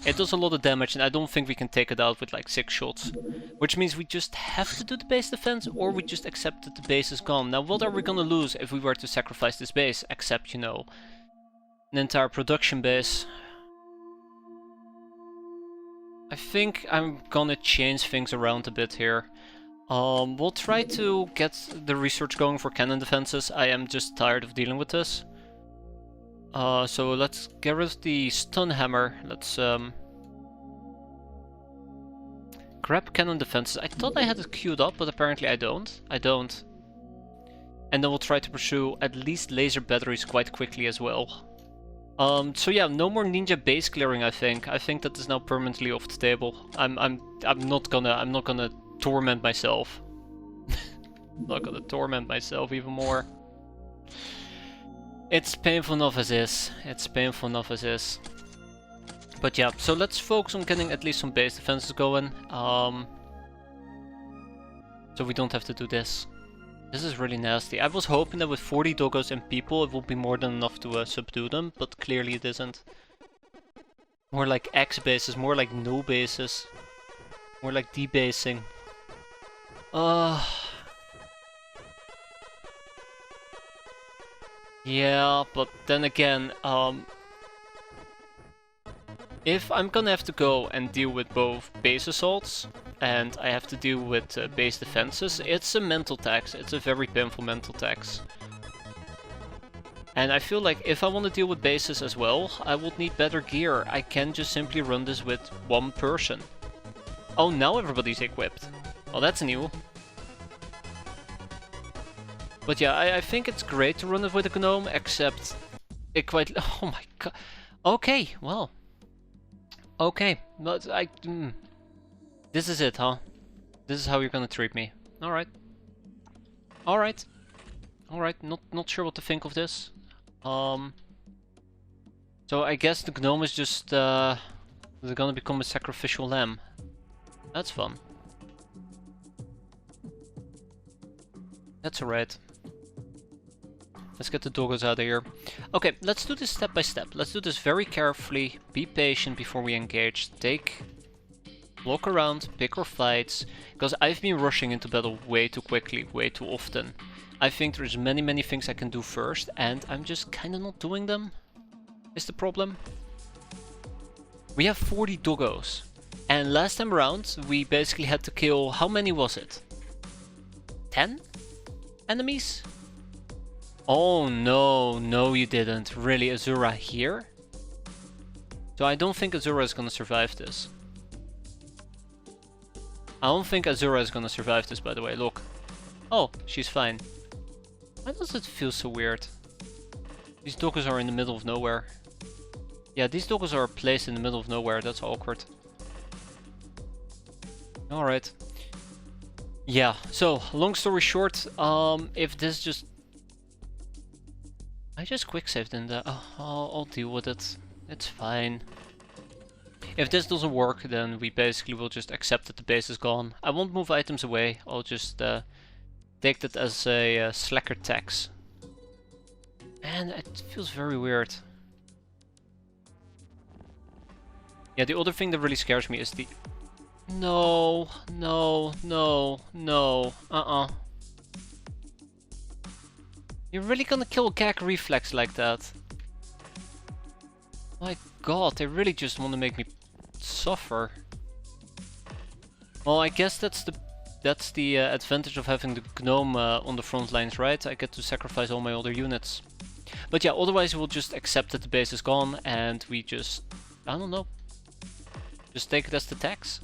Speaker 1: It does a lot of damage, and I don't think we can take it out with like 6 shots. Which means we just have to do the base defense, or we just accept that the base is gone. Now, what are we gonna lose if we were to sacrifice this base? Except, you know, an entire production base. I think I'm gonna change things around a bit here. We'll try to get the research going for cannon defenses. I am just tired of dealing with this. So let's get rid of the stun hammer. Let's grab cannon defenses. I thought I had it queued up, but apparently I don't. And then we'll try to pursue at least laser batteries quite quickly as well. So yeah, no more ninja base clearing. I think that is now permanently off the table. I'm not gonna torment myself. Not gonna torment myself even more. It's painful enough as is. It's painful enough as is. But yeah, so let's focus on getting at least some base defenses going. So we don't have to do this. This is really nasty. I was hoping that with 40 doggos and people it would be more than enough to subdue them, but clearly it isn't. More like X bases, more like no bases. More like debasing. Yeah, but then again, if I'm gonna have to go and deal with both base assaults and I have to deal with base defenses, it's a mental tax. It's a very painful mental tax. And I feel like if I want to deal with bases as well, I would need better gear. I can't just simply run this with one person. Oh, now everybody's equipped. Oh, that's new. But yeah, I think it's great to run it with a gnome, except it quite... Oh my god. Okay, well. Okay, but this is it, huh? This is how you're gonna treat me. Alright. Alright. Alright, not sure what to think of this. So I guess the gnome is just they're gonna become a sacrificial lamb. That's fun. That's alright. Let's get the doggos out of here. Okay, let's do this step by step. Let's do this very carefully. Be patient before we engage. Walk around, pick our fights. Because I've been rushing into battle way too quickly, way too often. I think there's many things I can do first, and I'm just kinda not doing them. Is the problem. We have 40 doggos. And last time around, we basically had to kill... How many was it? 10 enemies? Oh no, no you didn't. Really, Azura here? So I don't think Azura is gonna survive this. I don't think Azura is gonna survive this, by the way. Look. Oh, she's fine. Why does it feel so weird? These doggos are in the middle of nowhere. Yeah, these doggos are placed in the middle of nowhere. That's awkward. Alright. Yeah, so, long story short, if this just... I just quick-saved in the... Oh, I'll deal with it. It's fine. If this doesn't work, then we basically will just accept that the base is gone. I won't move items away. I'll just take that as a slacker tax. And it feels very weird. Yeah, the other thing that really scares me is the... No, no, no, no, You're really gonna kill a gag reflex like that? My god, they really just want to make me suffer. Well, I guess that's the advantage of having the gnome on the front lines, right? I get to sacrifice all my other units. But yeah, otherwise we'll just accept that the base is gone and we just... I don't know. Just take it as the tax.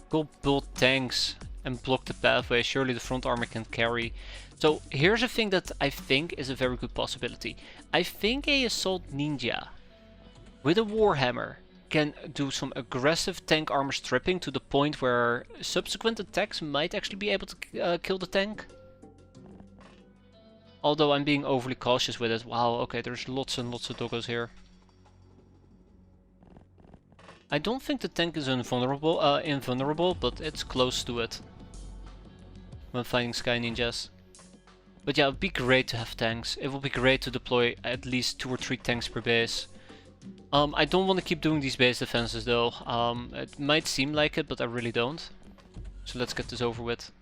Speaker 1: Go build tanks and block the pathway. Surely the front armor can carry. So here's a thing that I think is a very good possibility. I think a assault ninja with a warhammer can do some aggressive tank armor stripping to the point where subsequent attacks might actually be able to kill the tank. Although I'm being overly cautious with it. Wow, okay, there's lots and lots of doggos here. I don't think the tank is invulnerable, but it's close to it when fighting Sky Ninjas. But yeah, it would be great to have tanks. It would be great to deploy at least 2 or 3 tanks per base. I don't want to keep doing these base defenses though. It might seem like it, but I really don't. So let's get this over with.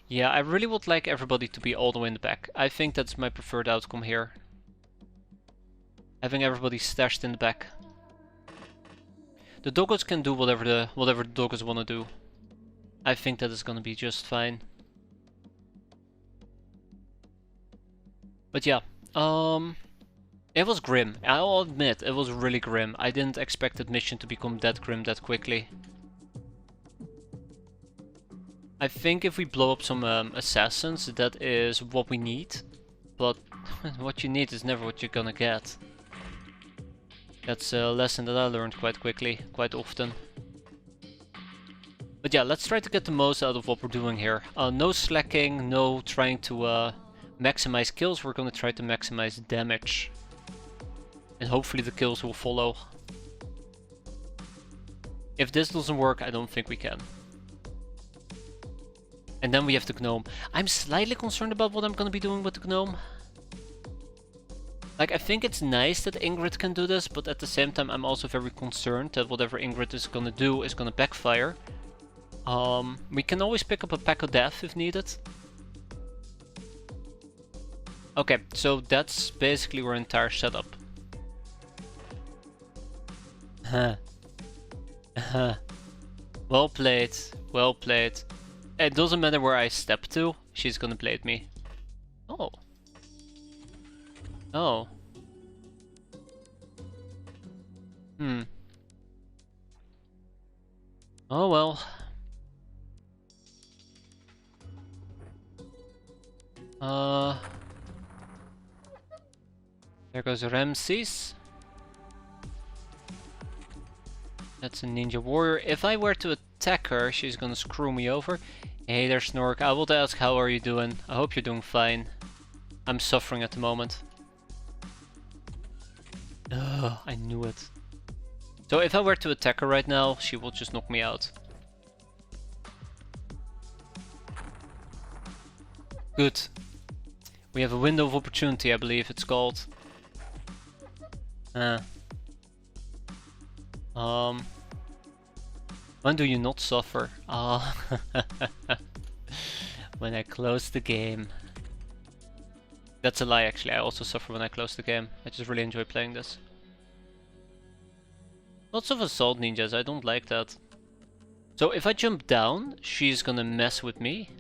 Speaker 1: Yeah, I really would like everybody to be all the way in the back. I think that's my preferred outcome here. Having everybody stashed in the back. The doggos can do whatever the doggos want to do. I think that is going to be just fine. But yeah, it was grim. I'll admit, it was really grim. I didn't expect that mission to become that grim that quickly. I think if we blow up some assassins, that is what we need. But what you need is never what you're gonna get. That's a lesson that I learned quite quickly, quite often. But yeah, let's try to get the most out of what we're doing here. No slacking, no trying to maximize kills. We're gonna try to maximize damage. And hopefully the kills will follow. If this doesn't work, I don't think we can. And then we have the gnome. I'm slightly concerned about what I'm gonna be doing with the gnome. Like, I think it's nice that Ingrid can do this, but at the same time I'm also very concerned that whatever Ingrid is gonna do is gonna backfire. We can always pick up a pack of death if needed. Okay, so that's basically our entire setup. Well played, well played. It doesn't matter where I step to, she's gonna blade me. Oh. Oh. Oh well. There goes Ramses. That's a ninja warrior. If I were to attack her, she's gonna screw me over. Hey there, Snork. I will ask, how are you doing? I hope you're doing fine. I'm suffering at the moment. Ugh, I knew it. So if I were to attack her right now, she will just knock me out. Good. We have a window of opportunity, I believe it's called. When do you not suffer? Ah, when I close the game. That's a lie, actually. I also suffer when I close the game. I just really enjoy playing this. Lots of assault ninjas, I don't like that. So if I jump down, she's gonna mess with me.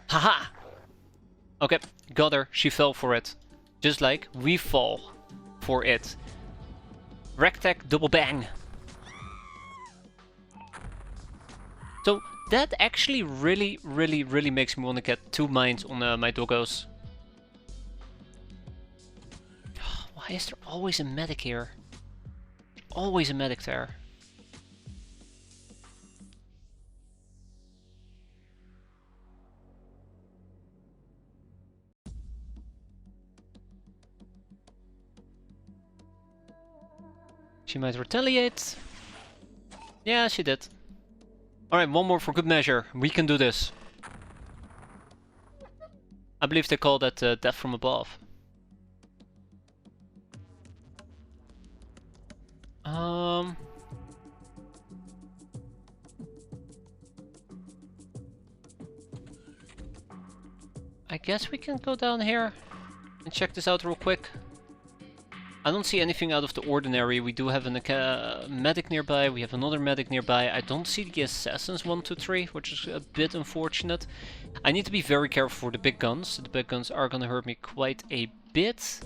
Speaker 1: Haha! Okay, got her. She fell for it. Just like we fall for it. Rectac double bang. So that actually really makes me want to get 2 mines on my doggos. Why is there always a medic here? Always a medic there. She might retaliate. Yeah, she did. Alright, one more for good measure. We can do this. I believe they call that death from above. I guess we can go down here and check this out real quick. I don't see anything out of the ordinary. We do have a medic nearby, we have another medic nearby. I don't see the assassins 1, 2, 3, which is a bit unfortunate. I need to be very careful for the big guns. The big guns are gonna hurt me quite a bit.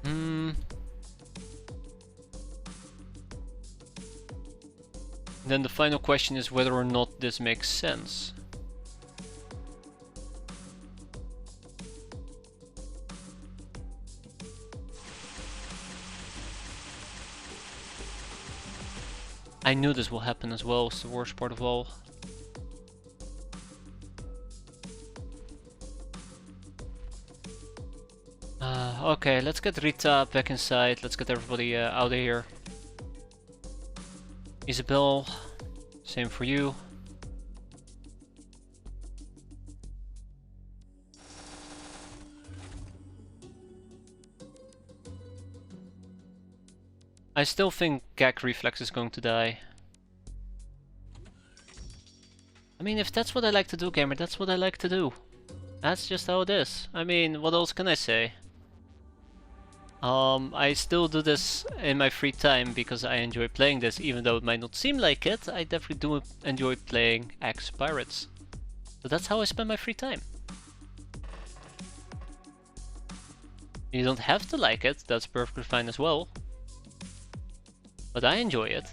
Speaker 1: Then the final question is whether or not this makes sense. I knew this will happen as well, it's the worst part of all. Okay, let's get Rita back inside, let's get everybody out of here. Isabel, same for you. I still think Gag Reflex is going to die. I mean, if that's what I like to do, gamer, that's what I like to do. That's just how it is. I mean, what else can I say? I still do this in my free time because I enjoy playing this, even though it might not seem like it. I definitely do enjoy playing X-piratez. So that's how I spend my free time. You don't have to like it, that's perfectly fine as well. but I enjoy it.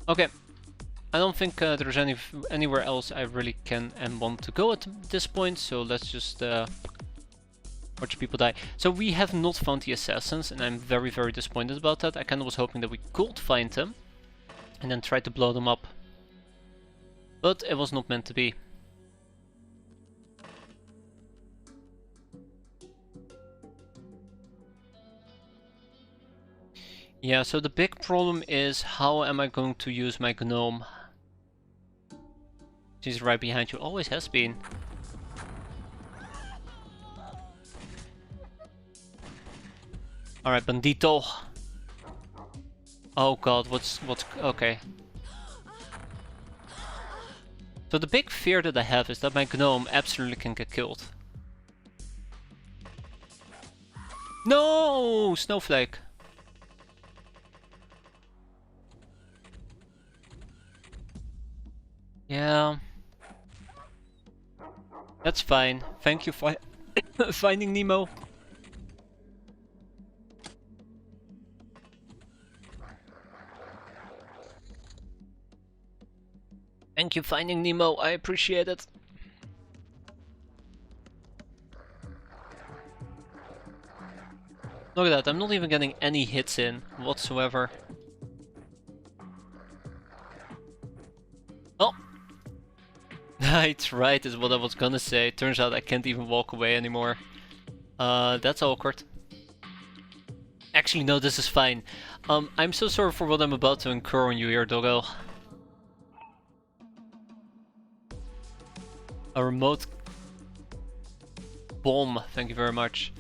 Speaker 1: Okay, I don't think there's anywhere else I really can and want to go at this point, so let's just watch people die. So we have not found the assassins, and I'm very, very disappointed about that. I kind of was hoping that we could find them and then try to blow them up. But it was not meant to be. Yeah, so the big problem is, how am I going to use my gnome? She's right behind you, always has been. Alright, bandito. Oh god, what's okay. So the big fear that I have is that my gnome absolutely can get killed. No! Snowflake! Yeah. That's fine. Thank you for finding Nemo. Thank you finding Nemo, I appreciate it. Look at that, I'm not even getting any hits in whatsoever. Oh! That's right, is what I was gonna say. Turns out I can't even walk away anymore. That's awkward. Actually, no, this is fine. I'm so sorry for what I'm about to incur on you here, doggo. A remote bomb, thank you very much.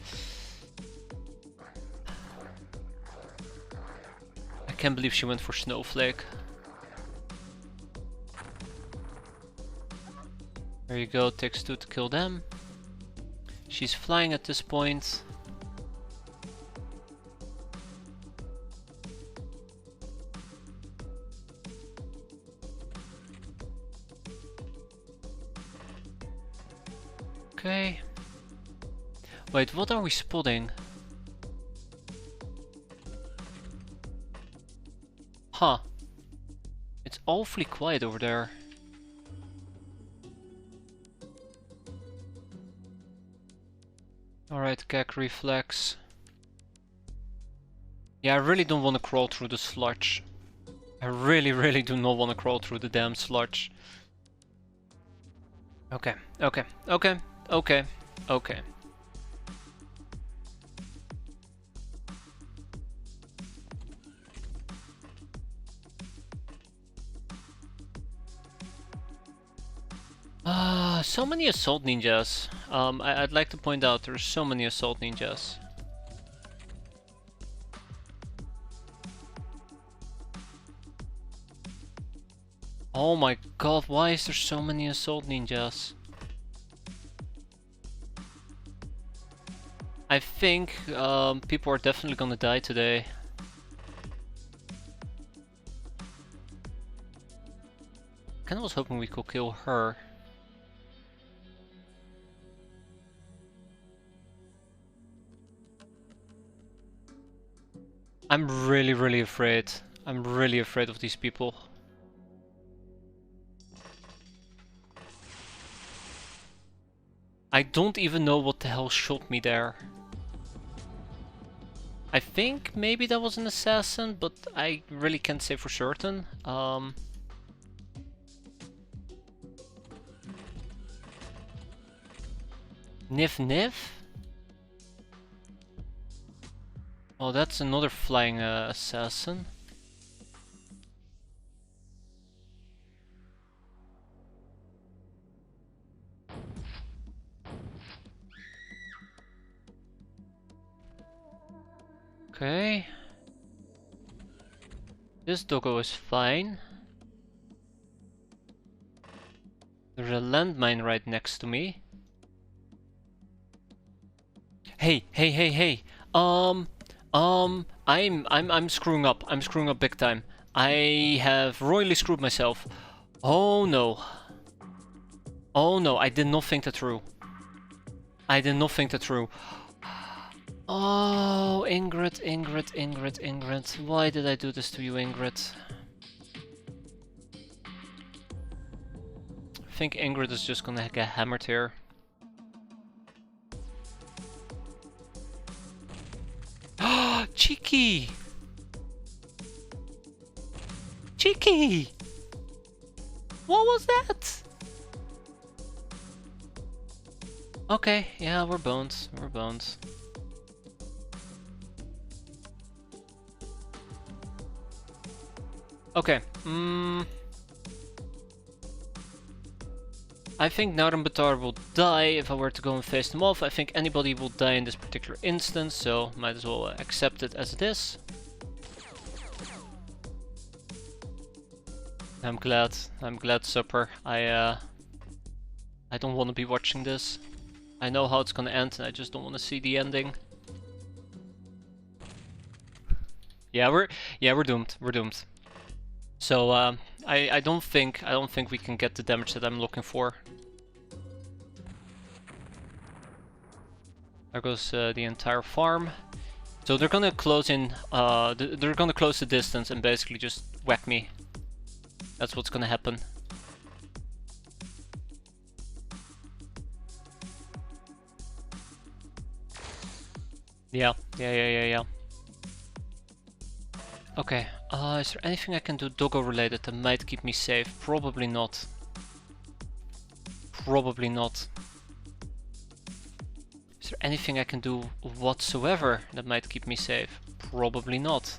Speaker 1: I can't believe she went for Snowflake. There you go, takes 2 to kill them. She's flying at this point. Okay. Wait, what are we spotting? Huh. It's awfully quiet over there. Alright, gag reflex. Yeah, I really don't want to crawl through the sludge. I really do not want to crawl through the damn sludge. Okay. So many assault ninjas. I'd like to point out there's so many assault ninjas. Oh my god, why is there so many assault ninjas? I think people are definitely gonna die today. Kinda was hoping we could kill her. I'm really afraid. I'm really afraid of these people. I don't even know what the hell shot me there. I think maybe that was an assassin, but I really can't say for certain. Niff? Oh, that's another flying assassin. Okay. This doggo is fine. There's a landmine right next to me. Hey. I'm screwing up. I'm screwing up big time. I have royally screwed myself. Oh no. Oh no, I did not think that through. I did not think that through. Oh, Ingrid, Ingrid, Ingrid, Ingrid. Why did I do this to you, Ingrid? I think Ingrid is just gonna get hammered here. Cheeky! Cheeky! What was that? Okay, yeah, we're boned. We're boned. Okay, I think Narambatar will die if I were to go and face them off. I think anybody will die in this particular instance, so might as well accept it as it is. I'm glad Supper. I don't want to be watching this. I know how it's gonna end and I just don't want to see the ending. Yeah, we're doomed. We're doomed. So I don't think we can get the damage that I'm looking for. There goes the entire farm. So they're gonna close in. They're gonna close the distance and basically just whack me. That's what's gonna happen. Yeah. Okay. Is there anything I can do doggo related that might keep me safe? Probably not. Probably not. Is there anything I can do whatsoever that might keep me safe? Probably not.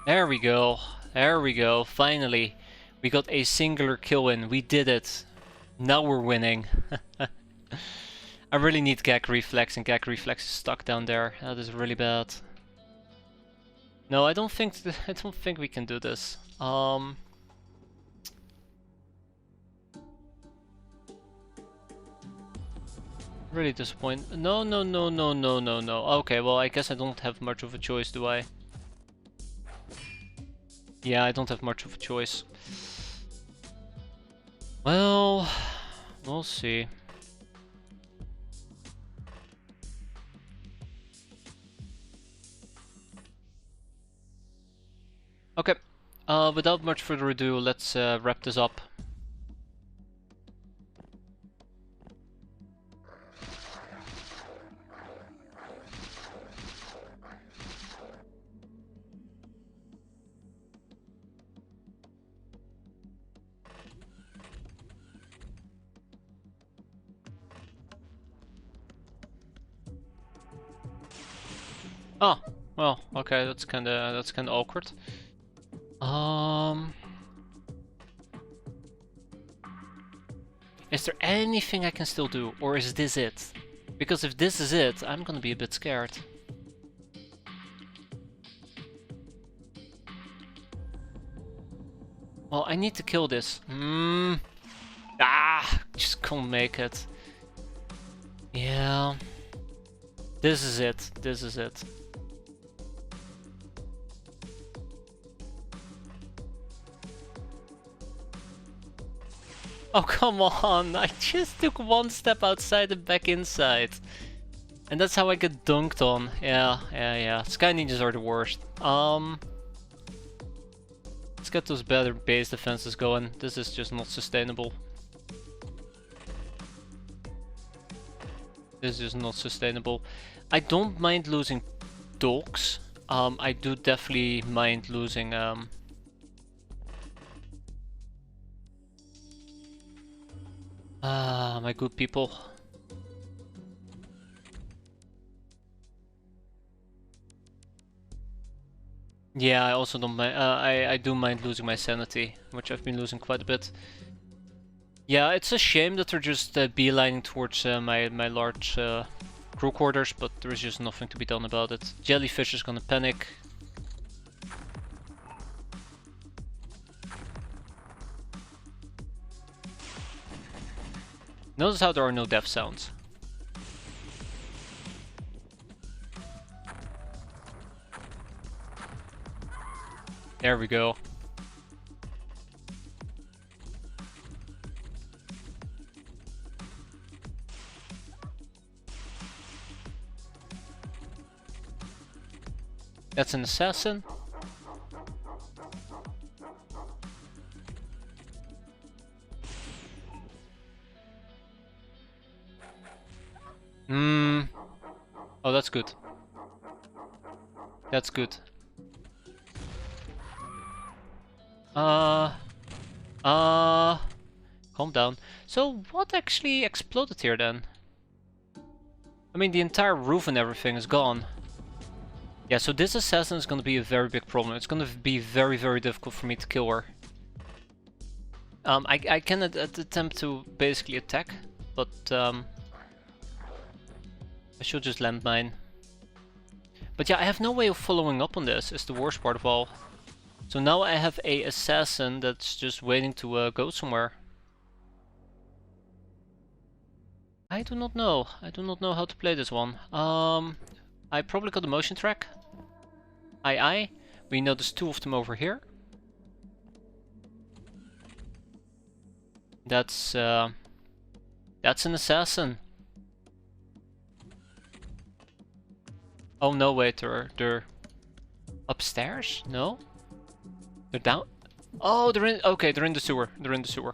Speaker 1: There we go. There we go. Finally. We got a singular kill in. We did it. Now we're winning. I really need gag reflex, and gag reflex is stuck down there. That is really bad. No, I don't think we can do this. Really disappointed. No. Okay, well I guess I don't have much of a choice, do I? Yeah, I don't have much of a choice. Well, we'll see. Okay, without much further ado, let's wrap this up. Oh, well, okay, that's kinda awkward. Is there anything I can still do, or is this it? Because if this is it, I'm gonna be a bit scared. Well, I need to kill this. Just can't make it. Yeah. This is it. This is it. Oh, come on. I just took one step outside and back inside. And that's how I get dunked on. Yeah. Sky Ninjas are the worst. Let's get those better base defenses going. This is just not sustainable. This is not sustainable. I don't mind losing dogs. I do definitely mind losing my good people. Yeah, I also don't mind. I do mind losing my sanity, which I've been losing quite a bit. Yeah, it's a shame that they're just beelining towards my large crew quarters, but there is just nothing to be done about it. Jellyfish is gonna panic. Notice how there are no death sounds. There we go. That's an assassin. Oh, that's good. That's good. Calm down. So, what actually exploded here then? I mean, the entire roof and everything is gone. Yeah, so this assassin is gonna be a very big problem. It's gonna be very, very difficult for me to kill her. I can attempt to basically attack, but I should just landmine. But yeah, I have no way of following up on this, is the worst part of all. So now I have a assassin that's just waiting to go somewhere. I do not know. I do not know how to play this one. I probably got the motion track. Aye. We know there's two of them over here. That's an assassin. Oh no, wait, they're upstairs? No? They're down? Oh, they're in, okay, they're in the sewer. They're in the sewer.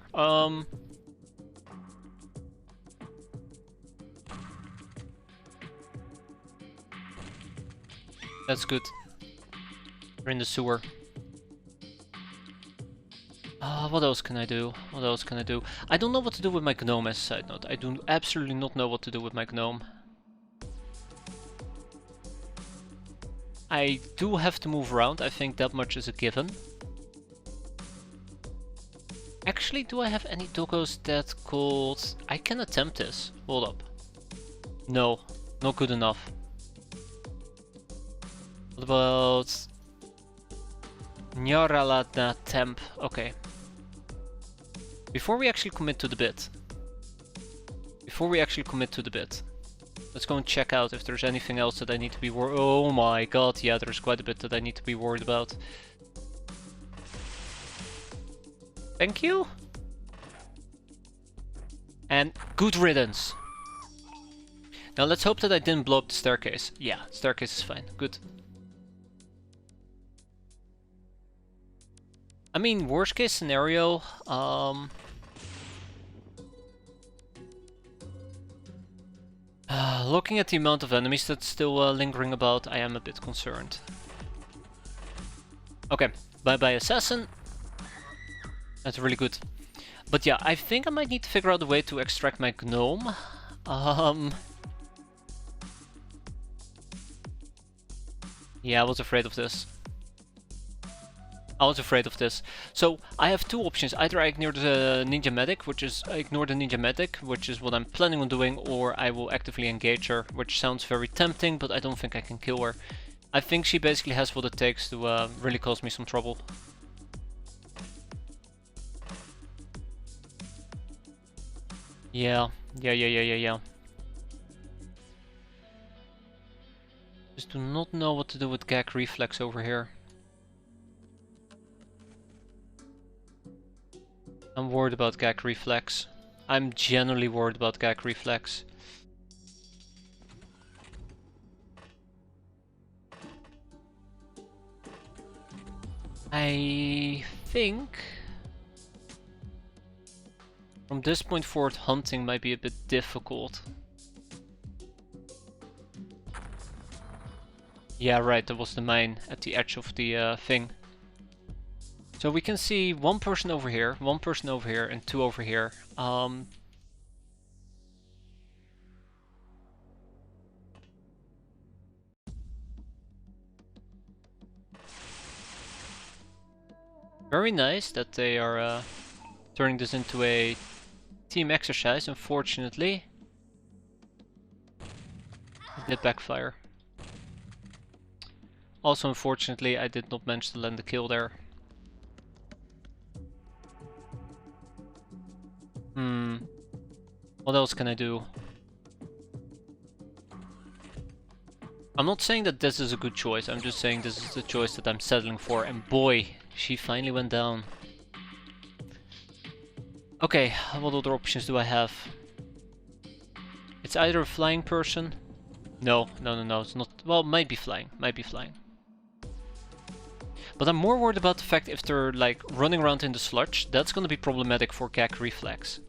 Speaker 1: That's good. They're in the sewer. What else can I do? What else can I do? I don't know what to do with my gnome as a side note. I do absolutely not know what to do with my gnome. I do have to move around. I think that much is a given. Actually, do I have any doggos that could... I can attempt this. Hold up. No, not good enough. What about... Nyaralata temp. Okay. Before we actually commit to the bit. Let's go and check out if there's anything else that I need to be worried. Oh my god, yeah, there's quite a bit that I need to be worried about. Thank you. And good riddance. Now let's hope that I didn't blow up the staircase. Yeah, staircase is fine. Good. I mean, worst case scenario, looking at the amount of enemies that's still lingering about, I am a bit concerned. Okay, bye-bye assassin. That's really good. But yeah, I think I might need to figure out a way to extract my gnome. Yeah, I was afraid of this. So I have two options. Either I ignore the ninja medic, which is what I'm planning on doing, or I will actively engage her, which sounds very tempting, but I don't think I can kill her. I think she basically has what it takes to really cause me some trouble. Yeah. Just do not know what to do with gag reflex over here. I'm worried about gag reflex. I'm genuinely worried about gag reflex. I think from this point forward hunting might be a bit difficult. Yeah, right, that was the mine at the edge of the thing. So we can see one person over here, and two over here. Very nice that they are turning this into a team exercise. Unfortunately, it did backfire. Also, unfortunately, I did not manage to land the kill there. What else can I do? I'm not saying that this is a good choice, I'm just saying this is the choice that I'm settling for, and boy, she finally went down. Okay, what other options do I have? It's either a flying person. No, it's not. Well, might be flying, But I'm more worried about the fact if they're like running around in the sludge, that's gonna be problematic for gag reflex.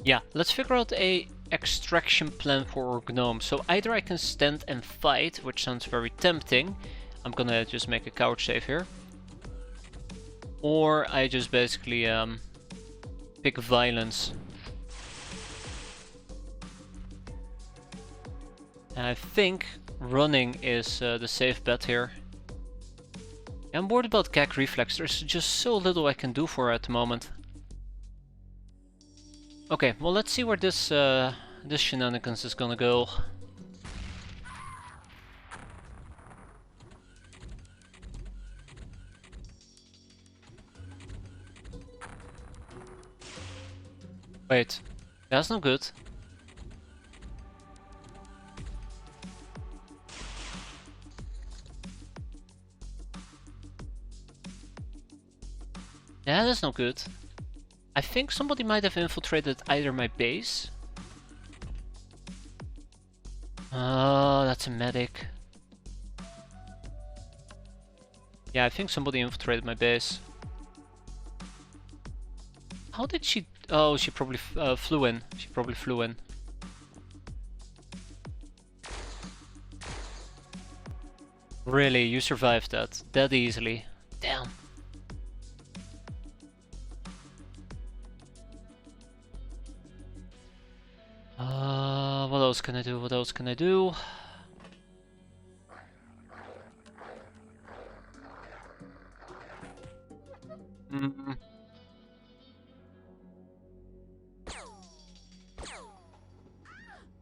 Speaker 1: Yeah, let's figure out a extraction plan for our gnome. So either I can stand and fight, which sounds very tempting. I'm gonna just make a couch save here. Or I just basically pick violence. And I think running is the safe bet here. I'm worried about gag reflex, there's just so little I can do for her at the moment. Okay, well let's see where this this shenanigans is gonna go. Wait, that's not good. Yeah, that's not good. I think somebody might have infiltrated either my base. Oh, that's a medic. Yeah, I think somebody infiltrated my base. How did she... Oh, she probably flew in. She probably flew in. Really, you survived that easily. Damn. What else can I do? What else can I do?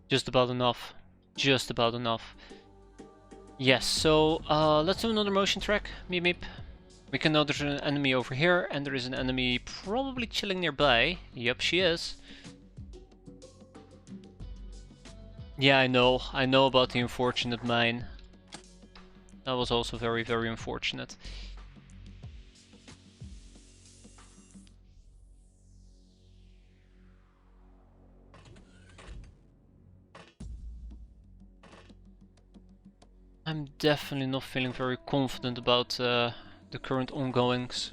Speaker 1: Just about enough. Just about enough. Yes, so let's do another motion track. Meep meep. We can know there's an enemy over here, and there is an enemy probably chilling nearby. Yep, she is. Yeah, I know about the unfortunate mine. That was also very, very unfortunate. I'm definitely not feeling very confident about the current ongoings.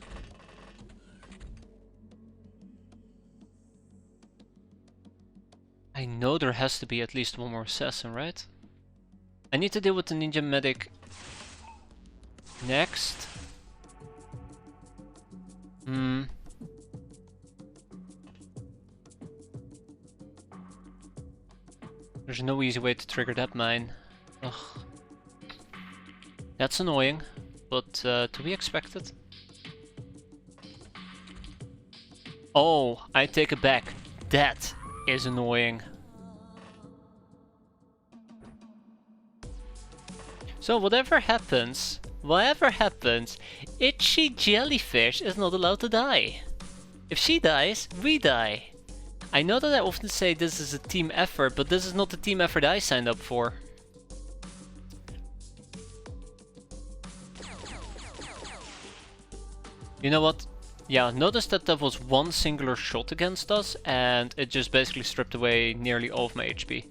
Speaker 1: I know there has to be at least one more assassin, right? I need to deal with the ninja medic next. There's no easy way to trigger that mine. Ugh. That's annoying, but to be expected. Oh, I take it back. That is annoying. So whatever happens, Itchy Jellyfish is not allowed to die. If she dies, we die. I know that I often say this is a team effort, but this is not the team effort I signed up for. You know what? Yeah, notice that there was one singular shot against us, and it just basically stripped away nearly all of my HP.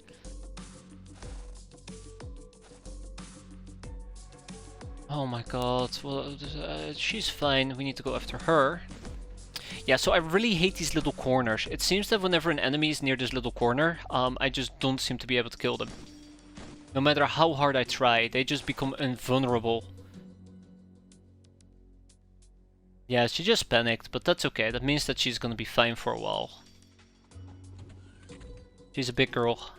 Speaker 1: Oh my god, well, she's fine, we need to go after her. Yeah, so I really hate these little corners. It seems that whenever an enemy is near this little corner, I just don't seem to be able to kill them. No matter how hard I try, they just become invulnerable. Yeah, she just panicked, but that's okay. That means that she's gonna be fine for a while. She's a big girl.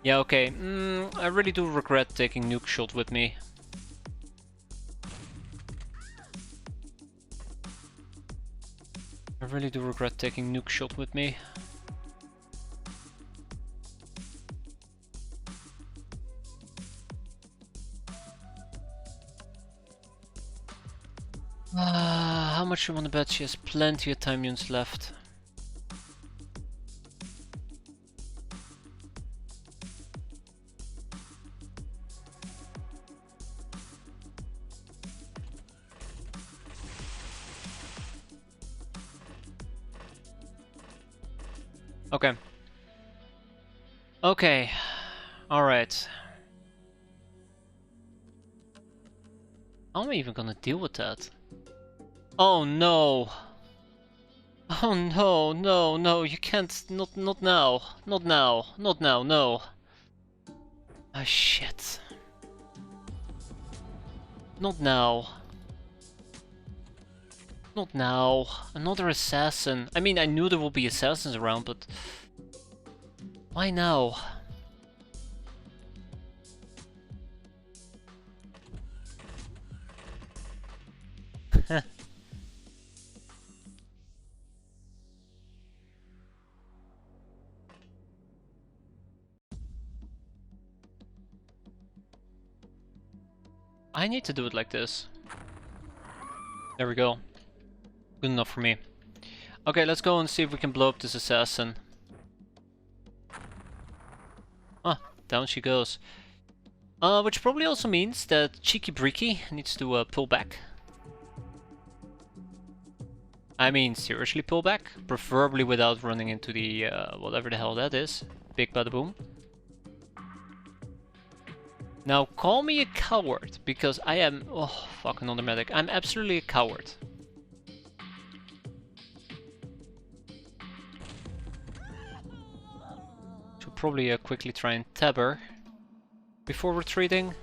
Speaker 1: Yeah, okay. I really do regret taking Nuke Shot with me. I really do regret taking Nuke Shot with me. much you want to bet she has plenty of time units left? Okay. Okay. Alright. How am I even gonna deal with that? Oh no! Oh no, no, no, you can't, not now, not now, not now, no. Ah shit. Not now. Not now. Another assassin. I mean, I knew there would be assassins around, but... why now? I need to do it like this. There we go. Good enough for me. Okay, let's go and see if we can blow up this assassin. Ah, down she goes. Which probably also means that Cheeky Breeky needs to pull back. I mean, seriously pull back? Preferably without running into the, whatever the hell that is. Big bada boom. Now, call me a coward, because I am... oh, fuck, another medic. I'm absolutely a coward. Should probably quickly try and tab her before retreating.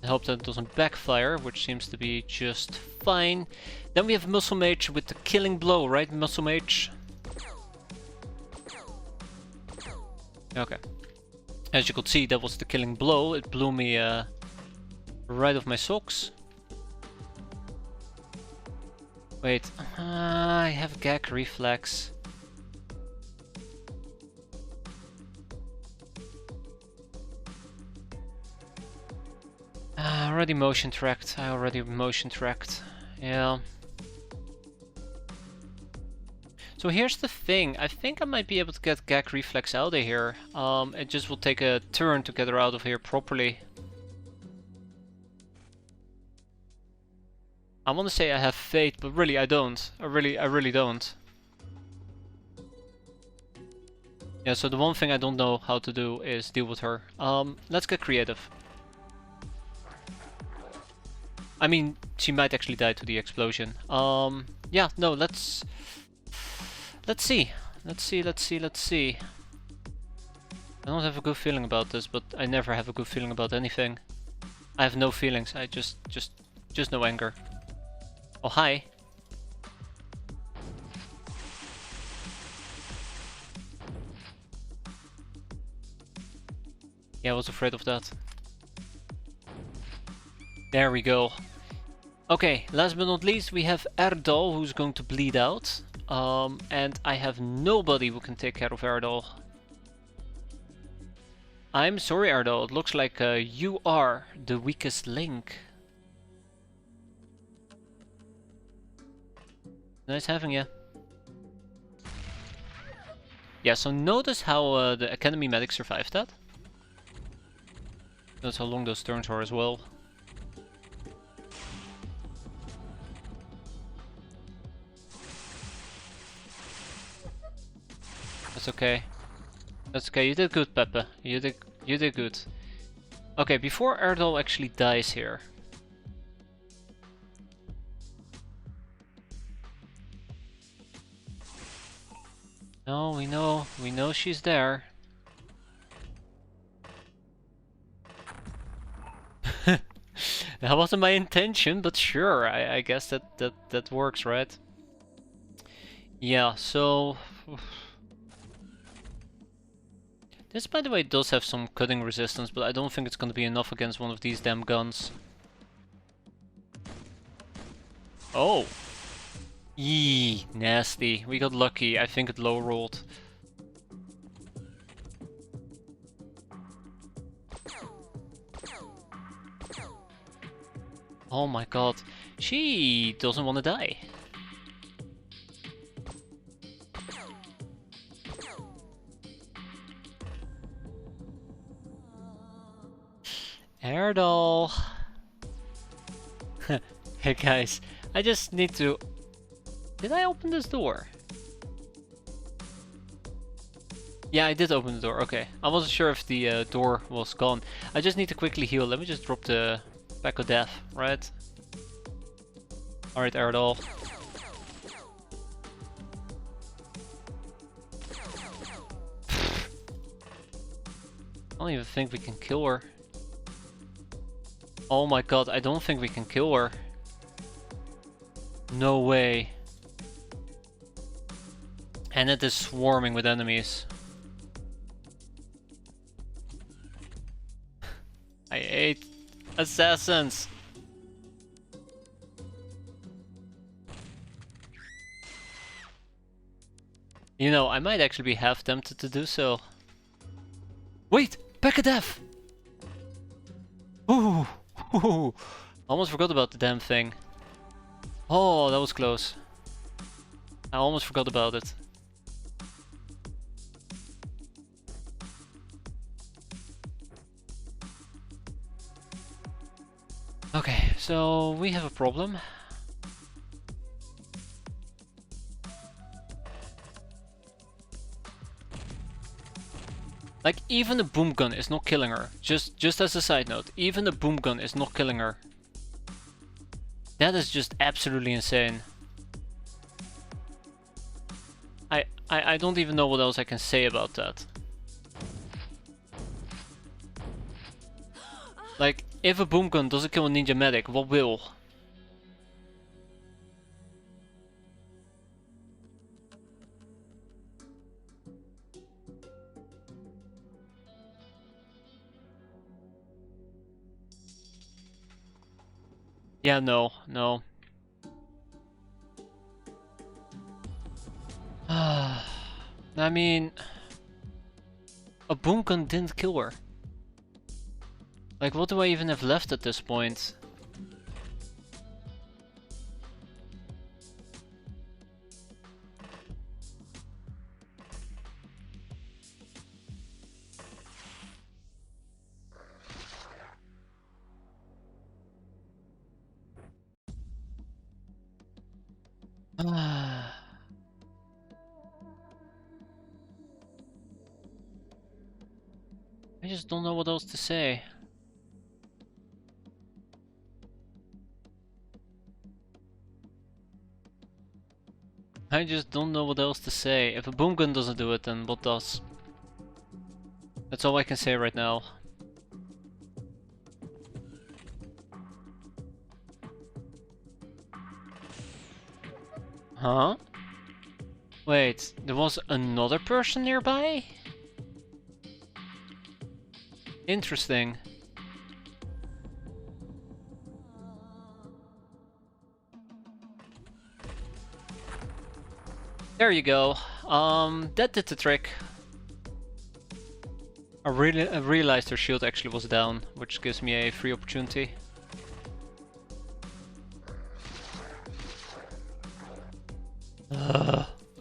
Speaker 1: I hope that doesn't backfire, which seems to be just fine. Then we have Muscle Mage with the killing blow, right, Muscle Mage? Okay. As you could see, that was the killing blow. It blew me right off my socks. Wait, I have gag reflex. Already motion tracked. I already motion tracked. Yeah. So here's the thing. I think I might be able to get gag reflex out of here. It just will take a turn to get her out of here properly. I want to say I have faith, but really I don't. I really don't. Yeah, so the one thing I don't know how to do is deal with her. Let's get creative. I mean, she might actually die to the explosion. Yeah, no, let's see. Let's see. I don't have a good feeling about this, but I never have a good feeling about anything. I have no feelings. I just no anger. Oh, hi. Yeah, I was afraid of that. There we go. Okay, last but not least, we have Erdal, who's going to bleed out. And I have nobody who can take care of Erdal. I'm sorry, Erdal. It looks like you are the weakest link. Nice having you. Yeah, so notice how the Academy medic survived that. Notice how long those turns are as well. That's okay. That's okay. You did good, Pepe. You did good. Okay, before Erdal actually dies here. No, we know she's there. That wasn't my intention, but sure, I guess that works, right? Yeah, so this, by the way, does have some cutting resistance, but I don't think it's gonna be enough against one of these damn guns. Oh! Eee, nasty. We got lucky. I think it low rolled. Oh my god. She doesn't want to die. Air doll. Hey guys, I just need to... Did I open this door? Yeah, I did open the door, okay. I wasn't sure if the door was gone. I just need to quickly heal. Let me just drop the pack of death, right? Alright, air doll. I don't even think we can kill her. Oh my god, I don't think we can kill her. No way. And it is swarming with enemies. I hate assassins. You know, I might actually be half tempted to do so. Wait! Pack of death! Ooh! Ooh! Almost forgot about the damn thing. Oh, that was close. I almost forgot about it. Okay, so we have a problem. Like, even the boom gun is not killing her. Just as a side note, even the boom gun is not killing her. That is just absolutely insane. I don't even know what else I can say about that. Like, if a boom gun doesn't kill a ninja medic, what will? Yeah, no. I mean, a boom gun didn't kill her. Like, what do I even have left at this point? I just don't know what else to say. I just don't know what else to say. If a boom gun doesn't do it, then what does? That's all I can say right now. Huh? Wait, there was another person nearby? Interesting. There you go. That did the trick. I realized her shield actually was down, which gives me a free opportunity.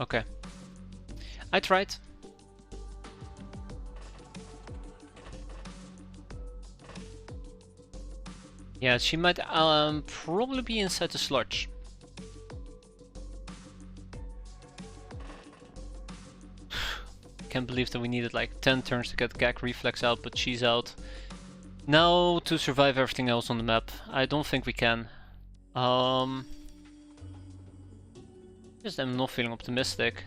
Speaker 1: Okay. I tried. Yeah, she might probably be inside the sludge. Can't believe that we needed like 10 turns to get gag reflex out, but she's out. Now to survive everything else on the map. I don't think we can. Just am not feeling optimistic.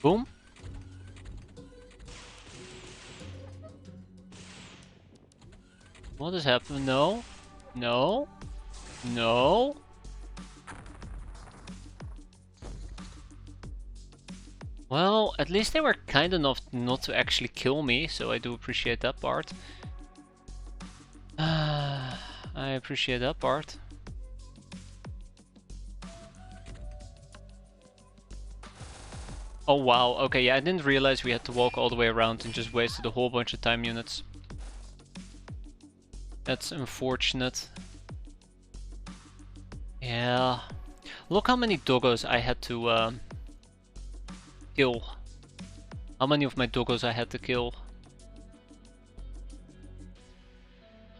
Speaker 1: Boom. What is happening? No. No. No. Well, at least they were kind enough not to actually kill me, so I do appreciate that part. I appreciate that part. Oh wow, okay, yeah, I didn't realize we had to walk all the way around and just wasted a whole bunch of time units. That's unfortunate. Yeah. Look how many doggos I had to kill. How many of my doggos I had to kill.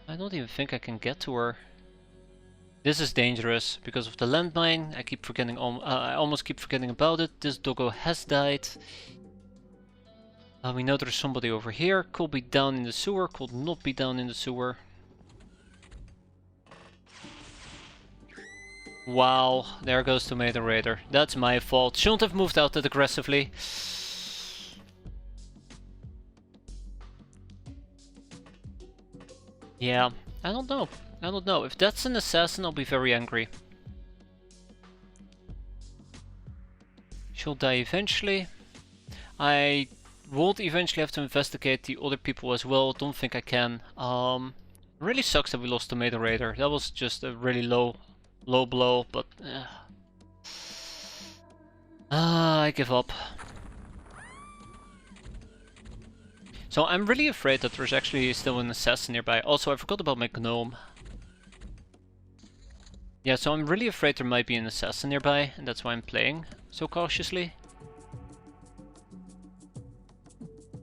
Speaker 1: I don't even think I can get to her. This is dangerous because of the landmine. I keep forgetting. I almost keep forgetting about it. This doggo has died. We know there's somebody over here. Could be down in the sewer. Could not be down in the sewer. Wow, there goes Tomato Raider. That's my fault. Shouldn't have moved out that aggressively. Yeah, I don't know. I don't know. If that's an assassin, I'll be very angry. She'll die eventually. I would eventually have to investigate the other people as well. Don't think I can. Really sucks that we lost Tomato Raider. That was just a really low blow, but I give up. So I'm really afraid that there's actually still an assassin nearby. Also, I forgot about my gnome. Yeah, so I'm really afraid there might be an assassin nearby, and that's why I'm playing so cautiously.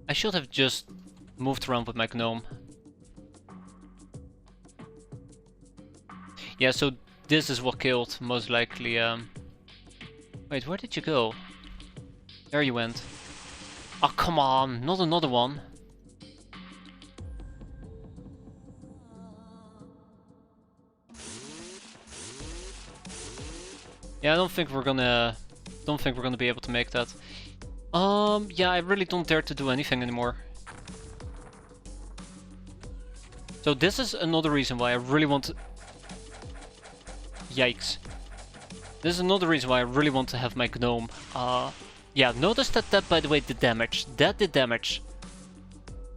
Speaker 1: I should have just moved around with my gnome. Yeah, so this is what killed, most likely. Wait, where did you go? There you went. Oh, come on, not another one. Yeah, I don't think we're gonna be able to make that. Yeah, I really don't dare to do anything anymore. So this is another reason why I really want to... Yikes. This is another reason why I really want to have my gnome. Yeah, notice that by the way did damage. That did damage.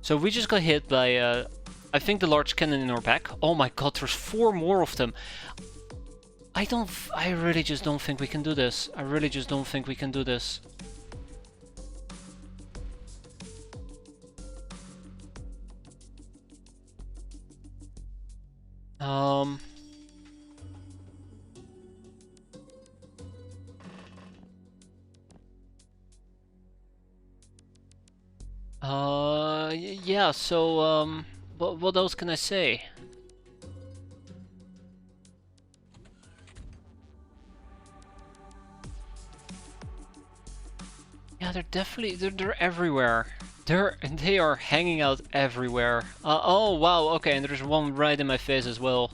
Speaker 1: So we just got hit by, I think the large cannon in our back. Oh my god, there's 4 more of them. I really just don't think we can do this. I really just don't think we can do this. Yeah, so, what else can I say? Yeah, they're definitely, they're everywhere. They are hanging out everywhere. Oh wow, okay, and there's one right in my face as well.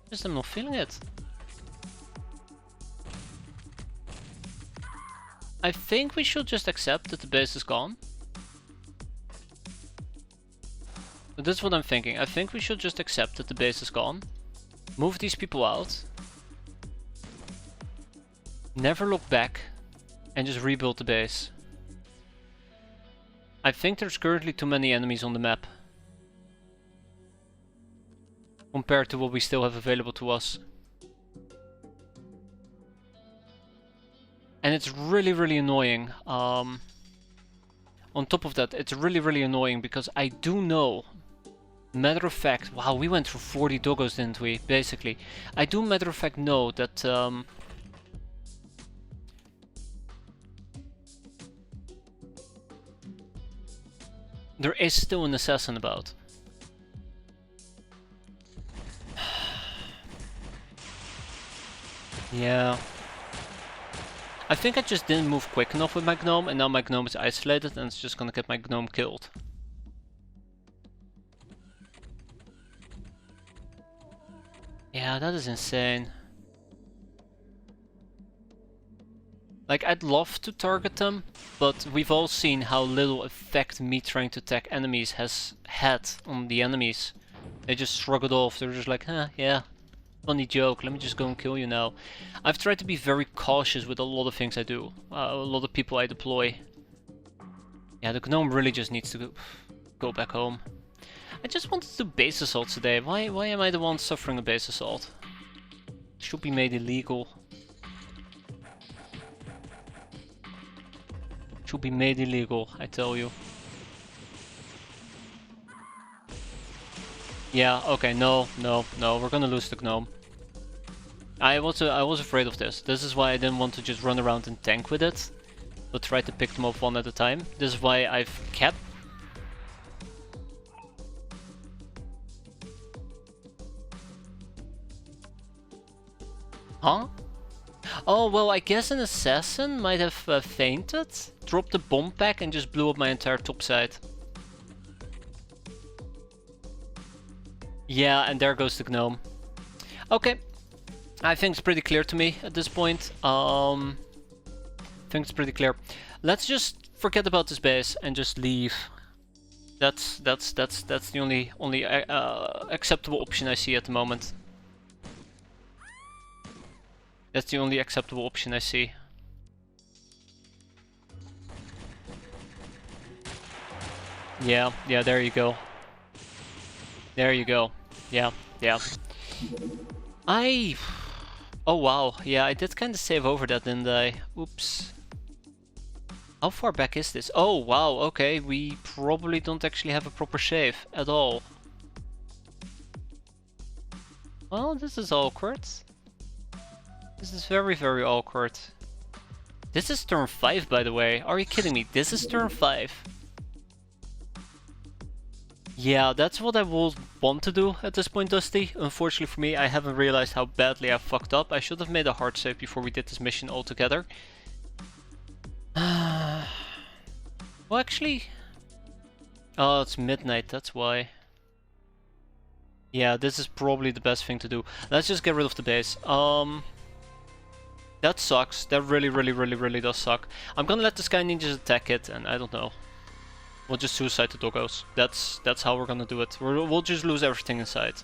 Speaker 1: Just I'm not feeling it. I think we should just accept that the base is gone. But that's what I'm thinking. I think we should just accept that the base is gone. Move these people out. Never look back. And just rebuild the base. I think there's currently too many enemies on the map. Compared to what we still have available to us. And it's really, really annoying. On top of that, it's really, really annoying because I do know, matter of fact, wow, we went through 40 doggos, didn't we? Basically. I do, matter of fact, know that there is still an assassin about. Yeah. I think I just didn't move quick enough with my gnome, and now my gnome is isolated and it's just gonna get my gnome killed. Yeah, that is insane. Like, I'd love to target them, but we've all seen how little effect me trying to attack enemies has had on the enemies. They just shrug it off, they're just like, huh, yeah. Funny joke, let me just go and kill you now. I've tried to be very cautious with a lot of things I do. A lot of people I deploy. Yeah, the gnome really just needs to go back home. I just wanted to do base assault today. Why am I the one suffering a base assault? Should be made illegal. Should be made illegal, I tell you. Yeah, okay, no, we're gonna lose the gnome. I was afraid of this. This is why I didn't want to just run around and tank with it, but try to pick them off one at a time. This is why I've kept... Huh? Oh, well, I guess an assassin might have fainted, dropped the bomb pack and just blew up my entire top side. Yeah, and there goes the gnome. Okay, I think it's pretty clear to me at this point. I think it's pretty clear. Let's just forget about this base and just leave. That's the only acceptable option I see at the moment. That's the only acceptable option I see. Yeah, there you go. There you go. Yeah. Oh wow, yeah, I did kind of save over that, didn't I? Oops. How far back is this? Oh wow, okay, we probably don't actually have a proper save at all. Well, this is awkward. This is very, very awkward. This is turn 5, by the way. Are you kidding me? This is turn 5. Yeah, that's what I would want to do at this point, Dusty. Unfortunately for me, I haven't realized how badly I fucked up. I should have made a hard save before we did this mission altogether. Well, actually... Oh, it's midnight, that's why. Yeah, this is probably the best thing to do. Let's just get rid of the base. That sucks. That really does suck. I'm gonna let the Sky Ninjas attack it, and I don't know. We'll just suicide the doggos. That's how we're gonna do it. We'll just lose everything inside.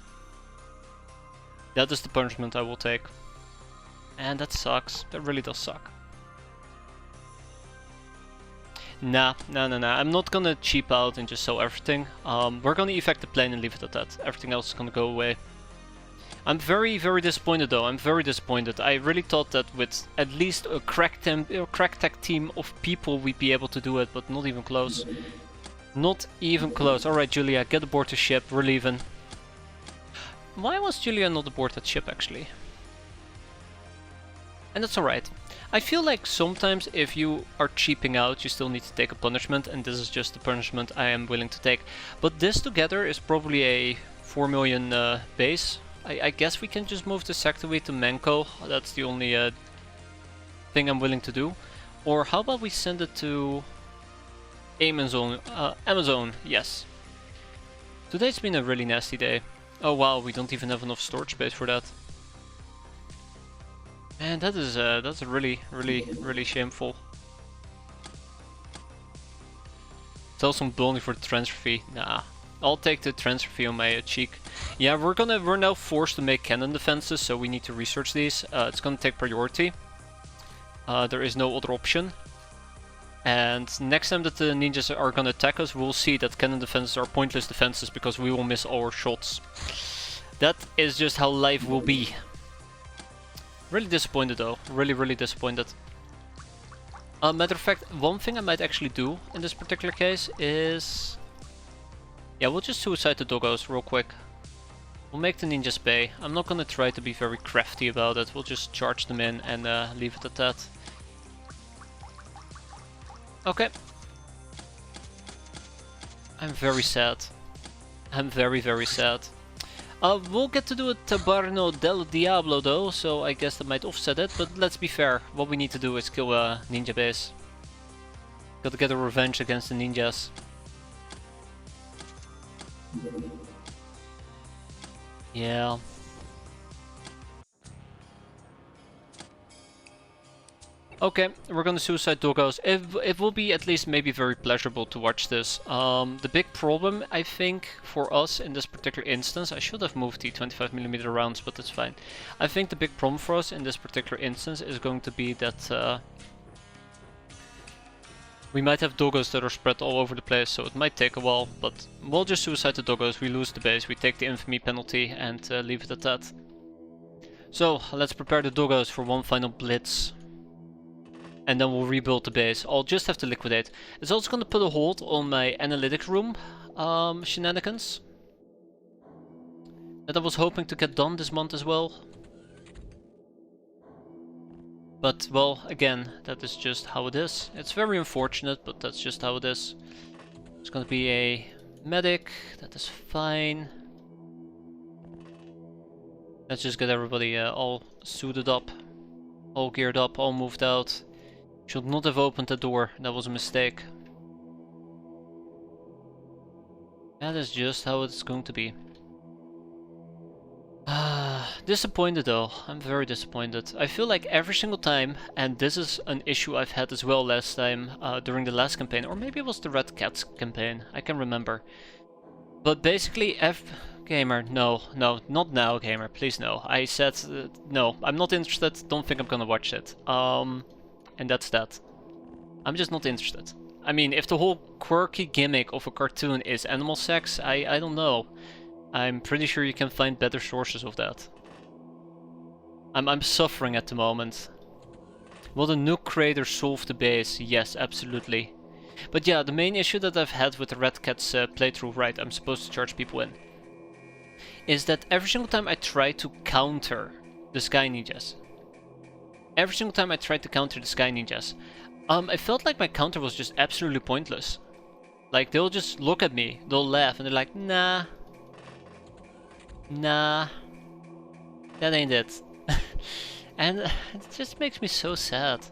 Speaker 1: That is the punishment I will take. And that sucks. That really does suck. Nah. I'm not gonna cheap out and just sell everything. We're gonna evac the plane and leave it at that. Everything else is gonna go away. I'm very disappointed though. I'm very disappointed. I really thought that with at least a crack tech team of people we'd be able to do it, but not even close. Not even close. Alright, Julia, get aboard the ship. We're leaving. Why was Julia not aboard that ship actually? And that's alright. I feel like sometimes if you are cheaping out, you still need to take a punishment, and this is just the punishment I am willing to take. But this together is probably a 4 million base. I guess we can just move the sector to Menko. That's the only thing I'm willing to do. Or how about we send it to Amazon? Amazon, yes. Today's been a really nasty day. Oh wow, we don't even have enough storage space for that. And that's really shameful. Sell some bonding for the transfer fee. Nah. I'll take the transfer fee on my cheek. Yeah, we're now forced to make cannon defenses, so we need to research these. It's gonna take priority. There is no other option. And next time that the ninjas are gonna attack us, we'll see that cannon defenses are pointless defenses because we will miss our shots. That is just how life will be. Really disappointed though. Really disappointed. Matter of fact, one thing I might actually do in this particular case is... Yeah, we'll just suicide the doggos real quick. We'll make the ninjas pay. I'm not gonna try to be very crafty about it. We'll just charge them in and leave it at that. Okay. I'm very sad. I'm very sad. We'll get to do a Tabarno del Diablo though, so I guess that might offset it, but let's be fair. What we need to do is kill a ninja base. Gotta get a revenge against the ninjas. Yeah. Okay, we're gonna suicide doggos. It will be at least maybe very pleasurable to watch this. The big problem, I think, for us in this particular instance, I should have moved the 25mm rounds, but that's fine. I think the big problem for us in this particular instance is going to be that We might have doggos that are spread all over the place, so it might take a while, but we'll just suicide the doggos, we lose the base, we take the infamy penalty, and leave it at that. So, let's prepare the doggos for one final blitz. And then we'll rebuild the base. I'll just have to liquidate. It's also gonna put a hold on my analytics room shenanigans that I was hoping to get done this month as well. But, well, again, that is just how it is. It's very unfortunate, but that's just how it is. It's gonna be a medic, that is fine. Let's just get everybody all suited up, all geared up, all moved out. Should not have opened the door, that was a mistake. That is just how it's going to be. Disappointed though, I'm very disappointed. I feel like every single time, and this is an issue I've had as well last time during the last campaign, or maybe it was the Red Cats campaign, I can't remember. But basically, Gamer, no, not now, Gamer, please no. I said, no, I'm not interested, don't think I'm gonna watch it. And that's that. I'm just not interested. I mean, if the whole quirky gimmick of a cartoon is animal sex, I don't know. I'm pretty sure you can find better sources of that. I'm suffering at the moment. Will the nuke creator solve the base? Yes, absolutely. But yeah, the main issue that I've had with the Red Cats playthrough, right, I'm supposed to charge people in, is that every single time I try to counter the Sky Ninjas, I felt like my counter was just absolutely pointless. Like, they'll just look at me, they'll laugh, and they're like, nah, that ain't it. And it just makes me so sad.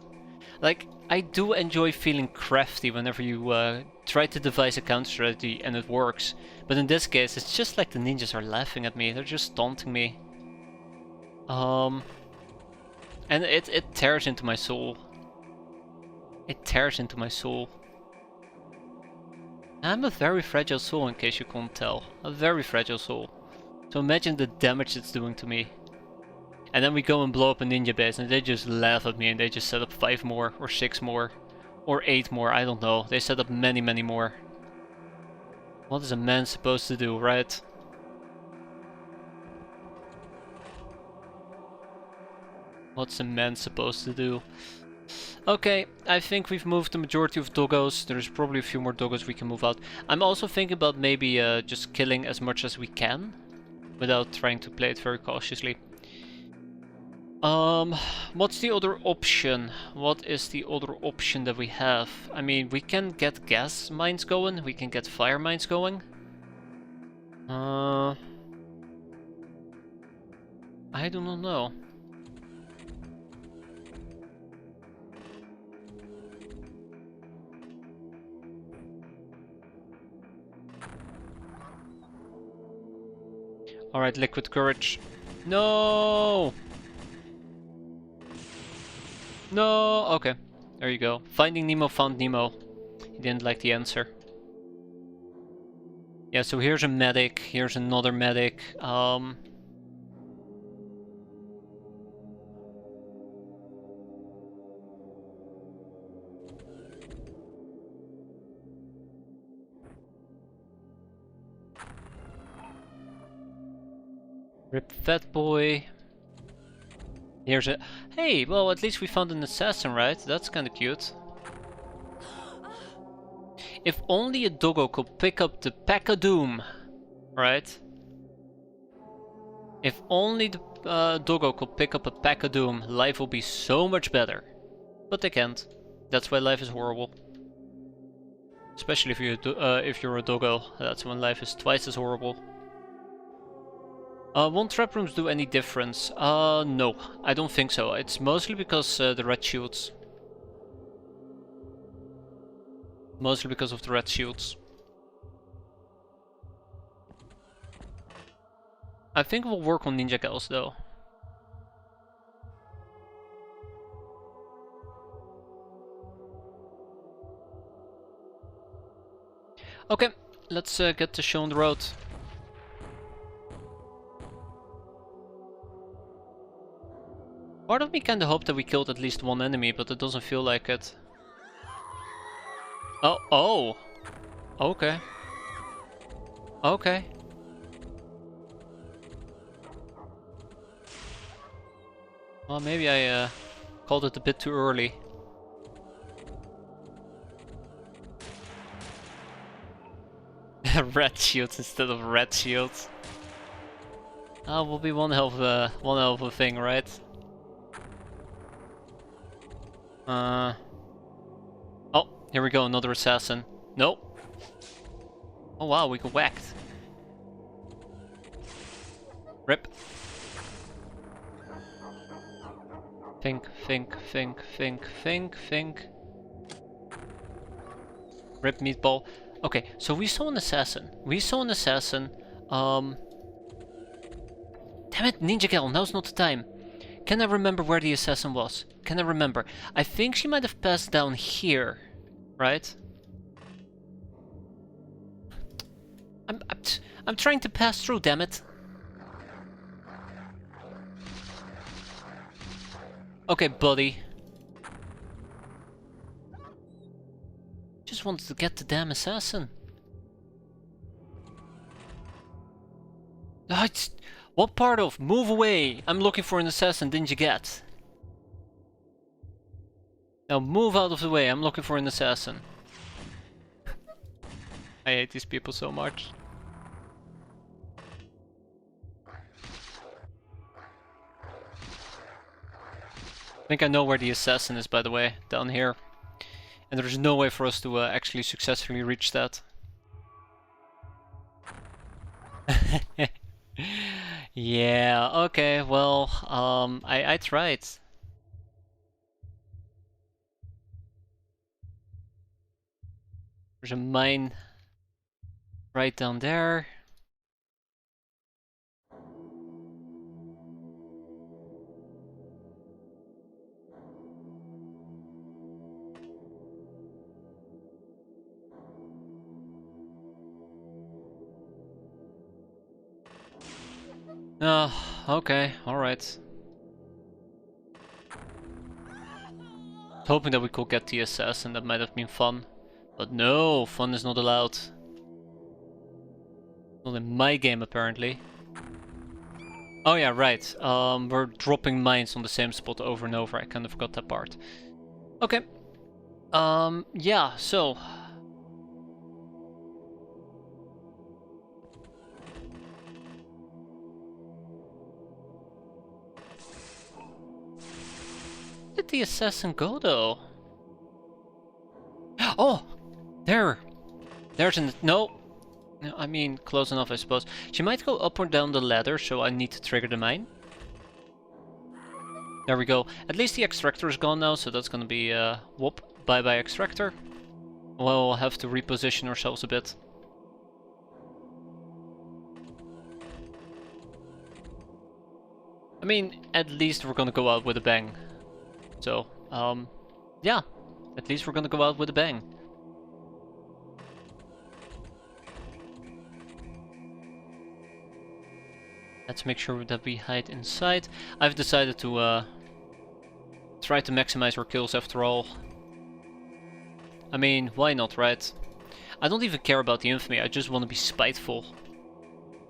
Speaker 1: Like, I do enjoy feeling crafty whenever you try to devise a counter strategy and it works. But in this case, it's just like the ninjas are laughing at me, they're just taunting me. And it tears into my soul. It tears into my soul. I'm a very fragile soul, in case you couldn't tell. A very fragile soul. So imagine the damage it's doing to me. And then we go and blow up a ninja base and they just laugh at me and they just set up 5 more, or 6 more, or 8 more, I don't know. They set up many, many more. What is a man supposed to do, right? What's a man supposed to do? Okay, I think we've moved the majority of doggos. There's probably a few more doggos we can move out. I'm also thinking about maybe just killing as much as we can, without trying to play it very cautiously. What's the other option? What is the other option that we have? I mean, we can get gas mines going, we can get fire mines going. I do not know. Alright, liquid courage. No! No! Okay, there you go. Finding Nemo found Nemo. He didn't like the answer. Yeah, so here's a medic, here's another medic. Rip Fat Boy. Here's a... Hey, well, at least we found an assassin, right? That's kinda cute. If only a doggo could pick up the Pack of Doom, right? If only the doggo could pick up a Pack of Doom, life will be so much better. But they can't. That's why life is horrible. Especially if you're a doggo, that's when life is twice as horrible. Won't trap rooms do any difference? No, I don't think so. It's mostly because the red shields. Mostly because of the red shields. I think we'll work on ninja kills though. Okay, let's get the show on the road. Part of me kinda hoped that we killed at least one enemy, but it doesn't feel like it. Oh, oh! Okay. Okay. Well, maybe I called it a bit too early. Red shields instead of red shields. Will be one hell of a thing, right? Oh, here we go, another assassin. Nope. Oh wow, we got whacked. Rip. Think. Rip meatball. Okay, so we saw an assassin. Damn it, Ninja Gal, now's not the time. Can I remember where the assassin was? Can I remember? I think she might have passed down here, right? I'm trying to pass through, damn it. Okay, buddy. Just wanted to get the damn assassin. What part of move away? I'm looking for an assassin, didn't you get? Now move out of the way, I'm looking for an assassin. I hate these people so much. I think I know where the assassin is, by the way, down here. And there's no way for us to actually successfully reach that. Yeah, okay, well, I tried. There's a mine right down there. Okay, alright. Hoping that we could get the assassin, that might have been fun. But no, fun is not allowed. Not in my game, apparently. Oh yeah, right. We're dropping mines on the same spot over and over. I kind of forgot that part. Okay. Yeah, so... Where did the assassin go, though? Oh! There! There's an... No! I mean, close enough, I suppose. She might go up or down the ladder, so I need to trigger the mine. There we go. At least the extractor is gone now, so that's gonna be, whoop. Bye-bye extractor. We'll have to reposition ourselves a bit. I mean, at least we're gonna go out with a bang. So, yeah. At least we're gonna go out with a bang. Let's make sure that we hide inside. I've decided to try to maximize our kills after all. I mean, why not, right? I don't even care about the infamy, I just want to be spiteful.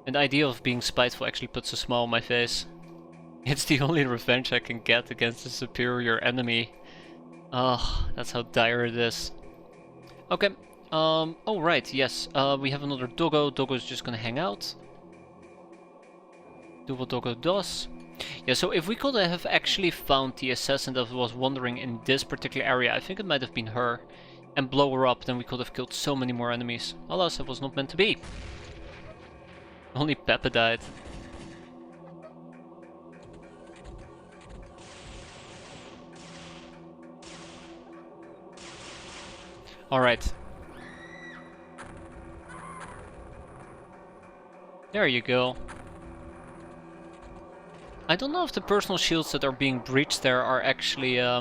Speaker 1: And the idea of being spiteful actually puts a smile on my face. It's the only revenge I can get against a superior enemy. Ugh, that's how dire it is. Okay, oh right, yes, we have another doggo. Doggo's just gonna hang out. Do what Doggo does. Yeah, so if we could have actually found the assassin that was wandering in this particular area, I think it might have been her, and blow her up, then we could have killed so many more enemies. Alas, it was not meant to be. Only Peppa died. Alright. There you go. I don't know if the personal shields that are being breached there are actually a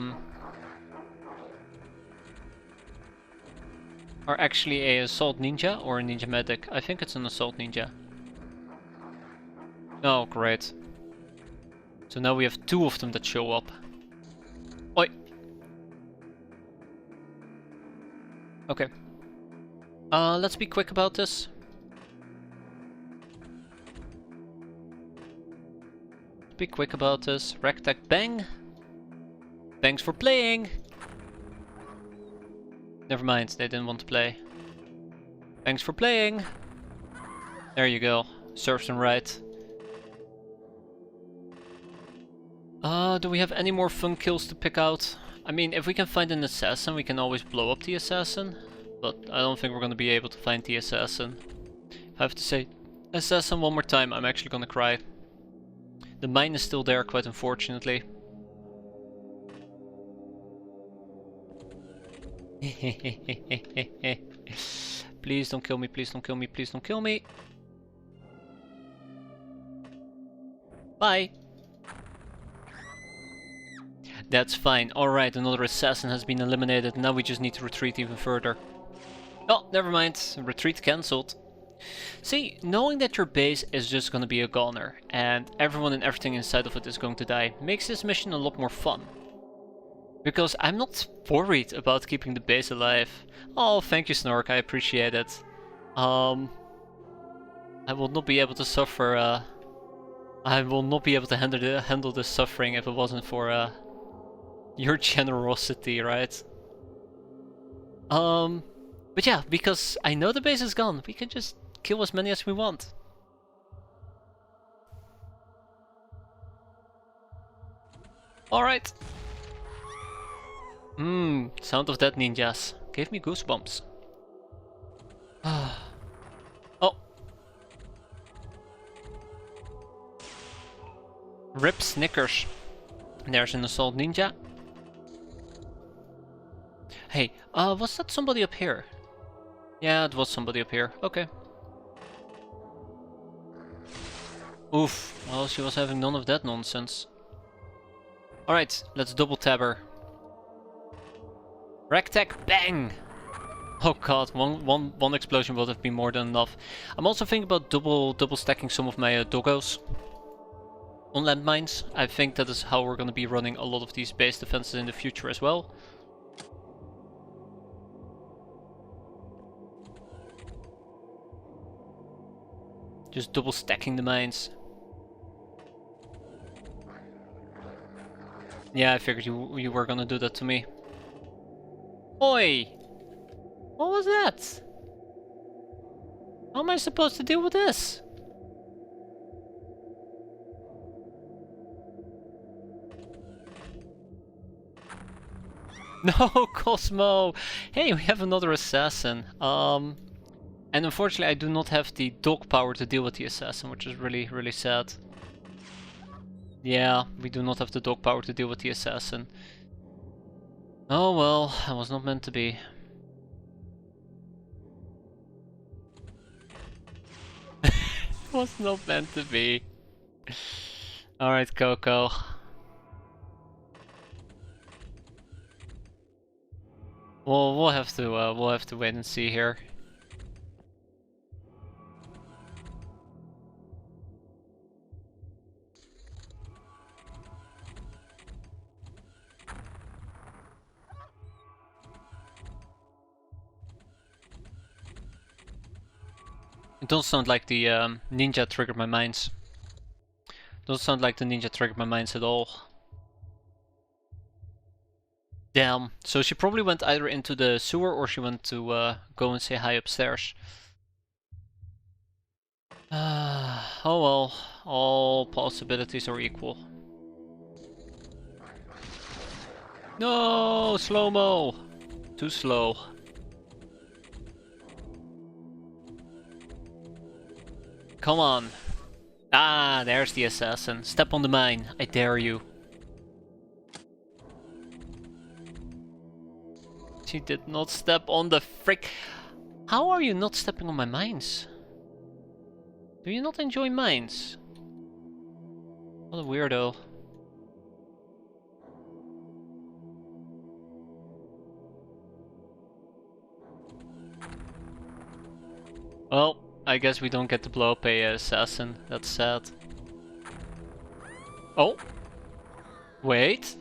Speaker 1: assault ninja or a ninja medic. I think it's an assault ninja. Oh, great. So now we have two of them that show up. Oi! Okay. Let's be quick about this. Be quick about this. Rectac bang. Thanks for playing. Never mind, they didn't want to play. Thanks for playing. There you go. Serves them right. Do we have any more fun kills to pick out? I mean, if we can find an assassin, we can always blow up the assassin. But I don't think we're gonna be able to find the assassin. If I have to say assassin one more time, I'm actually gonna cry. The mine is still there, quite unfortunately. Please don't kill me, please don't kill me, please don't kill me. Bye. That's fine. Alright, another assassin has been eliminated. Now we just need to retreat even further. Oh, never mind. Retreat cancelled. See, knowing that your base is just gonna be a goner, and everyone and everything inside of it is going to die, makes this mission a lot more fun. Because I'm not worried about keeping the base alive. Oh, thank you, Snork, I appreciate it. I will not be able to suffer, I will not be able to handle this suffering if it wasn't for, your generosity, right? But yeah, because I know the base is gone, we can just kill as many as we want. Alright. Sound of dead ninjas. Gave me goosebumps. Oh. Rip Snickers. There's an assault ninja. Hey, was that somebody up here? Yeah, it was somebody up here. Okay. Oof. Well, she was having none of that nonsense. Alright, let's double tab her. Rectac bang! Oh god, one explosion would have been more than enough. I'm also thinking about double stacking some of my doggos on landmines. I think that is how we're gonna be running a lot of these base defenses in the future as well. Just double stacking the mines. Yeah, I figured you were gonna do that to me. Oi! What was that? How am I supposed to deal with this? No, Cosmo! Hey, we have another assassin. And unfortunately I do not have the dog power to deal with the assassin, which is really, really sad. Yeah, we do not have the dog power to deal with the assassin. Oh well, that was not meant to be. Was not meant to be. Alright, Coco. Well, we'll have to wait and see here. It doesn't sound like the ninja triggered my mines. Doesn't sound like the ninja triggered my mines at all. Damn. So she probably went either into the sewer or she went to go and say hi upstairs. Oh well, all possibilities are equal. No, slow-mo! Too slow. Come on. Ah, there's the assassin. Step on the mine, I dare you. She did not step on the frick. How are you not stepping on my mines? Do you not enjoy mines? What a weirdo. Well, I guess we don't get to blow up a assassin. That's sad. Oh. Wait.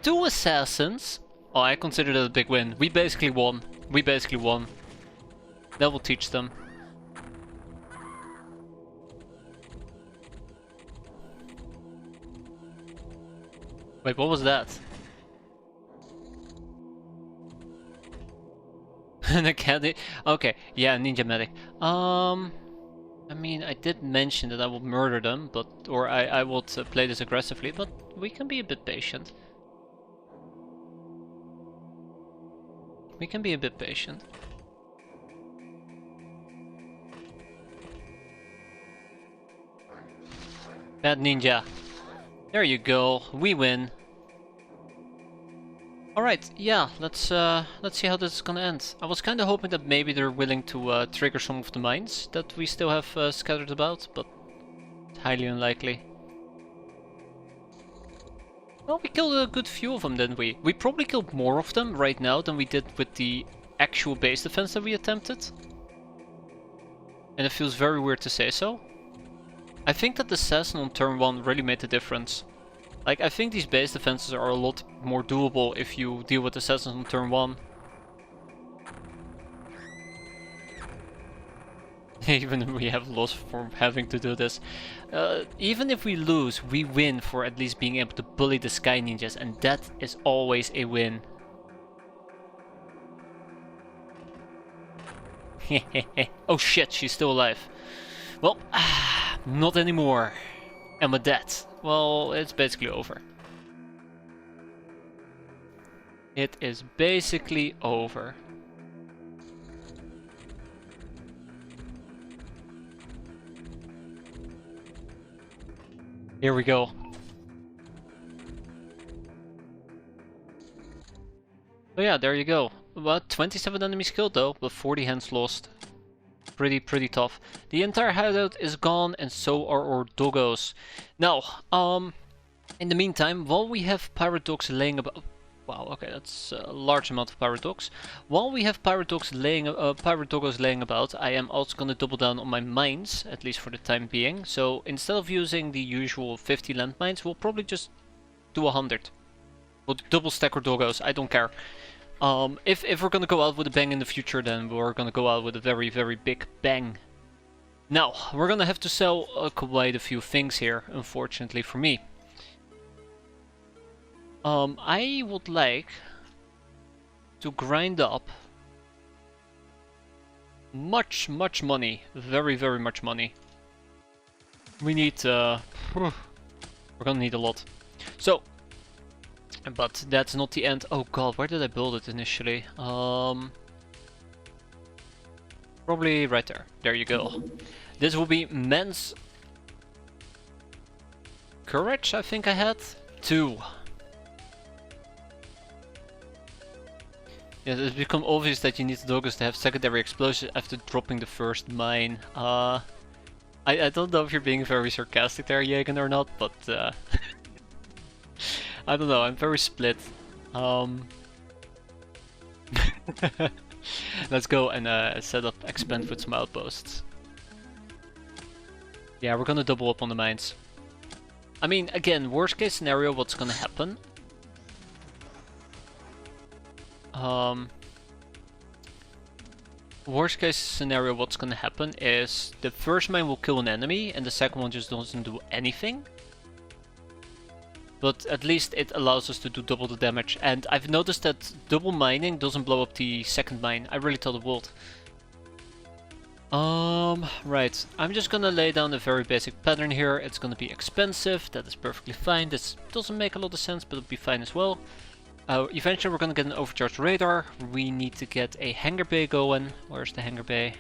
Speaker 1: 2 assassins? Oh, I consider that a big win. We basically won. We basically won. That will teach them. Wait, what was that? An academy? Okay, yeah, ninja medic. I mean, I did mention that I will murder them, but or I would play this aggressively, but we can be a bit patient. We can be a bit patient. Bad ninja. There you go. We win. Alright, yeah, let's see how this is gonna end. I was kinda hoping that maybe they're willing to trigger some of the mines that we still have scattered about, but it's highly unlikely. Well, we killed a good few of them, didn't we? We probably killed more of them right now than we did with the actual base defense that we attempted. And it feels very weird to say so. I think that the assassin on turn 1 really made the difference. Like, I think these base defenses are a lot more doable if you deal with assassins on turn 1. Even if we have lost from having to do this. Even if we lose, we win for at least being able to bully the Sky Ninjas, and that is always a win. Oh shit, she's still alive. Well, not anymore. And with that, well, it's basically over. It is basically over. Here we go. So yeah, there you go. About 27 enemies killed though, but 40 hands lost. Pretty tough. The entire hideout is gone, and so are our doggos. Now, in the meantime, while we have pirate dogs laying about... Wow, okay, that's a large amount of pirate dogs. While we have pirate doggos laying about, I am also gonna double down on my mines, at least for the time being. So instead of using the usual 50 landmines, we'll probably just do 100. We'll double stack our doggos, I don't care. If we're gonna go out with a bang in the future, then we're gonna go out with a very big bang. Now, we're gonna have to sell quite a few things here, unfortunately for me. I would like to grind up much money, very much money. We need, we're gonna need a lot. So, but that's not the end. Oh god, where did I build it initially? Probably right there. There you go. This will be men's courage, I think I had 2. Yeah, it's become obvious that you need the doggos to have secondary explosives after dropping the first mine. I don't know if you're being very sarcastic there, Jagen, or not, but I don't know, I'm very split. Let's go and set up expand with some outposts. Yeah, we're gonna double up on the mines. I mean, again, worst case scenario, what's gonna happen? Worst case scenario, what's gonna happen is the first mine will kill an enemy and the second one just doesn't do anything. But at least it allows us to do double the damage. And I've noticed that double mining doesn't blow up the second mine. I really thought it would. Right. I'm just gonna lay down a very basic pattern here. It's gonna be expensive. That is perfectly fine. This doesn't make a lot of sense, but it'll be fine as well. Eventually we're gonna get an overcharged radar. We need to get a hangar bay going. Where's the hangar bay?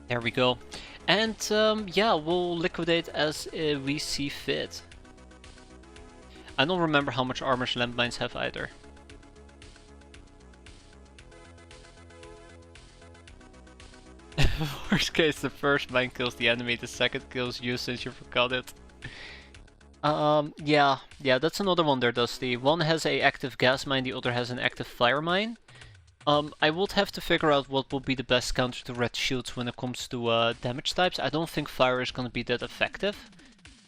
Speaker 1: There we go. And yeah, we'll liquidate as we see fit. I don't remember how much armor landmines have either. Worst case, the first mine kills the enemy, the second kills you since you forgot it. Yeah, that's another one there, Dusty. One has a active gas mine, the other has an active fire mine. I would have to figure out what will be the best counter to red shields when it comes to damage types. I don't think fire is going to be that effective.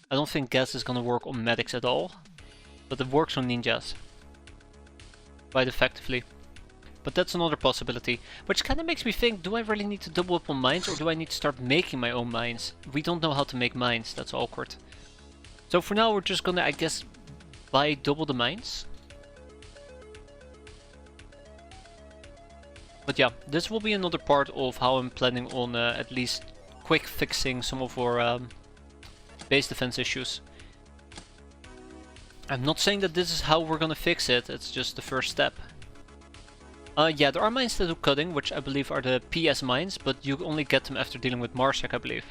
Speaker 1: I don't think gas is going to work on medics at all. But it works on ninjas quite effectively. But that's another possibility, which kind of makes me think, do I really need to double up on mines, or do I need to start making my own mines? We don't know how to make mines, that's awkward. So for now we're just gonna, I guess, buy double the mines. But yeah, this will be another part of how I'm planning on at least quick fixing some of our base defense issues. I'm not saying that this is how we're gonna fix it, it's just the first step. Yeah, there are mines that do cutting, which I believe are the PS mines, but you only get them after dealing with Marsec, I believe.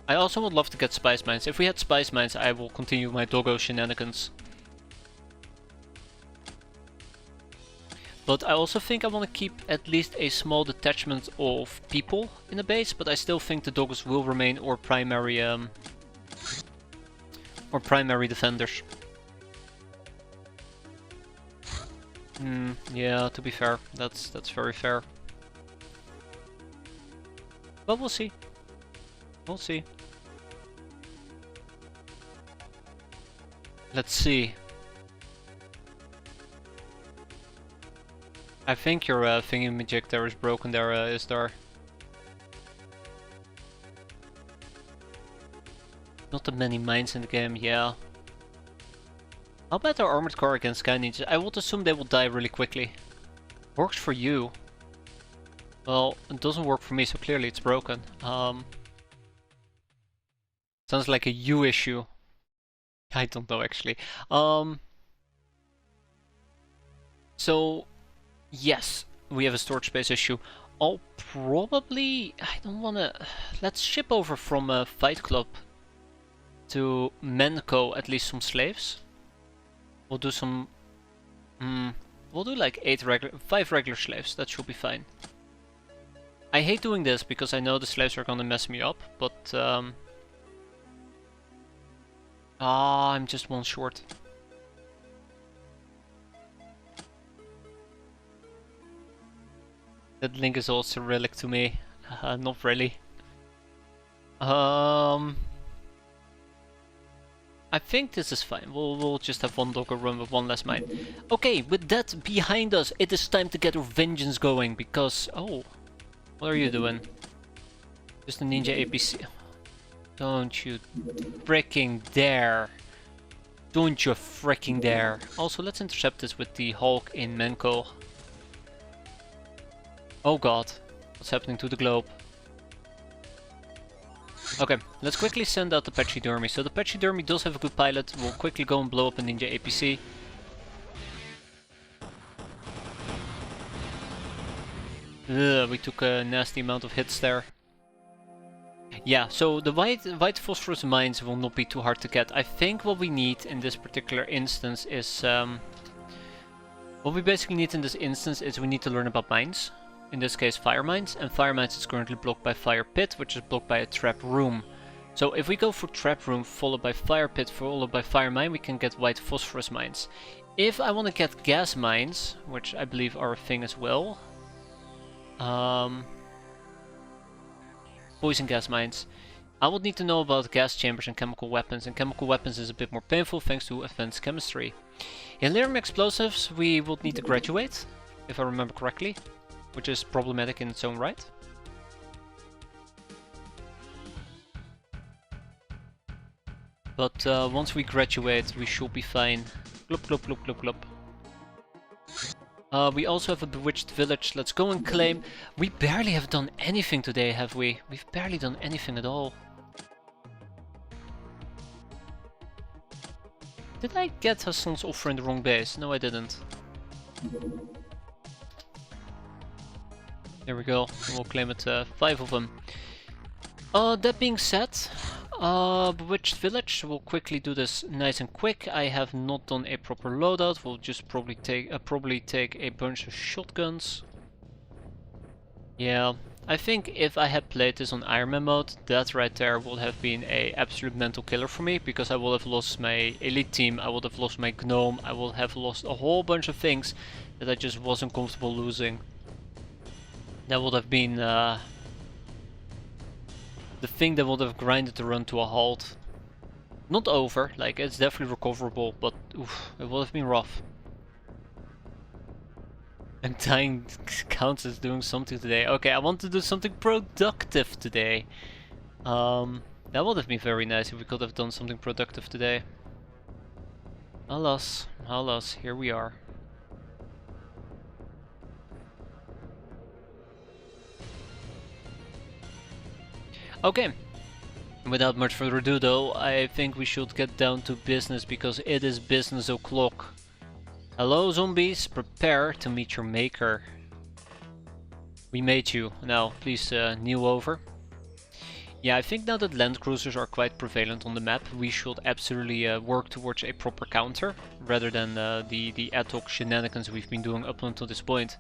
Speaker 1: I also would love to get spice mines. If we had spice mines, I will continue my doggo shenanigans. But I also think I want to keep at least a small detachment of people in the base, but I still think the doggos will remain our primary defenders. Yeah, to be fair, that's very fair. But we'll see. We'll see. Let's see. I think your thingy-majig there is broken there, Isdar. Not that many mines in the game, yeah. How about our armored car against Sky Ninjas? I would assume they will die really quickly. Works for you. Well, it doesn't work for me, so clearly it's broken. Sounds like a you issue. I don't know actually. So, yes, we have a storage space issue. I'll probably... I don't wanna... Let's ship over from Fight Club to Menko at least some slaves. We'll do some... we'll do like 5 regular slaves, that should be fine. I hate doing this because I know the slaves are gonna mess me up, but... I'm just one short. That link is also relic to me. Not really. I think this is fine. We'll just have one doggo run with one less mine. Okay, with that behind us, it is time to get our vengeance going because... Oh, what are you doing? Just a ninja APC. Don't you freaking dare. Don't you freaking dare. Also, let's intercept this with the Hulk in Menko. Oh god, what's happening to the globe? Okay, let's quickly send out the Pachydermy. So the Pachydermy does have a good pilot. We'll quickly go and blow up a ninja APC. Ugh, we took a nasty amount of hits there. Yeah, so the white phosphorus mines will not be too hard to get. I think what we need in this particular instance is... what we basically need in this instance is we need to learn about mines. In this case fire mines, and fire mines is currently blocked by fire pit, which is blocked by a trap room. So if we go for trap room followed by fire pit followed by fire mine, we can get white phosphorus mines. If I want to get gas mines, which I believe are a thing as well, poison gas mines, I would need to know about gas chambers and chemical weapons is a bit more painful thanks to advanced chemistry. In Lyrium explosives we would need to graduate, if I remember correctly, which is problematic in its own right. But once we graduate, we should be fine. Glop, glop, glop, glop, glop. We also have a bewitched village. Let's go and claim. We barely have done anything today, have we? We've barely done anything at all. Did I get Hassan's offer in the wrong base? No, I didn't. There we go, we'll claim it, 5 of them. That being said, Bewitched Village, we'll quickly do this nice and quick. I have not done a proper loadout, we'll just probably take a bunch of shotguns. Yeah, I think if I had played this on Ironman mode, that right there would have been a absolute mental killer for me, because I would have lost my elite team, I would have lost my gnome, I would have lost a whole bunch of things that I just wasn't comfortable losing. That would have been the thing that would have grinded the run to a halt. Not over, like it's definitely recoverable, but oof, it would have been rough. And dying counts as doing something today. Okay, I want to do something productive today. That would have been very nice if we could have done something productive today. Alas, alas, here we are. Okay, without much further ado though, I think we should get down to business because it is business o'clock. Hello zombies, prepare to meet your maker. We made you. Now, please kneel over. Yeah, I think now that land cruisers are quite prevalent on the map, we should absolutely work towards a proper counter, rather than the ad hoc shenanigans we've been doing up until this point.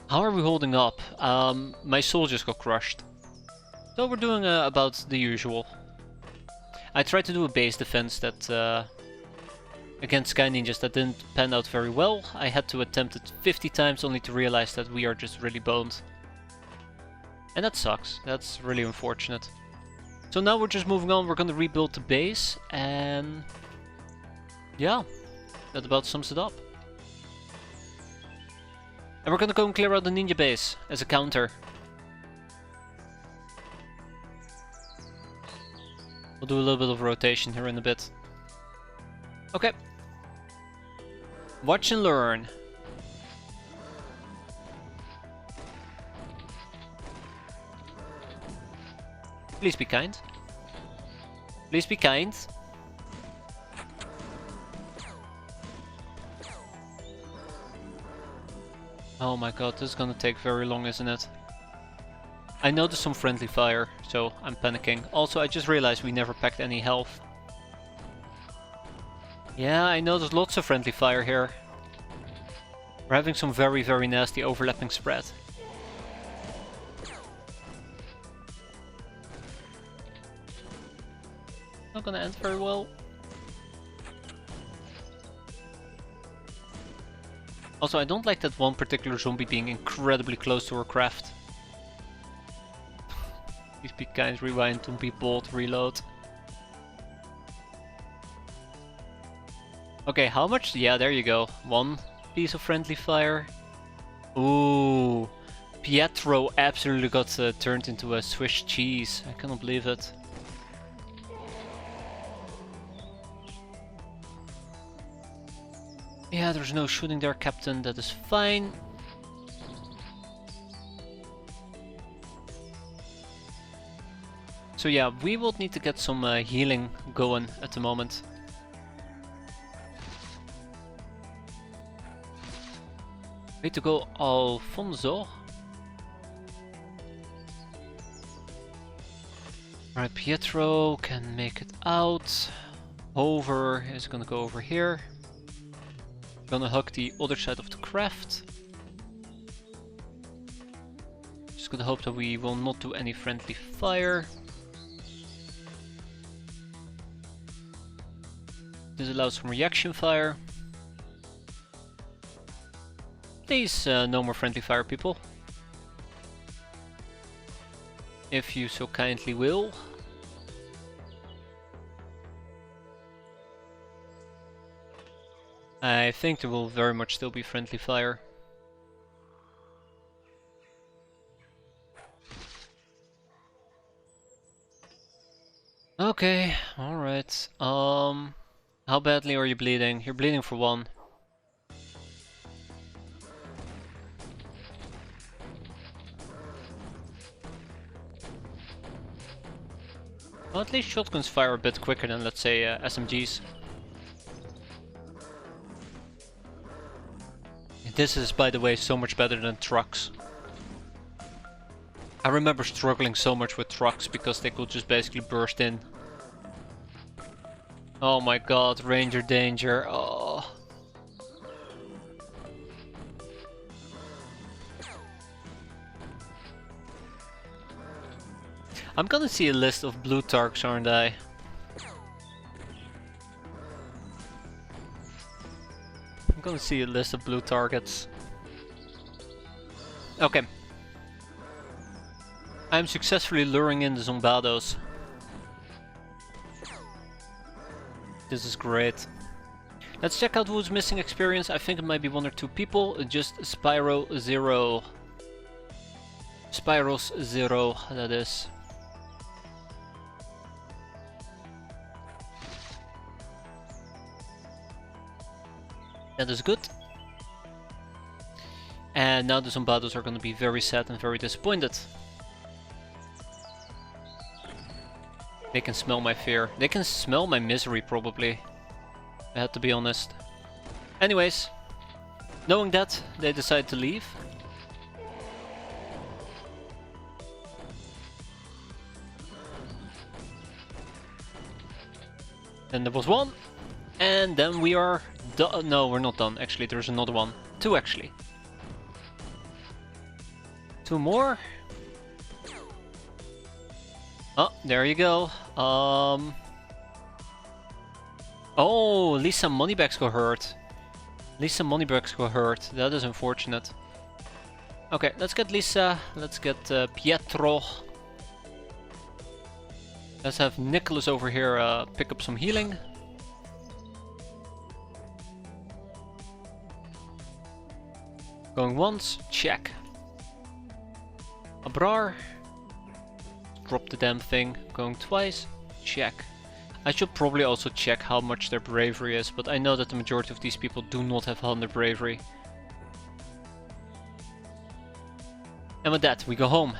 Speaker 1: How are we holding up? My soldiers got crushed. So we're doing about the usual. I tried to do a base defense that against Sky Ninjas that didn't pan out very well. I had to attempt it 50 times only to realize that we are just really boned. And that sucks. That's really unfortunate. So now we're just moving on. We're gonna rebuild the base and yeah, that about sums it up. And we're gonna go and clear out the ninja base as a counter. We'll do a little bit of rotation here in a bit. Okay. Watch and learn. Please be kind. Please be kind. Oh my god, this is gonna take very long, isn't it? I noticed some friendly fire, so I'm panicking. Also, I just realized we never packed any health. Yeah, I know there's lots of friendly fire here. We're having some very, very nasty overlapping spread. Not gonna end very well. Also, I don't like that one particular zombie being incredibly close to our craft. Please be kind, rewind, don't be bold, reload. Okay, how much? Yeah, there you go. One piece of friendly fire. Ooh, Pietro absolutely got turned into a Swiss cheese. I cannot believe it. Yeah, there's no shooting there, Captain. That is fine. So yeah, we will need to get some healing going at the moment. Way to go, Alfonso. Alright, Pietro can make it out. Hover is gonna go over here. Gonna hug the other side of the craft. Just gonna hope that we will not do any friendly fire. This allows some reaction fire. Please, no more friendly fire, people. If you so kindly will. I think there will very much still be friendly fire. Okay, alright. How badly are you bleeding? You're bleeding for one. Well, at least shotguns fire a bit quicker than, let's say, SMGs. This is, by the way, so much better than trucks. I remember struggling so much with trucks because they could just basically burst in. Oh my god, Ranger danger. Oh. I'm gonna see a list of blue targs, aren't I? I'm gonna see a list of blue targets. Okay. I'm successfully luring in the zombados. This is great. Let's check out who's missing experience. I think it might be 1 or 2 people. Just Spyro 0. Spyros 0, that is. That is good. And now the Zombados are gonna be very sad and very disappointed. They can smell my fear. They can smell my misery, probably. I had to be honest. Anyways, knowing that, they decide to leave. Then there was 1. And then we are done. No, we're not done. Actually, there's another one. 2 actually. 2 more. Oh, there you go. Oh, Lisa Moneybags got hurt. Lisa Moneybags got hurt. That is unfortunate. Okay, let's get Lisa. Let's get Pietro. Let's have Nicholas over here pick up some healing. Going once, check. Abrar. Drop the damn thing. Going twice, check. I should probably also check how much their bravery is, but I know that the majority of these people do not have 100 bravery. And with that, we go home.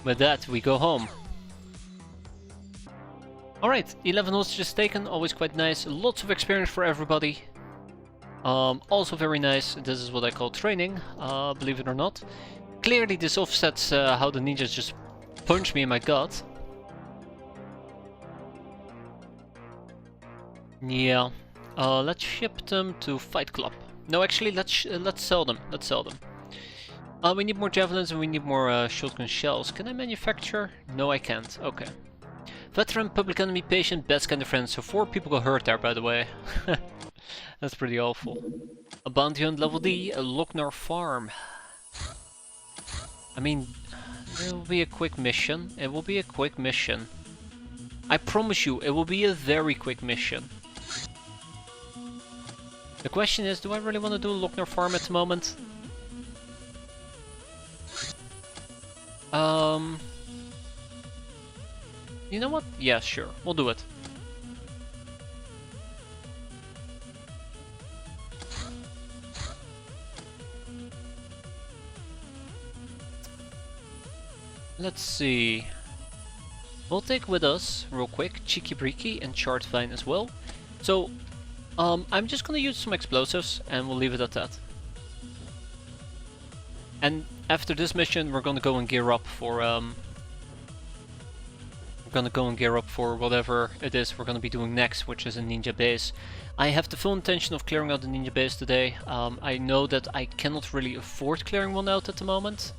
Speaker 1: With that, we go home. Alright, 11 hostages taken, always quite nice. Lots of experience for everybody. Also very nice. This is what I call training, believe it or not. Clearly this offsets how the ninjas just punch me in my gut. Yeah. Let's ship them to Fight Club. No, actually, let's sell them. Let's sell them. We need more javelins and we need more shotgun shells. Can I manufacture? No, I can't. Okay. Veteran, public enemy, patient, bad kind of friend. So 4 people got hurt there, by the way. That's pretty awful. A bounty hunt level D, a Lochnar farm. I mean, it will be a quick mission. It will be a quick mission. I promise you, it will be a very quick mission. The question is, do I really want to do a Lochnar farm at the moment? You know what? Yeah, sure. We'll do it. Let's see. We'll take with us, real quick, Cheeky Breeky and Charred Vine as well. So, I'm just gonna use some explosives and we'll leave it at that. And after this mission, we're gonna go and gear up for whatever it is we're gonna be doing next, which is a ninja base. I have the full intention of clearing out the ninja base today. I know that I cannot really afford clearing one out at the moment,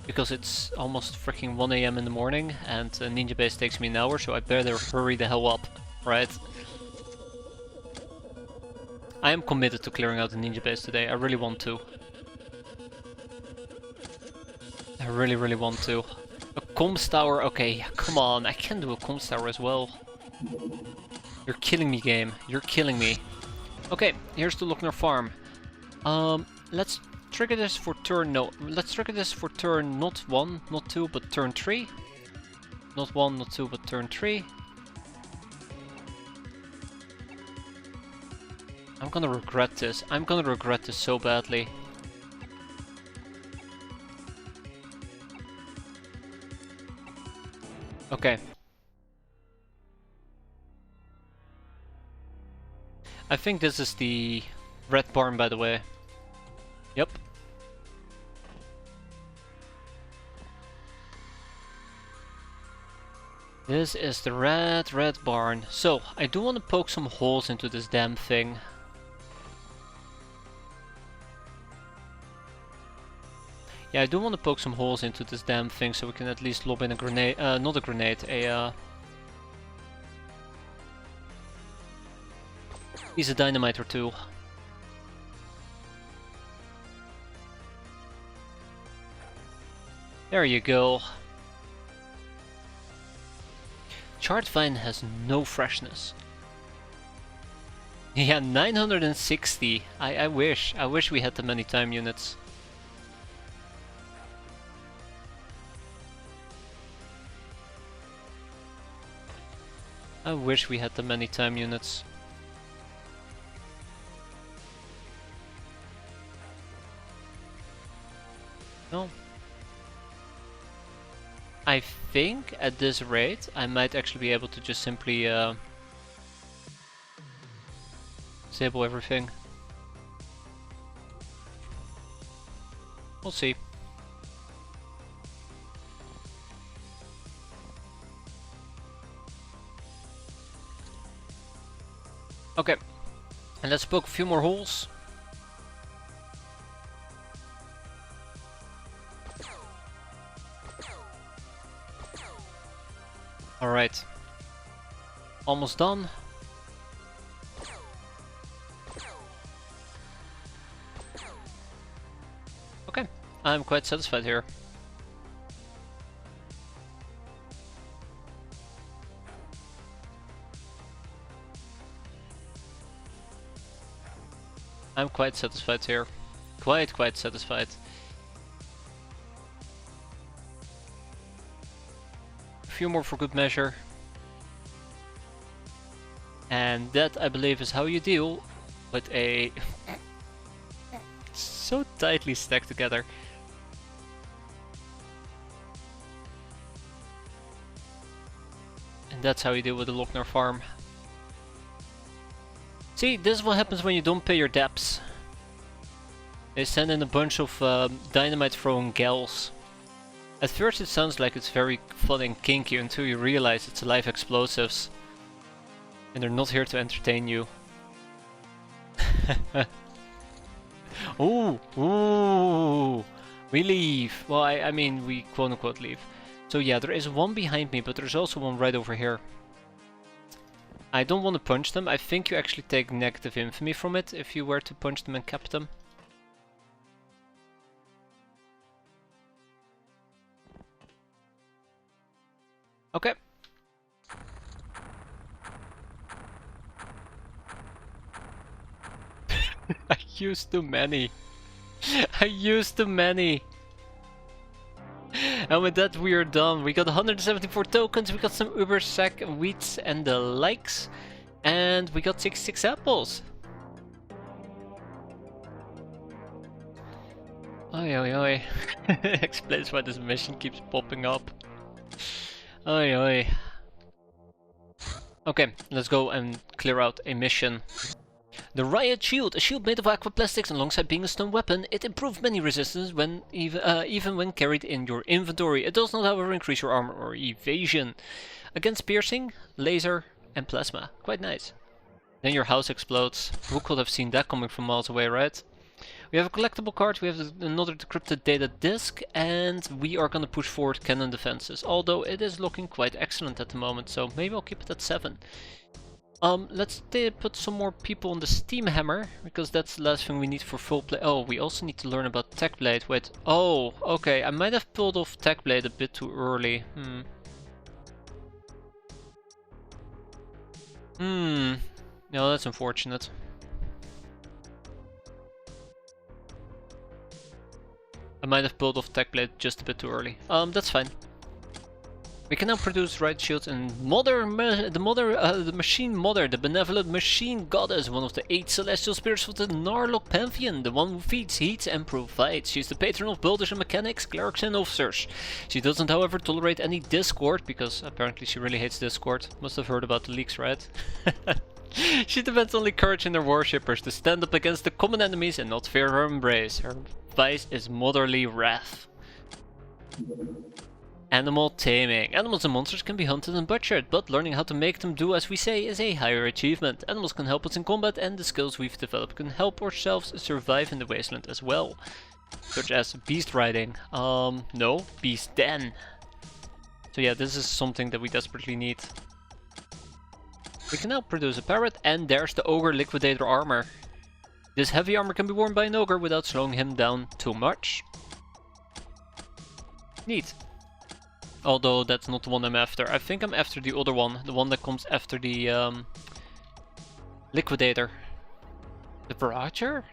Speaker 1: because it's almost freaking 1 AM in the morning and a ninja base takes me an hour, so I better hurry the hell up, right? I am committed to clearing out the ninja base today. I really want to. I really, really want to. A comms tower, okay, come on, I can do a comms tower as well. You're killing me, game. You're killing me. Okay, here's the Lochnar farm. Let's trigger this for turn, no, let's trigger this for turn not 1, not 2, but turn 3. Not 1, not 2, but turn 3. I'm gonna regret this. I'm gonna regret this so badly. Okay. I think this is the red barn, by the way. Yep. This is the red barn. So, I do want to poke some holes into this damn thing. Yeah, I do want to poke some holes into this damn thing so we can at least lob in a grenade, not a grenade, a piece of dynamite or two. There you go. Chart Vine has no freshness. Yeah, 960. I wish we had that many time units. I wish we had that many time units. No. I think at this rate I might actually be able to just simply disable everything. We'll see. Okay, and let's poke a few more holes. Alright, almost done. Okay, I'm quite satisfied here. I'm quite satisfied here. Quite satisfied. A few more for good measure. And that, I believe, is how you deal with a so tightly stacked together. And that's how you deal with the Lochner farm. See, this is what happens when you don't pay your debts. They send in a bunch of dynamite throwing gals. At first it sounds like it's very fun and kinky until you realize it's live explosives. And they're not here to entertain you. Ooh, we leave. Well, I mean, we quote unquote leave. So yeah, there is one behind me, but there's also one right over here. I don't want to punch them. I think you actually take negative infamy from it if you were to punch them and cap them. Okay. I used too many. I used too many. And with that we are done. We got 174 tokens, we got some Uber sack wheats and the likes. And we got 66 apples. Oi oi oi. Explains why this mission keeps popping up. Oi oi. Okay, let's go and clear out a mission. The Riot Shield, a shield made of aquaplastics, and alongside being a stun weapon, it improves many resistance when even when carried in your inventory. It does not, however, increase your armor or evasion. Against piercing, laser, and plasma. Quite nice. Then your house explodes. Who could have seen that coming from miles away, right? We have a collectible card, we have another decrypted data disk, and we are gonna push forward cannon defenses. Although it is looking quite excellent at the moment, so maybe I'll keep it at 7. Let's put some more people on the steam hammer, because that's the last thing we need for full play. Oh, we also need to learn about tech blade. Wait, oh, okay, I might have pulled off tech blade a bit too early. No, that's unfortunate. I might have pulled off tech blade just a bit too early. That's fine. We can now produce riot shields and the machine mother, the benevolent machine goddess, one of the 8 celestial spirits of the Narlock pantheon, the one who feeds, heats and provides. She's the patron of builders and mechanics, clerics and officers. She doesn't, however, tolerate any discord, because apparently she really hates discord. Must have heard about the leaks, right? She demands only courage in her worshippers to stand up against the common enemies and not fear her embrace. Her vice is motherly wrath. Animal taming. Animals and monsters can be hunted and butchered, but learning how to make them do as we say is a higher achievement. Animals can help us in combat, and the skills we've developed can help ourselves survive in the wasteland as well. Such as beast riding. No, beast den. So yeah, this is something that we desperately need. We can now produce a parrot, and there's the ogre liquidator armor. This heavy armor can be worn by an ogre without slowing him down too much. Neat. Although that's not the one I'm after. I think I'm after the other one. The one that comes after the liquidator. The barrager?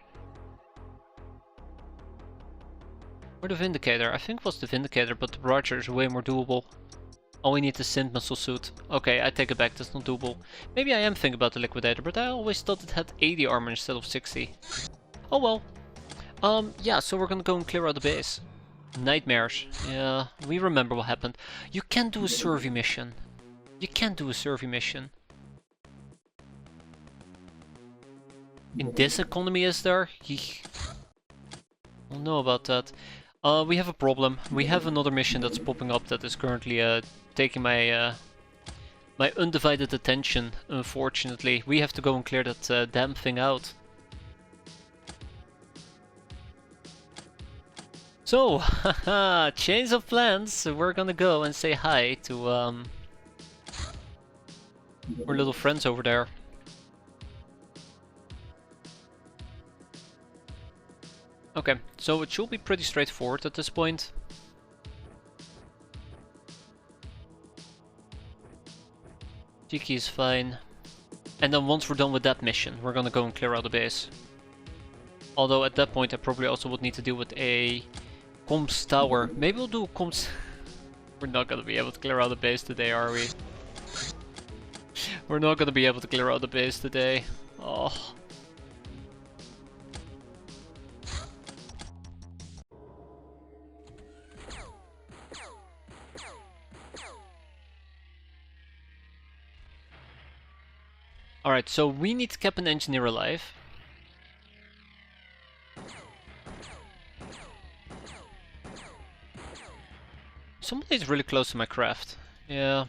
Speaker 1: Or the vindicator? I think it was the vindicator, but the barrager is way more doable. Oh, we need the synth missile suit. Okay, I take it back, that's not doable. Maybe I am thinking about the liquidator, but I always thought it had 80 armor instead of 60. Oh well. Yeah, so we're gonna go and clear out the base. Nightmares. Yeah, we remember what happened. You can't do a survey mission. You can't do a survey mission. In this economy, is there? Yeesh. I don't know about that. We have a problem. We have another mission that's popping up that is currently taking my my undivided attention, unfortunately. We have to go and clear that damn thing out. So, haha, change of plans. We're gonna go and say hi to our little friends over there. Okay, so it should be pretty straightforward at this point. Tiki is fine. And then once we're done with that mission, we're gonna go and clear out the base. Although at that point I probably also would need to deal with a comms tower. Maybe we'll do comms... We're not gonna be able to clear out the base today, are we? We're not gonna be able to clear out the base today. Oh. Alright, so we need to keep an engineer alive. Somebody's really close to my craft. Yeah.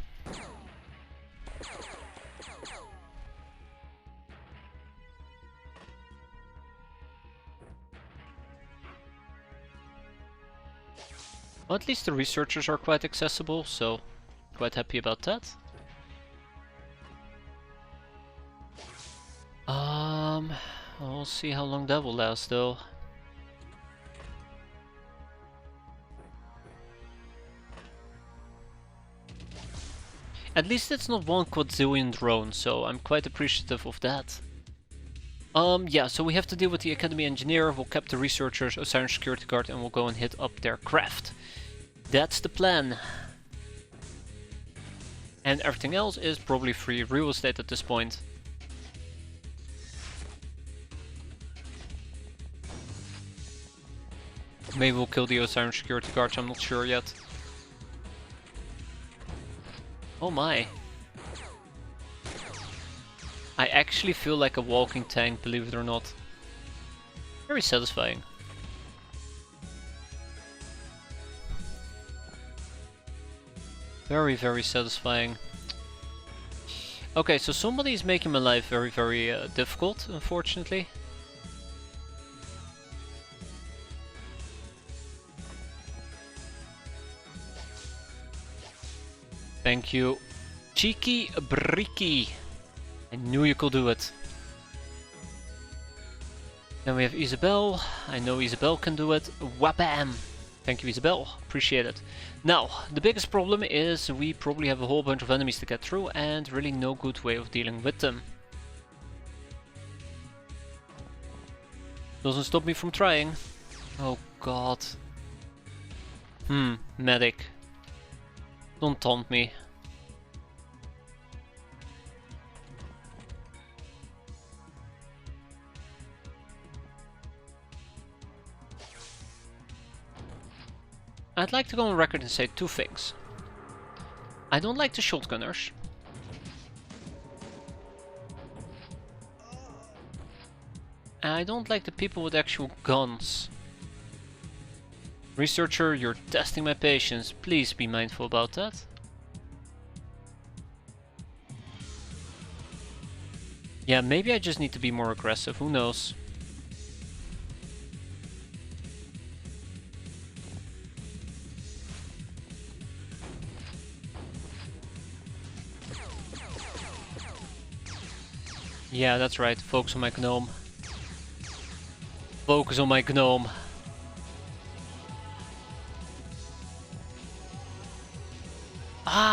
Speaker 1: Well, at least the researchers are quite accessible, so quite happy about that. We'll see how long that will last though. At least it's not 1 quadrillion drone, so I'm quite appreciative of that. Yeah, so we have to deal with the Academy Engineer, we'll cap the researchers, assign security guard, and we'll go and hit up their craft. That's the plan. And everything else is probably free real estate at this point. Maybe we'll kill the Osiris security guards, I'm not sure yet. Oh my. I actually feel like a walking tank, believe it or not. Very satisfying. Very, very satisfying. Okay, so somebody is making my life very, very difficult, unfortunately. Thank you. Cheeky Bricky. I knew you could do it. Then we have Isabel. I know Isabel can do it. Wabam! Thank you, Isabel. Appreciate it. Now, the biggest problem is we probably have a whole bunch of enemies to get through and really no good way of dealing with them. Doesn't stop me from trying. Oh god. Medic. Don't taunt me. I'd like to go on record and say 2 things. I don't like the shotgunners. And I don't like the people with actual guns. Researcher, you're testing my patience. Please be mindful about that. Yeah, maybe I just need to be more aggressive, who knows. Yeah, that's right, focus on my gnome. Focus on my gnome.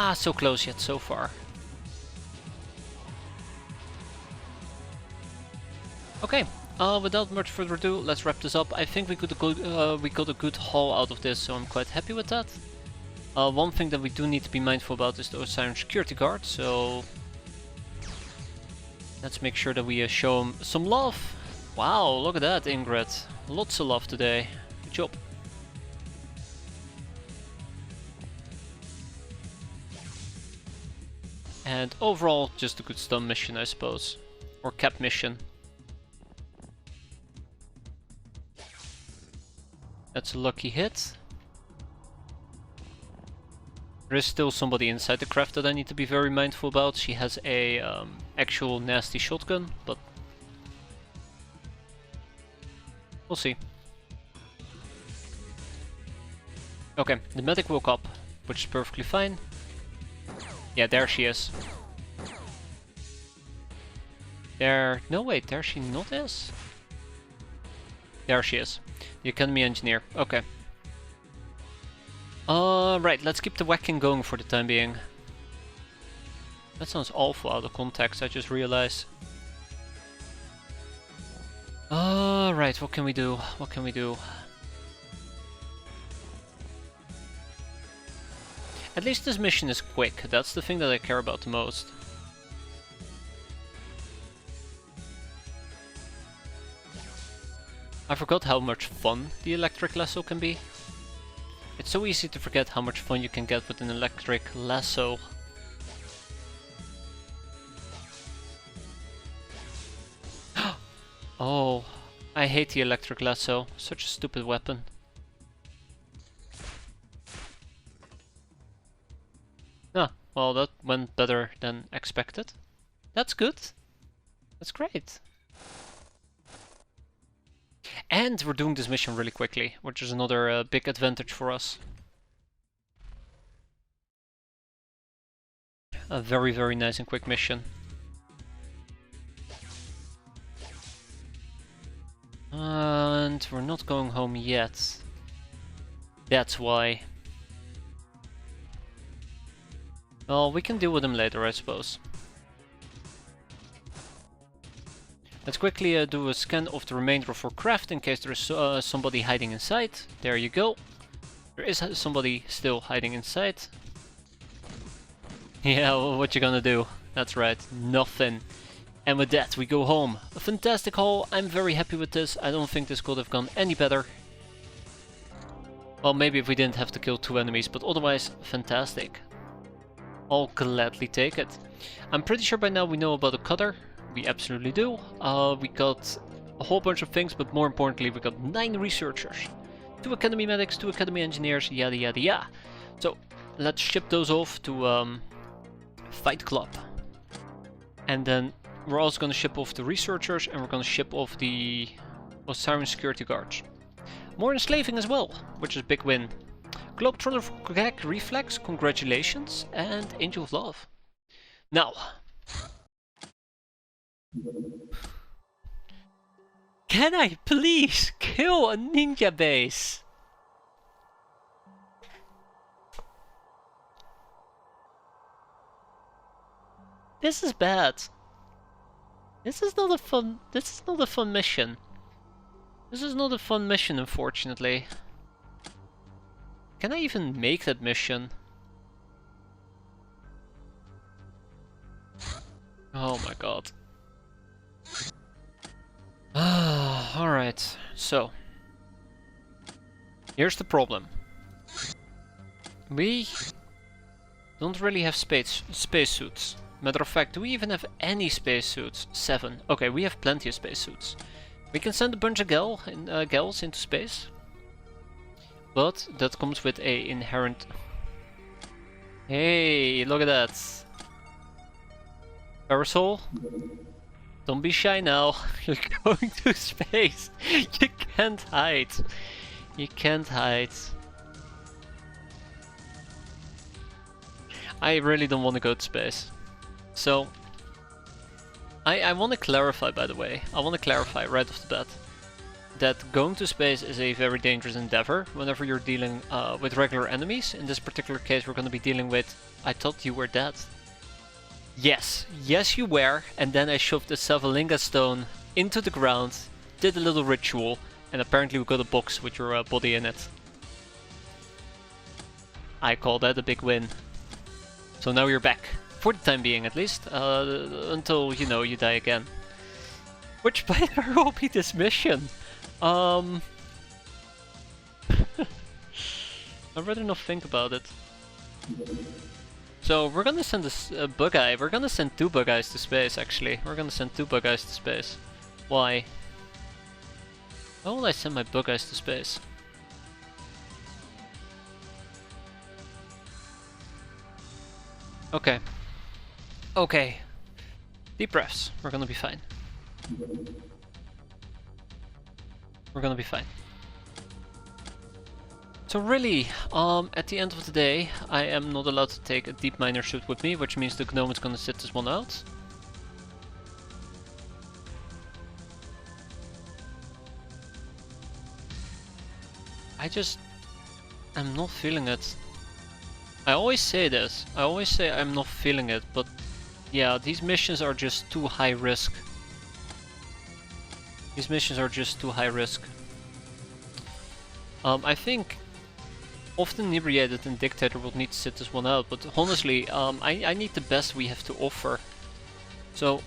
Speaker 1: Ah, so close yet so far. Okay, without much further ado, let's wrap this up. I think we got a good haul out of this, so I'm quite happy with that. One thing that we do need to be mindful about is the Osiris security guard, so let's make sure that we show him some love. Wow, look at that, Ingrid. Lots of love today. Good job. And overall, just a good stun mission, I suppose. Or cap mission. That's a lucky hit. There is still somebody inside the craft that I need to be very mindful about. She has a actual nasty shotgun, but we'll see. Okay, the medic woke up, which is perfectly fine. Yeah, there she is. There... no wait, there she not is? There she is. The Academy Engineer, okay. Right, let's keep the whacking going for the time being. That sounds awful out of context, I just realized. Right, what can we do? What can we do? At least this mission is quick, that's the thing that I care about the most. I forgot how much fun the electric lasso can be. It's so easy to forget how much fun you can get with an electric lasso. Oh, I hate the electric lasso. Such a stupid weapon. Ah, well that went better than expected. That's good. That's great. And we're doing this mission really quickly, which is another big advantage for us. A very, very nice and quick mission. And we're not going home yet. That's why. Well, we can deal with them later, I suppose. Let's quickly do a scan of the remainder of our craft in case there is somebody hiding inside. There you go. There is somebody still hiding inside. Yeah, well, what you gonna do? That's right, nothing. And with that, we go home. A fantastic haul. I'm very happy with this. I don't think this could have gone any better. Well, maybe if we didn't have to kill 2 enemies, but otherwise, fantastic. I'll gladly take it. I'm pretty sure by now we know about the cutter. We absolutely do. We got a whole bunch of things, but more importantly, we got 9 researchers. 2 academy medics, 2 academy engineers, yada yada yada. So, let's ship those off to Fight Club. And then we're also going to ship off the researchers, and we're going to ship off the Osiris security guards. More enslaving as well, which is a big win. Globetrotter Gag Reflex, congratulations, and Angel of Love. Now, can I please kill a ninja base? This is bad. This is not a fun mission. This is not a fun mission, unfortunately. Can I even make that mission? Oh my god. Alright, so. Here's the problem. We don't really have spacesuits. Matter of fact, do we even have any spacesuits? 7. Okay, we have plenty of spacesuits. We can send a bunch of gals into space. But that comes with a inherent... Hey, look at that. Parasol? Don't be shy now. You're going to space. You can't hide. You can't hide. I really don't want to go to space. So, I want to clarify, by the way. I want to clarify right off the bat. that going to space is a very dangerous endeavor whenever you're dealing with regular enemies. In this particular case, we're going to be dealing with... I thought you were dead. Yes, yes you were, and then I shoved the Savalinga stone into the ground, did a little ritual, and apparently we got a box with your body in it. I call that a big win. So now you're back, for the time being at least, until, you know, you die again. Which by the way will be this mission. I'd rather not think about it. So we're gonna send this bug eye. We're gonna send 2 bug eyes to space actually. We're gonna send 2 bug eyes to space. Why? Why will I send my bug eyes to space? Okay. Okay. Deep breaths. We're gonna be fine. We're gonna be fine. So really, at the end of the day, I am not allowed to take a deep miner suit with me, which means the gnome is gonna sit this one out. I'm not feeling it. I always say this, I always say I'm not feeling it, but yeah, these missions are just too high risk. These missions are just too high risk. I think often inebriated and dictator will need to sit this one out, but honestly, I need the best we have to offer. So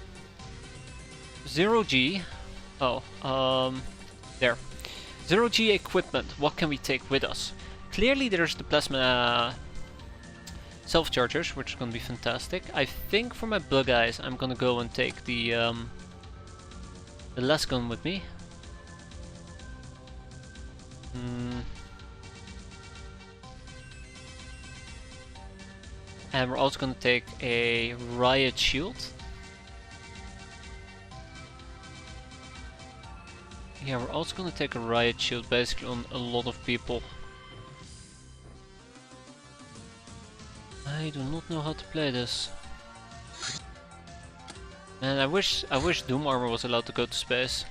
Speaker 1: 0G. Oh, there. 0G equipment. What can we take with us? Clearly, there's the plasma self-chargers, which is gonna be fantastic. I think for my bug eyes, I'm gonna go and take the las gun with me. And we're also gonna take a riot shield. Yeah, we're also gonna take a riot shield basically on a lot of people. I do not know how to play this. Man, I wish Doom Armor was allowed to go to space.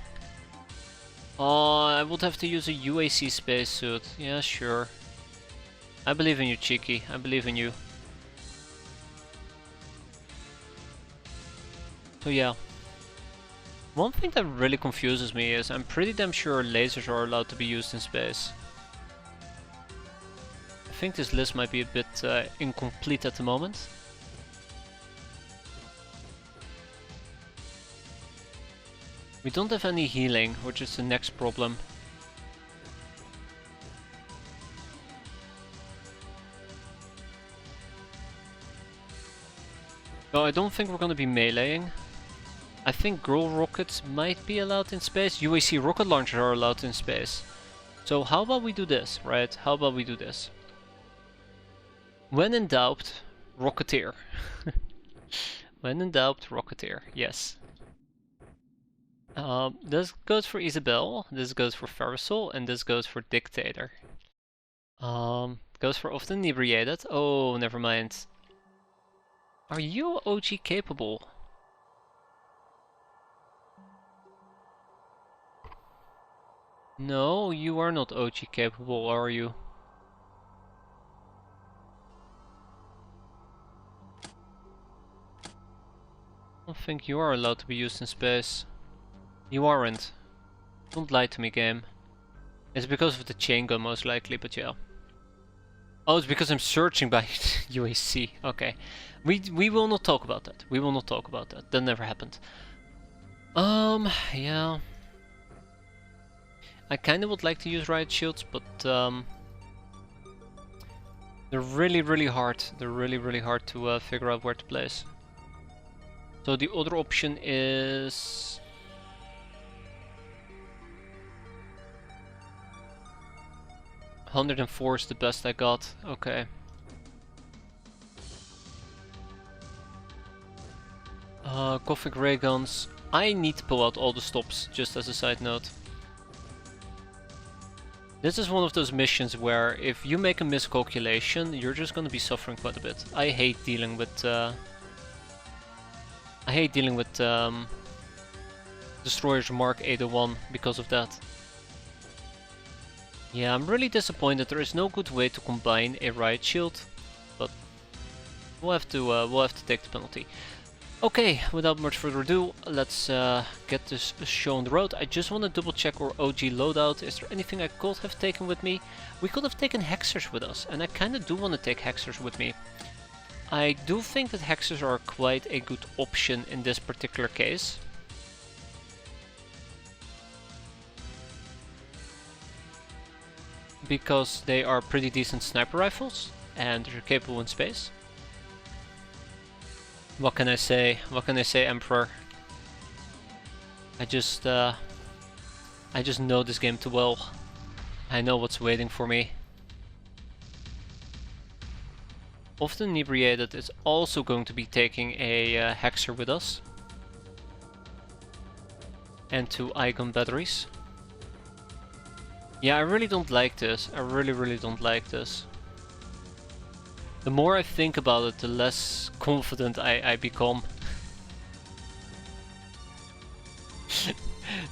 Speaker 1: Oh, I would have to use a UAC spacesuit. Yeah, sure. I believe in you, Cheeky. I believe in you. So yeah. One thing that really confuses me is I'm pretty damn sure lasers are allowed to be used in space. I think this list might be a bit incomplete at the moment. We don't have any healing, which is the next problem. No, I don't think we're gonna be meleeing. I think Growl rockets might be allowed in space. UAC rocket launchers are allowed in space. So how about we do this, right? How about we do this? When in doubt, Rocketeer. When in doubt, Rocketeer, yes. This goes for Isabel, this goes for Pharisol, and this goes for Dictator. Goes for often inebriated. Oh, never mind. Are you OG capable? No, you are not OG capable, are you? I don't think you are allowed to be used in space. You aren't. Don't lie to me, game. It's because of the chain gun most likely, but yeah. Oh, it's because I'm searching by UAC. Okay. We will not talk about that. We will not talk about that. That never happened. Yeah. I kinda would like to use riot shields, but they're really hard. They're really hard to figure out where to place. So the other option is... $104 is the best I got. Okay. Gothic ray guns. I need to pull out all the stops, just as a side note. This is one of those missions where if you make a miscalculation, you're just gonna be suffering quite a bit. I hate dealing with Destroyers Mark 801 because of that. Yeah, I'm really disappointed there is no good way to combine a riot shield, but we'll have to take the penalty. Okay, without much further ado, let's get this show on the road. I just want to double check our OG loadout. Is there anything I could have taken with me? We could have taken Hexers with us, and I kind of do want to take Hexers with me. I do think that Hexers are quite a good option in this particular case. Because they are pretty decent sniper rifles, and they're capable in space. What can I say? What can I say, Emperor? I just know this game too well. I know what's waiting for me. Often Inebriated is also going to be taking a Hexer with us. And 2 Icon batteries. Yeah, I really don't like this. I really don't like this. The more I think about it, the less confident I become.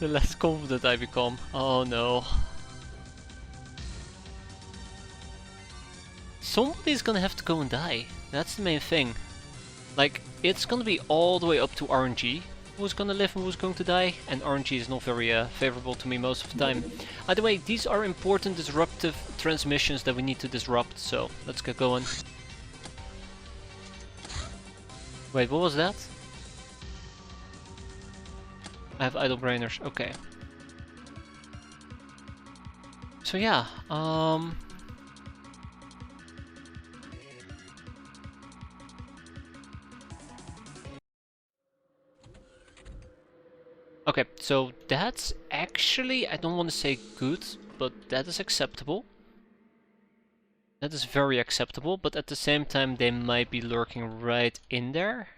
Speaker 1: The less confident I become. Oh no. Somebody's gonna have to go and die. That's the main thing. Like, it's gonna be all the way up to RNG. Who's gonna live and who's going to die, and RNG is not very favorable to me most of the time. Either way, these are important disruptive transmissions that we need to disrupt, so let's get going. Wait, what was that? I have idle brainers, okay. So yeah, okay, so that's actually, I don't want to say good, but that is acceptable. That is very acceptable, but at the same time they might be lurking right in there.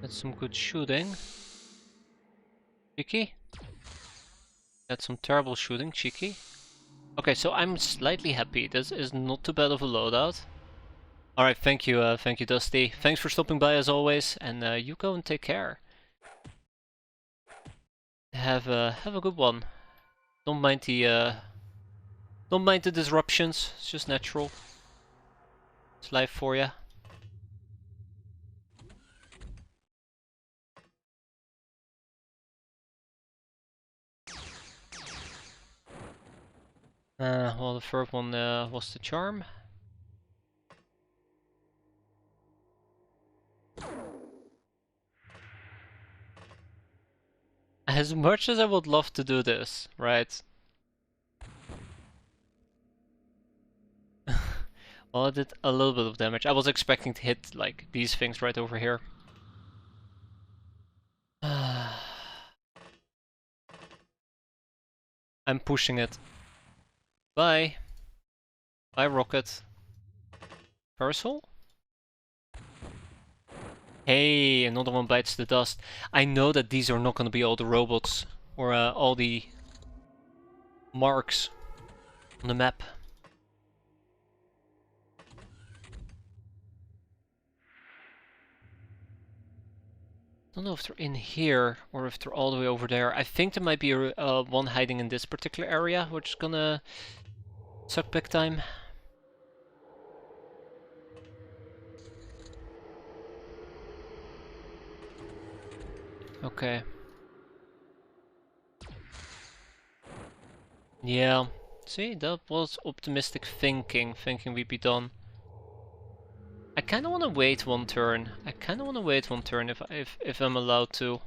Speaker 1: That's some good shooting. Cheeky. That's some terrible shooting, Cheeky. Okay, so I'm slightly happy. This is not too bad of a loadout. Alright, thank you, Dusty. Thanks for stopping by as always, and you go and take care. Have a good one. Don't mind the disruptions. It's just natural. It's life for you. Well, the first one was the charm. As much as I would love to do this, right? Well, it did a little bit of damage. I was expecting to hit like these things right over here. I'm pushing it. Bye. Bye, Rocket. Parasol? Hey, another one bites the dust. I know that these are not going to be all the robots or all the marks on the map. I don't know if they're in here or if they're all the way over there. I think there might be one hiding in this particular area, which is gonna suck big time. Okay. Yeah. See, that was optimistic thinking we'd be done. I kind of want to wait one turn. If I'm allowed to.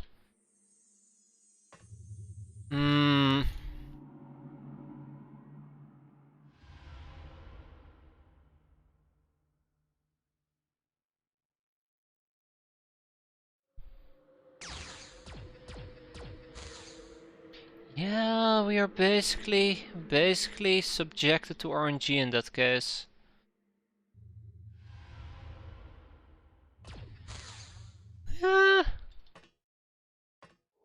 Speaker 1: Yeah, we are basically subjected to RNG in that case. Ah,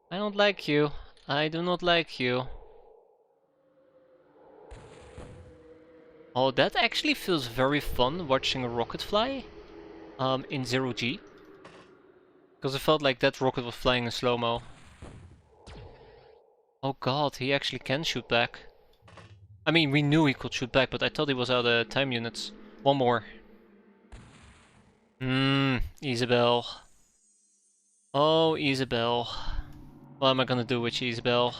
Speaker 1: I don't like you. I do not like you. Oh, that actually feels very fun watching a rocket fly in 0G. Because it felt like that rocket was flying in slow-mo. Oh god, he actually can shoot back. I mean, we knew he could shoot back, but I thought he was out of time units. One more. Isabel. Oh, Isabel. What am I gonna do with Isabel?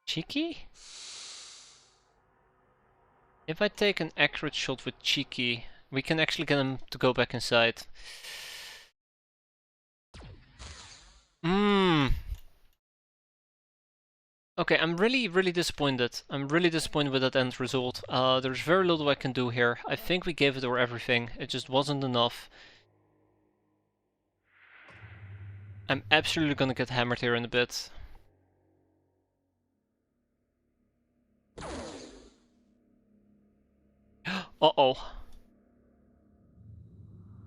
Speaker 1: Cheeky? If I take an accurate shot with Cheeky, we can actually get him to go back inside. Okay, I'm really disappointed. I'm really disappointed with that end result. There's very little I can do here. I think we gave it our everything. It just wasn't enough. I'm absolutely gonna get hammered here in a bit. Uh-oh.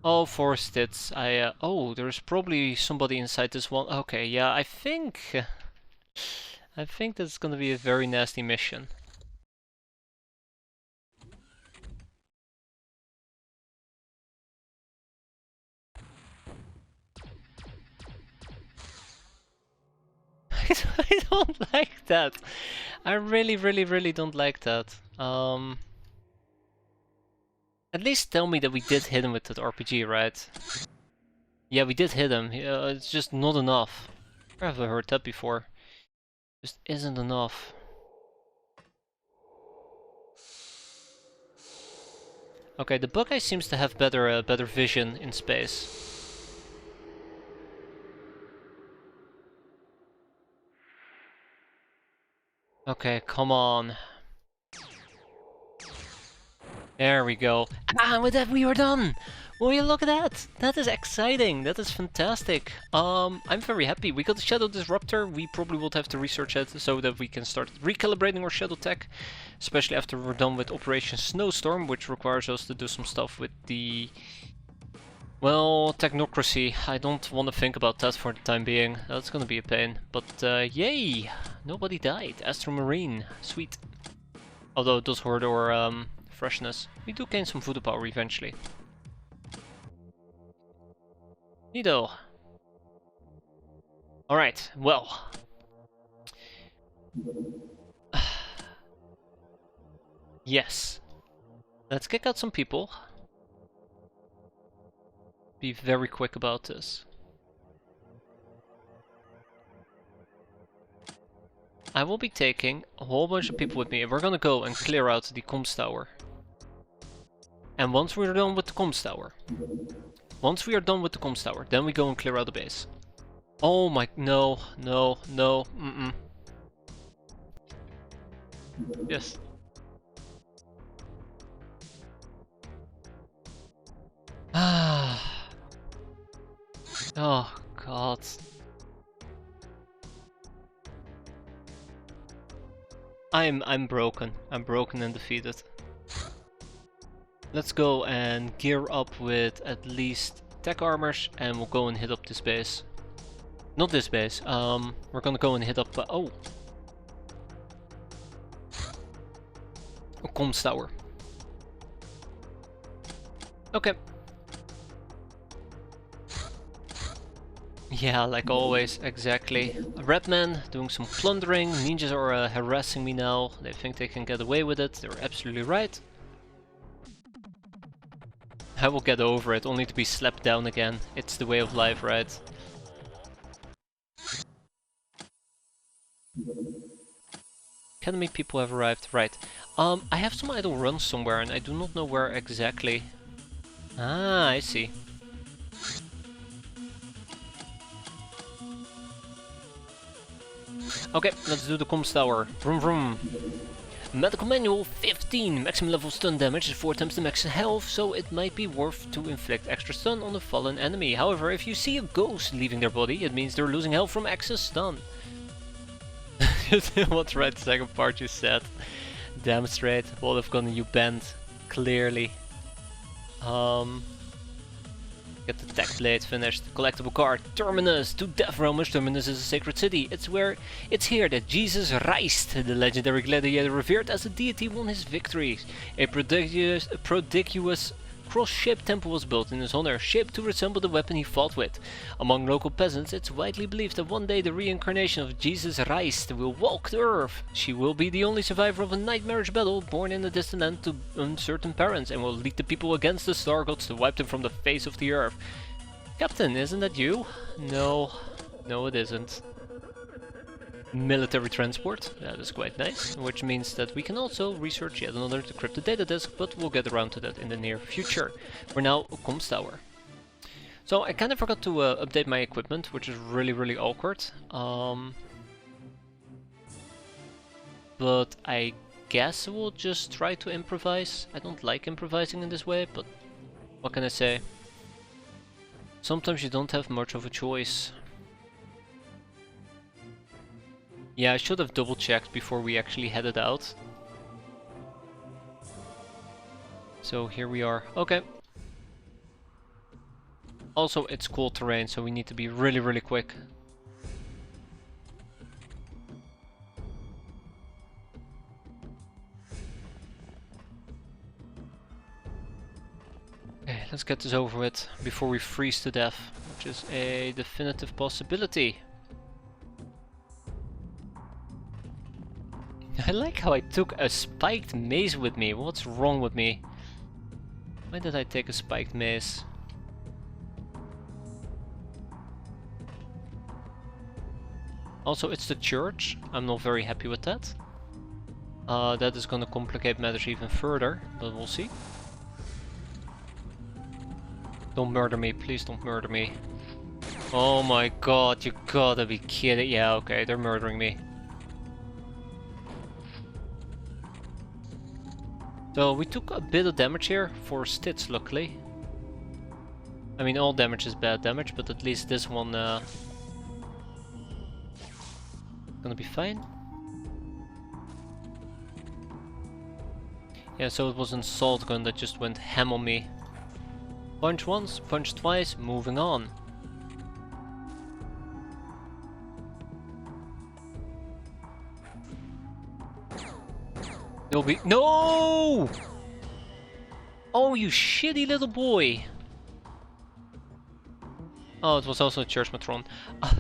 Speaker 1: Oh, forest hits. Oh, there's probably somebody inside this one. Okay, yeah, I think that's gonna be a very nasty mission. I don't like that. I really don't like that. At least tell me that we did hit him with that RPG, right? Yeah, we did hit him. It's just not enough. Where have I heard that before? Just isn't enough. Okay, the Buckeye seems to have better vision in space. Okay, come on. There we go. Ah, with that we are done! Will you look at that? That is exciting. That is fantastic. I'm very happy. We got the Shadow Disruptor. We probably would have to research it so that we can start recalibrating our Shadow Tech. Especially after we're done with Operation Snowstorm, which requires us to do some stuff with the... well, technocracy. I don't want to think about that for the time being. That's gonna be a pain. But yay! Nobody died. Astromarine. Sweet. Although it does hurt our freshness. We do gain some voodoo power eventually. Neato. Alright, well. Yes. Let's kick out some people. Be very quick about this. I will be taking a whole bunch of people with me, and we're gonna go and clear out the comms tower. And once we're done with the comms tower, then we go and clear out the base. Oh my, no, Yes. Ah. Oh god. I'm broken. I'm broken and defeated. Let's go and gear up with at least tech armors, and we'll go and hit up this base. Not this base. We're gonna go and hit up. Oh, a comms tower. Okay. Yeah, like always, exactly. Redman doing some plundering. Ninjas are harassing me now. They think they can get away with it. They're absolutely right. I will get over it, only to be slapped down again. It's the way of life, right? Academy people have arrived, right. I have some idle runs somewhere and I do not know where exactly. Ah, I see. Okay, let's do the comms tower. Vroom vroom. Medical manual 15. Maximum level stun damage is 4 times the max health, so it might be worth to inflict extra stun on a fallen enemy. However, if you see a ghost leaving their body, it means they're losing health from excess stun. What's right? The second part you said. Damn straight. What have gotten you banned? Clearly. Get the tech blade finished. Collectible card. Terminus. To Death Romans. Terminus is a sacred city. It's here that Jesus Christ, the legendary gladiator revered as a deity, won his victories. A prodigious cross-shaped temple was built in his honor, shaped to resemble the weapon he fought with. Among local peasants, it's widely believed that one day the reincarnation of Jesus Christ will walk the earth. She will be the only survivor of a nightmarish battle, born in a distant land to uncertain parents, and will lead the people against the star gods to wipe them from the face of the earth. Captain, isn't that you? No. No, it isn't. Military transport, that is quite nice, which means that we can also research yet another decrypted data disk, but we'll get around to that in the near future. For now, a comms tower. So I kind of forgot to update my equipment, which is really awkward. But I guess we'll just try to improvise. I don't like improvising in this way, but what can I say? Sometimes you don't have much of a choice. Yeah, I should have double checked before we actually headed out. So here we are. Okay. Also, it's cold terrain, so we need to be really quick. Okay, let's get this over with before we freeze to death, which is a definitive possibility. I like how I took a spiked mace with me. What's wrong with me? Why did I take a spiked mace? Also, it's the church. I'm not very happy with that. That is gonna complicate matters even further, but we'll see. Don't murder me, please don't murder me. Oh my god, you gotta be kidding. Yeah, okay, they're murdering me. So we took a bit of damage here for Stitz, luckily. I mean, all damage is bad damage, but at least this one gonna be fine. Yeah, so it was an assault gun that just went ham on me. Punch once, punch twice, moving on. There'll be no! Oh, you shitty little boy! Oh, it was also a church matron. I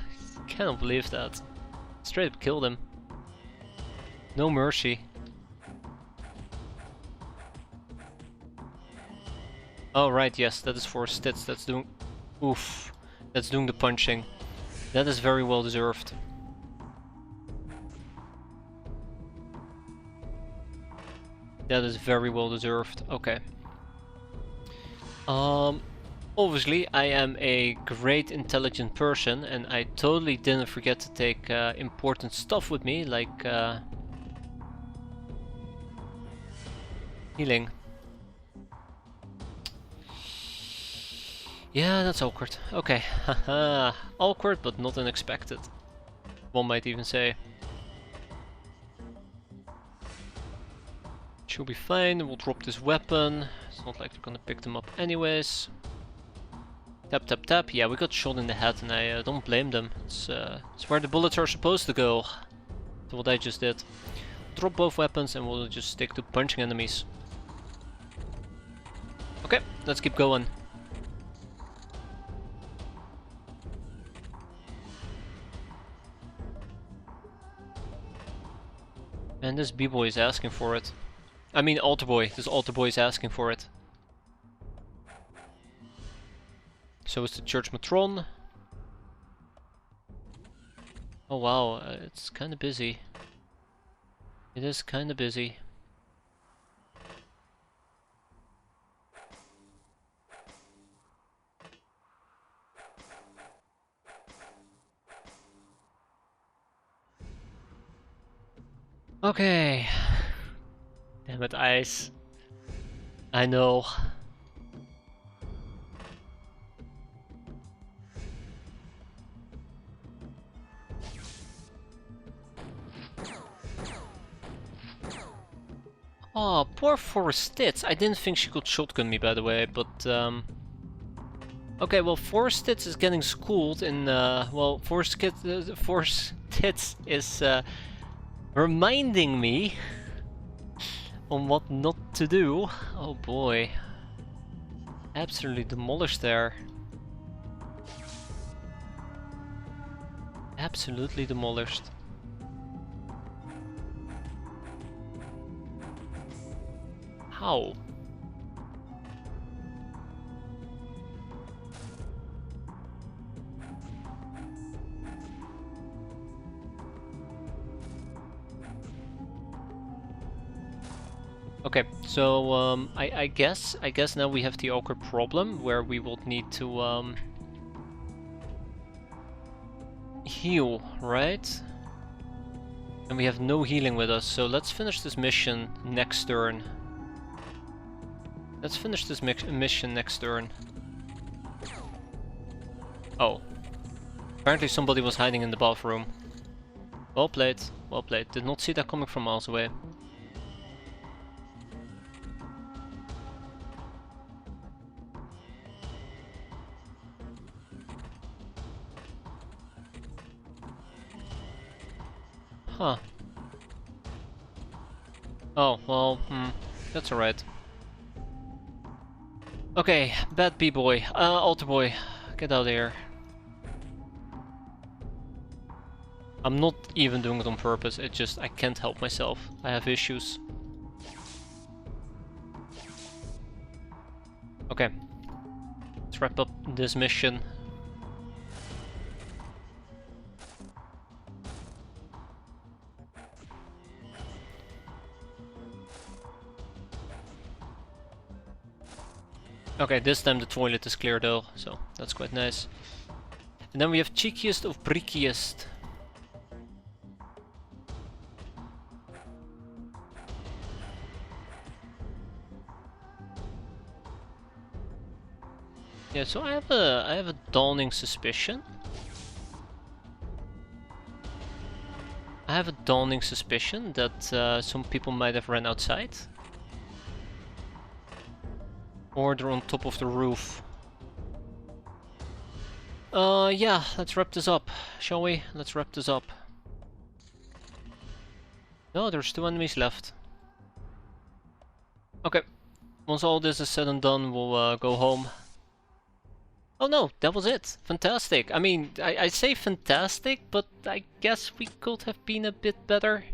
Speaker 1: cannot believe that. Straight up killed him. No mercy. Oh right, yes, that is for Stitz. That's doing... Oof. That's doing the punching. That is very well deserved. That is very well deserved. Okay. Obviously I am a great intelligent person and I totally didn't forget to take important stuff with me, like healing. Yeah, that's awkward. Okay, haha. Awkward but not unexpected, one might even say. Should be fine, we'll drop this weapon. It's not like they're gonna pick them up anyways. Tap tap tap, yeah, we got shot in the head and I don't blame them. It's where the bullets are supposed to go. That's what I just did. Drop both weapons and we'll just stick to punching enemies. Okay, let's keep going. And this B-boy is asking for it. I mean altar boy, this altar boy is asking for it. So is the church matron. Oh wow, it's kinda busy. It is kinda busy. Okay. Damn it, ice. I know. poor Forest Tits. I didn't think she could shotgun me, by the way, but okay, well, Forest Tits is getting schooled in, well, Forest Tits is reminding me on what not to do. Oh boy. Absolutely demolished there. Absolutely demolished. How? Okay, so I guess now we have the awkward problem where we will need to heal, right? And we have no healing with us, so let's finish this mission next turn. Let's finish this mission next turn. Oh. Apparently somebody was hiding in the bathroom. Well played, well played. Did not see that coming from miles away. Huh. Oh, well, that's alright. Okay, bad B-boy, altar boy, get out of here. I'm not even doing it on purpose, it just, I can't help myself. I have issues. Okay. Let's wrap up this mission. Okay, this time the toilet is clear though, so that's quite nice. And then we have cheekiest of brickiest. Yeah, so I have a dawning suspicion. I have a dawning suspicion that some people might have ran outside. Or they're on top of the roof. Yeah, let's wrap this up, shall we? Let's wrap this up. No, there's 2 enemies left. Okay, once all this is said and done, we'll go home. Oh no, that was it. Fantastic. I mean, I say fantastic, but I guess we could have been a bit better.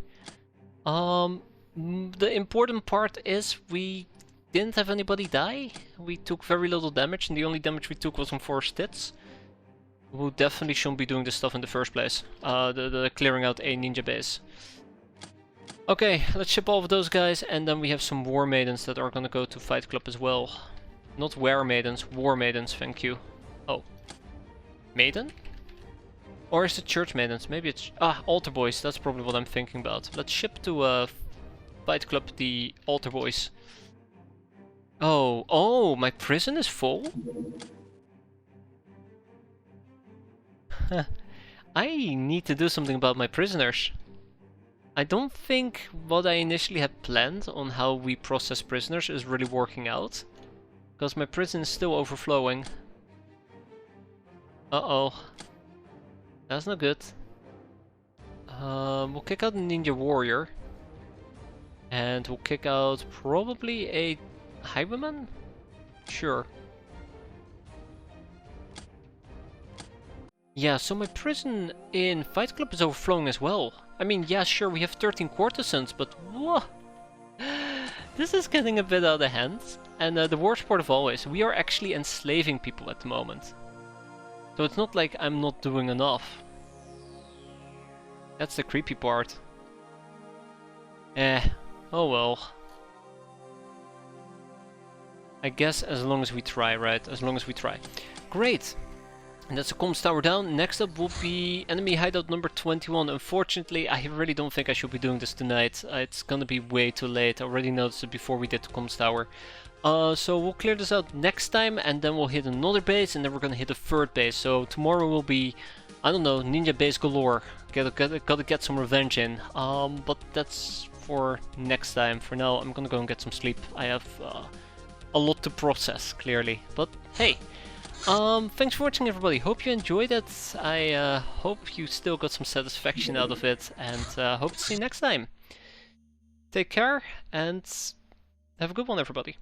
Speaker 1: The important part is we didn't have anybody die. We took very little damage, and the only damage we took was on 4 stits. Who definitely shouldn't be doing this stuff in the first place. The clearing out a ninja base. Okay, let's ship all of those guys, and then we have some war maidens that are gonna go to Fight Club as well. Not were maidens, war maidens, thank you. Oh. Maiden? Or is it church maidens? Maybe it's... Ah, altar boys, that's probably what I'm thinking about. Let's ship to Fight Club the altar boys. Oh, my prison is full? I need to do something about my prisoners. I don't think what I initially had planned on how we process prisoners is really working out. Because my prison is still overflowing. Uh-oh. That's not good. We'll kick out a ninja warrior. And we'll kick out probably a highwayman? Sure. Yeah, so my prison in Fight Club is overflowing as well. I mean, yeah, sure, we have 13 courtesans, but whoa! This is getting a bit out of hand. And the worst part of all is, we are actually enslaving people at the moment. So it's not like I'm not doing enough. That's the creepy part. Oh well. I guess as long as we try, right? As long as we try. Great! And that's the comms tower down. Next up will be enemy hideout number 21. Unfortunately, I really don't think I should be doing this tonight. It's gonna be way too late. I already noticed it before we did the comms tower. So we'll clear this out next time, and then we'll hit another base, and then we're gonna hit a 3rd base. So tomorrow will be, I don't know, ninja base galore. Gotta get some revenge in. But that's for next time. For now, I'm gonna go and get some sleep. I have a lot to process, clearly. But hey, thanks for watching, everybody. Hope you enjoyed it. I hope you still got some satisfaction out of it, and hope to see you next time. Take care, and have a good one, everybody.